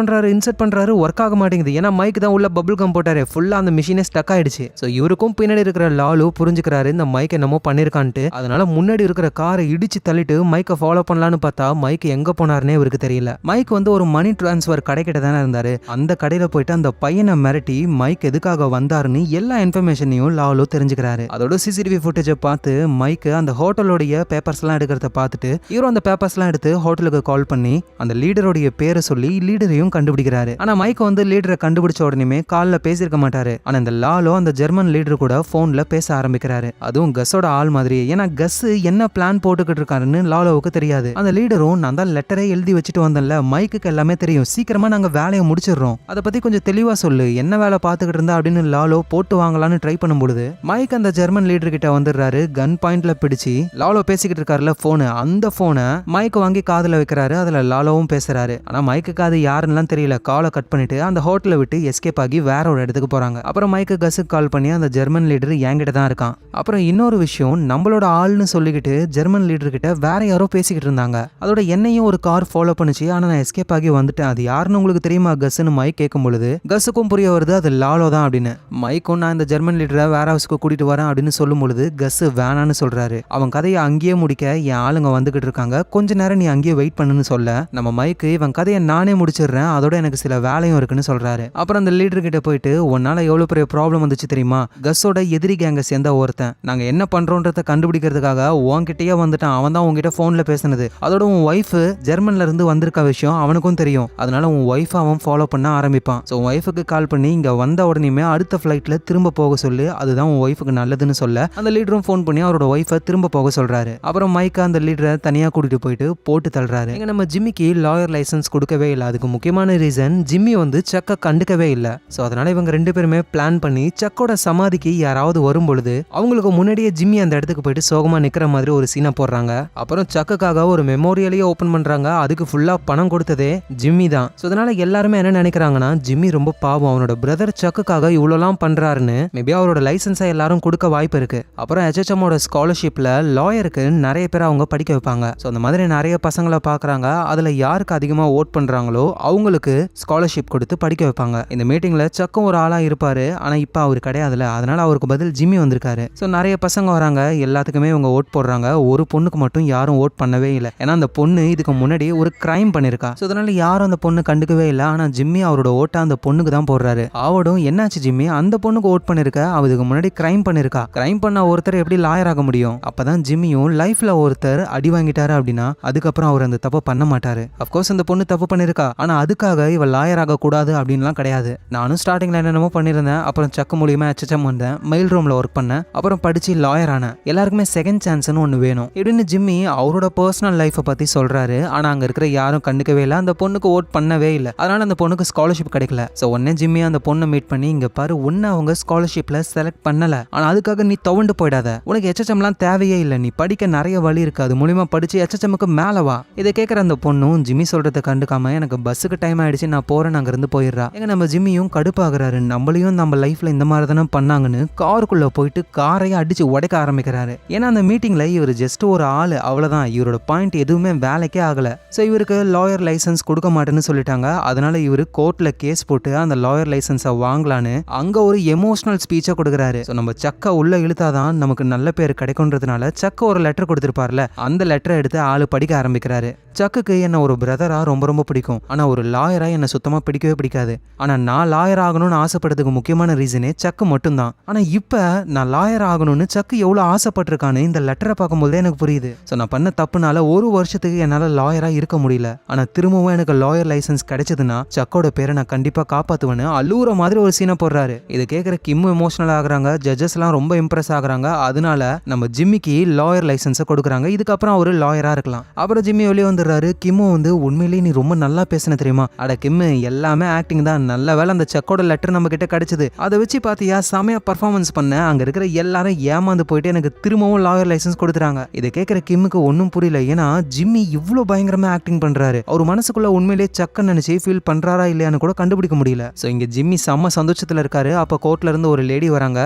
பண்றாரு, ஒர்க் ஆக மாட்டேங்குது. ஏன்னா மைக் தான் உள்ள பபிள் கம் போட்டாரு, ஃபுல்லா அந்த மிஷினே ஸ்டக் ஆயிடுச்சு. சோ இவருக்கும் பின்னாடி இருக்கிற லாலு புரிஞ்சுக்கிறாரு இந்த மைக் என்னமோ பண்ணிருக்கான்ட்டு. அதனால முன்னாடி இருக்கிற காரை இடிச்சு தள்ளிட்டு மைக்கை ஃபாலோ பண்ணலான்னு பார்த்தா மைக் எங்க போனாருன்னே இவருக்கு தெரியல. மைக் வந்து ஒரு மணி டிரான்ஸ்ஃபர் கடைக்கிட்ட தானே இருந்தாரு. அந்த அந்த கடையில போயிட்டு அந்த பையனை மிரட்டி மைக் எதுக்காக வந்தாருன்னு எல்லா இன்ஃபர்மேஷனையும் லாலோ தெரிஞ்சுக்கிறாரு. அதோட சிசிடிவி ஃபுட்டேஜை பார்த்து மைக் அந்த ஹோட்டலோடைய பேப்பர்ஸ் எல்லாம் எடுக்கிறத பார்த்துட்டு இவரும் அந்த பேப்பர்ஸ் எல்லாம் எடுத்து ஹோட்டலுக்கு கால் பண்ணி அந்த லீடருடைய பேரை சொல்லி லீடரையும் கண்டுபிடிக்கிறாரு. ஆனா மைக் வந்து லீடரை கண்டுபிடிச்ச உடனே கால்ல பேசியிருக்க மாட்டாரு. ஆனா இந்த லாலோ அந்த ஜெர்மன் லீடர் கூட போன்ல பேச ஆரம்பிக்கிறாரு. அதுவும் கஸோட ஆள் மாதிரி. ஏன்னா கஸ் என்ன பிளான் போட்டுக்கிட்டு இருக்காருன்னு லாலோவுக்கு தெரியாது. அந்த லீடரும் நான் தான் லெட்டரே எழுதி வச்சுட்டு வந்தேன்ல, மைக்கு எல்லாமே தெரியும், சீக்கிரமா நாங்க வேலையை முடிச்சிடுறோம், அதை பத்தி கொஞ்சம் தெளிவா சொல்லு, என்ன வேலை பார்த்துக்கிட்டு இருந்தா அப்படின்னு லாலோ போட்டு வாங்கலான்னு ட்ரை பண்ணும்பொழுது மைக் அந்த ஜெர்மன் லீடர் கிட்ட வந்துடுறாரு. கன் பாயிண்ட்ல பிடிச்சி லாலோ பேசிக்கிட்டு இருக்காருல போனு, அந்த போனை மைக் வாங்கி காதுல வைக்கிறாரு. அதுல லாலோவும் பேசுறாரு. ஆனா மைக்கு அது யாருன்னு தெரியல. காலை கட் பண்ணிட்டு அந்த ஹோட்டலை விட்டு எஸ்கேப் ஆகி வேற ஒரு இடத்துக்கு போறாங்க. அப்புறம் மைக்கு கஸுக்கு கால் பண்ணி அந்த ஜெர்மன் லீடர் என்கிட்ட தான் இருக்கான். அப்புறம் இன்னொரு விஷயம், நம்மளோட ஆள்னு சொல்லிக்கிட்டு ஜெர்மன் லீடர் கிட்ட வேற யாரோ பேசிக்கிட்டு இருந்தாங்க. அதோட என்னையும் ஒரு கார் ஃபாலோ பண்ணுச்சு. ஆனா நான் எஸ்கேப் ஆகி வந்துட்டேன். அது யாருன்னு உங்களுக்கு தெரியுமா கஸ்ன்னு மைக் கேட்கும் பொழுது கஸுக்கும் புரிய வருது அது லாலோ தான் அப்படின்னு. மைக்கும் நான் இந்த ஜெர்மன் லீடரை வேற ஹவுஸ்க்கு கூட்டிட்டு வரேன் அப்படின்னு சொல்லும் பொழுது கஸ் வேணான்னு சொல்றாரு. அவன் கதையை அங்கேயே முடிக்க என் ஆளுங்க வந்துகிட்டு இருக்காங்க, கொஞ்ச நேரம் நீ அங்கேயே வெயிட் பண்ணுன்னு சொல்ல நம்ம மைக்கு இவன் கதையை நானே முடிச்சிடுறேன், அதோட எனக்கு சில வேலையும் இருக்குன்னு சொல்றாரு. அப்புறம் அந்த லீடர் கிட்ட போயிட்டு உன்னால எவ்வளவு பெரிய ப்ராப்ளம் வந்துச்சு தெரியுமா, கஸோட எதிரி கேங்க சேர்ந்த ஒருத்தன் நாங்க என்ன பண்றோன்றத கண்டுபிடிக்கிறதுக்காக உன்கிட்டயே வந்துட்டான், அவன் தான் உங்ககிட்ட போன்ல பேசினது, அதோட உன் ஒய்ஃப் ஜெர்மன்ல இருந்து வந்திருக்க விஷயம் அவனுக்கும் தெரியும், அதனால உன் ஒய்ஃப் அவன் ஃபாலோ பண்ண ஆரம்பிப்பான். ஸோ உன் ஒய்ஃபுக்கு கால் பண்ணி இங்க வந்த உடனே அடுத்த ஃபிளைட்ல திரும்ப போக சொல்லு, அதுதான் உன் ஒய்ஃபுக்கு நல்லதுன்னு சொல்ல அந்த லீடரும் ஃபோன் பண்ணி அவரோட ஒய்ஃபை திரும்ப போக சொல்றாரு. அப்புறம் மைக்கா அந்த லீடரை தனியா கூட்டிட்டு போயிட்டு போட்டு தள்ளுறாரு. இங்க நம்ம ஜிம்மிக்கு லாயர் லைசன்ஸ் கொடுக்கவே இல்லை. அதுக்கு முக்கியமான ரீசன் ஜிம்மி வந்து சக்கை கண்டுக்கவே இல்லை. ஸோ அதனால இவங்க ரெண்டு பேருமே பிளான் பண்ணி சக்கோட சமாதிக்கு யாராவது வரும் பொழுது அவங்களுக்கு முன்னாடியே ஜிம்மி அந்த இடத்துக்கு போயிட்டு சோகமா நிக்கிற மாதிரி ஒரு சீனை போடுறாங்க. அப்புறம் சக்குக்காக ஒரு மெமோரியலையே ஓபன் பண்றாங்க. அதுக்கு ஃபுல்லா பணம் கொடுத்ததே ஜிம்மி தான். ஸோ அதனால எல்லாருமே என்ன நினைக்கிறாங்கன்னா ஜிம்மி ரொம்ப பாவம், அவனோட பிரதர் சக்குக்காக இவ்வளோலாம் பண்றாருன்னு. மேபி அவரோட லைசன்ஸை எல்லாரும் கொடுக்க வாய்ப்பு இருக்கு. அப்புறம் HHMோட ஸ்காலர்ஷிப்ல லாயருக்கு நிறைய பேர் அவங்க படிக்க வைப்பாங்க. ஸோ அந்த மாதிரி நிறைய பசங்களை பார்க்குறாங்க. அதுல யாருக்கு அதிகமாக ஓட் பண்றாங்களோ அவங்களுக்கு ஸ்காலர்ஷிப் கொடுத்து படிக்க வைப்பாங்க. இந்த மீட்டிங்ல சக்கும் ஒரு ஆளா இருப்பாரு. ஆனா இப்போ அவர் கிடையாதுல, அதனால அவருக்கு பதில் ஜிம்மி வந்திருக்காரு. ஸோ நிறைய பசங்க வராங்க, எல்லாத்துக்குமே இவங்க ஓட் போடுறாங்க. ஒரு பொண்ணுக்கு மட்டும் யாரும் ஓட் பண்ணவே இல்லை. ஏன்னா அந்த பொண்ணு இதுக்கு முன்னாடி ஒரு கிரைம் பண்ணிருக்கா. ஸோ அதனால யாரும் அந்த பொண்ணு கண்டுக்கவே இல்லை. ஆனா ஜிம்மி அவரோட ஓட்டை அந்த பொண்ணுக்கு தான் போடுறாரு. அவடும் என்னாச்சு ஜிம்மி, அந்த பொண்ணுக்கு ஓட் பண்ணிருக்க, அவதுக்கு முன்னாடி கிரைம் பண்ணிருக்கா, கிரைம் பண்ண ஒருத்தர் எப்படி லாயர் ஆக முடியும்? அப்பதான் ஜிம்மியும் லைஃப்ல ஒருத்தர் அடி வாங்கிட்டாரு அப்படின்னா அதுக்கப்புறம் அவர் அந்த தப்பு பண்ண மாட்டாரு. அப்கோர்ஸ் அந்த பொண்ணு தப்பு பண்ணிருக்கா, ஆனா அதுக்காக இவ லாயர் ஆக கூடாது அப்படின்லாம் கிடையாது. நானும் ஸ்டார்டிங்ல என்னென்னமோ பண்ணிருந்தேன், அப்புறம் சக்கு மூலியமா HHM வந்தேன், மெயில் ரூம்ல ஒர்க் பண்ணேன், அப்புறம் படிச்சு லாயர் ஆனேன். எல்லாருக்குமே செகண்ட் சான்ஸ்னு ஒன்று வேணும் இப்படின்னு ஜிம்மி அவரோட பர்சனல் லைஃபை பத்தி சொல்றாரு. ஆனா அங்க இருக்கிற யாரும் கண்டுக்கவே இல்லை, அந்த பொண்ணுக்கு ஓட் பண்ணவே இல்லை. அதனால அந்த பொண்ணுக்கு ஸ்காலர்ஷிப் கிடைக்கல. ஸோ உடனே ஜிம்மி அந்த பொண்ணை மீட் பண்ணி இங்க பாரு, உன்னை அவங்க ஸ்காலர்ஷிப்ல செலக்ட் பண்ணல, ஆனா அதுக்காக நீ துவண்டு போயிடாத, உனக்கு HHMலாம் தேவையே இல்லை, நீ படிக்க நிறைய வழி இருக்கு, அது மூலியமா படிச்சு HHMக்கு மேல வா. இதை கேட்கற அந்த பொண்ணும் ஜிம்மி சொல்றதை கண்டுக்காம எனக்கு பஸ்ஸுக்கு டைம் ஆயிடுச்சு நான் போறேன் அங்க இருந்து போயிடுறா. எங்க நம்ம ஜிம்மியும் கடுப்பாகிறாரு, நம்மளையும் நம்ம லைஃப்ல இந்த மாதிரி தானே பண்ணாங்கன்னு காருக்குள்ள போயிட்டு காரையை அடிச்சு உடைக்க ஆரம்பிக்கிறாரு. ஏன்னா அந்த மீட்டிங்ல இவர் ஜஸ்ட் ஒரு ஆளு, அவ்வளவுதான், இவரோட பாயிண்ட் எதுவுமே வேலைக்கே ஆகல. ஸோ இவருக்கு லாயர் லைசன்ஸ் கொடுக்க மாட்டேன்னு சொல்லிட்டாங்க. அதனால இவரு கோர்ட்ல கேஸ் போட்டு அந்த லாயர் லைசன்ஸை வாங்கலான்னு அங்க ஒரு எமோஷனல் ஸ்பீச்சை கொடுக்குறாரு. ஸோ நம்ம சக்க உள்ள இழுத்தாதான் நமக்கு நல்ல பேர் கிடைக்கும்ன்றதுனால சக்க ஒரு லெட்டர் கொடுத்துருப்பார்ல, அந்த லெட்டரை எடுத்து ஆளு படிக்க ஆரம்பிக்கிறாரு. சக்குக்கு என்ன ஒரு பிரதரா ரொம்ப ரொம்ப பிடிக்கும், ஆனா ஒரு லாயரா என்ன சுத்தமா பிடிக்கவே பிடிக்காது. ஆனா நான் லாயர் ஆகணும்னு ஆசைப்படுறதுக்கு முக்கியமான ரீசனே சக்கு மட்டும்தான். ஆனா இப்ப நான் லாயர் ஆகணும்னு சக்கு எவ்வளவு ஆசைப்பட்டிருக்கான்னு இந்த லெட்டரை பார்க்கும்போதே எனக்கு புரியுது. ஸோ நான் பண்ண தப்புனால ஒரு வருஷத்துக்கு என்னால லாயரா இருக்க முடியல, ஆனா திரும்பவும் எனக்கு லாயர் லைசன்ஸ் கிடைச்சதுன்னா சக்கோட பேரை நான் கண்டிப்பா காப்பாத்துவேன்னு அழுவுற மாதிரி ஒரு சீனை போடுறாரு. இதை கேட்கிற கிம்மு எமோஷனல் ஆகுறாங்க, ஜட்ஜஸ் எல்லாம் ரொம்ப இம்ப்ரெஸ் ஆகுறாங்க. அதனால நம்ம ஜிம்மிக்கு லாயர் லைசன்ஸை கொடுக்குறாங்க. இதுக்கப்புறம் அவரு லாயரா இருக்கலாம். அப்புறம் ஜிம்மி வெளியே வந்துடுறாரு. கிம்மு வந்து உண்மையிலேயே நீ ரொம்ப நல்லா பேசின தெரியுமா, அட கிம்மு எல்லாமே ஆக்டிங் தான், நல்ல வேலை அந்த செக்கோட லெட்டர் நம்ம கிட்ட கிடைச்சது, அதை வச்சு பாத்தியா செமையா பர்ஃபார்மன்ஸ் பண்ண, அங்க இருக்கிற எல்லாரும் ஏமாந்து போயிட்டு எனக்கு திரும்பவும் லாயர் லைசன்ஸ் கொடுத்துறாங்க. இதை கேட்கிற கிம்முக்கு ஒன்னும் புரியல. ஏன்னா ஜிம்மி இவ்வளவு பயங்கரமா ஆக்டிங் பண்றாரு, அவர் மனசுக்குள்ள உண்மையிலேயே சக்கன்னு நினைச்சு ஃபீல் பண்றாரா இல்லையான்னு கூட கண்டுபிடிக்க முடியல. ஸோ இங்க ஜிம்மி செம்ம சந்தோஷத்துல இருக்காரு. அப்ப கோர்ட்ல இருந்து ஒரு லேடி வராங்க.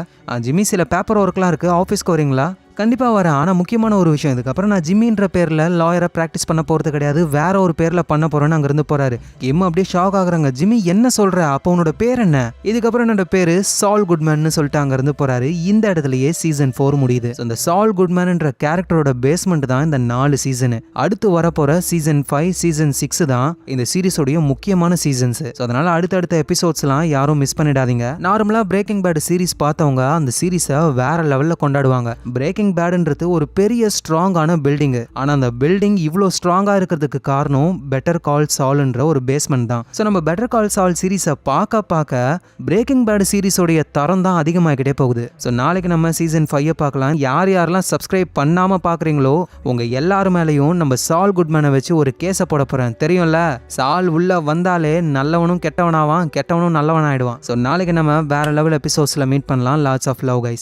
ஜிம்மி சில பேப்பர் ஒர்க்லாம் இருக்கு, ஆஃபீஸ்க்கு வரீங்களா? கண்டிப்பா வரேன். ஆனா முக்கியமான ஒரு விஷயம், இதுக்கப்புறம் நான் ஜிம்மின்ற பேர்ல லாயரா பிராக்டிஸ் பண்ண போறது கிடையாது, வேற ஒரு பேர்ல பண்ண போறேன்னு அங்க இருந்து போறாரு. கிம் அப்படியே ஷாக் ஆகுறாங்க. ஜிம்மி என்ன சொல்ற, அப்ப உன்னோட பேர் என்ன? இதுக்கப்புறம் என்னோட பேரு சால் குட்மேன் சொல்லிட்டு அங்க இருந்து போறாரு. இந்த இடத்துலயே சீசன் 4 முடியுது. இந்த சால் குட்மேன்ன்ற கேரக்டரோட பேஸ்மெண்ட் தான் இந்த 4 சீசன். அடுத்து வரப்போற சீசன் 5 சீசன் 6 தான் இந்த சீரிஸோட முக்கியமான சீசன்ஸ். அதனால அடுத்தடுத்த எபிசோட்ஸ்லாம் யாரும் மிஸ் பண்ணிடாதீங்க. நார்மலா பிரேக்கிங் பேட் சீரிஸ் பார்த்தவங்க அந்த சீரிஸை வேற லெவல்ல கொண்டாடுவாங்க. பிரேக்கிங் பேட்ன்றது ஒரு பெரிய ஸ்ட்ராங்கான பில்டிங். ஆனா அந்த பில்டிங் இவ்வளோ ஸ்ட்ராங்கா இருக்கிறதுக்கு காரணம் பெட்டர் கால் சால்ன்ற ஒரு பேஸ்மெண்ட் தான். ஸோ நம்ம பெட்டர் கால் சால் சீரிஸை பார்க்க பிரேக்கிங் பேட் சீரிஸோடைய தரம் தான் அதிகமாகிட்டே போகுது. ஸோ நாளைக்கு நம்ம சீசன் 5 பார்க்கலாம். யாரெல்லாம் சப்ஸ்கிரைப் பண்ணாம பார்க்குறீங்களோ உங்க எல்லாரும் மேலேயும் நம்ம சால் குட்மேனை வச்சு ஒரு கேஸை போட போறேன். தெரியும்ல, சால் உள்ள வந்தாலே நல்லவனும் கெட்டவனாவான், கெட்டவனும் நல்லவனாயிடுவான். ஸோ நாளைக்கு நம்ம வேற லெவல் எபிசோட்ஸ்ல மீட் பண்ணலாம். Lots of love guys.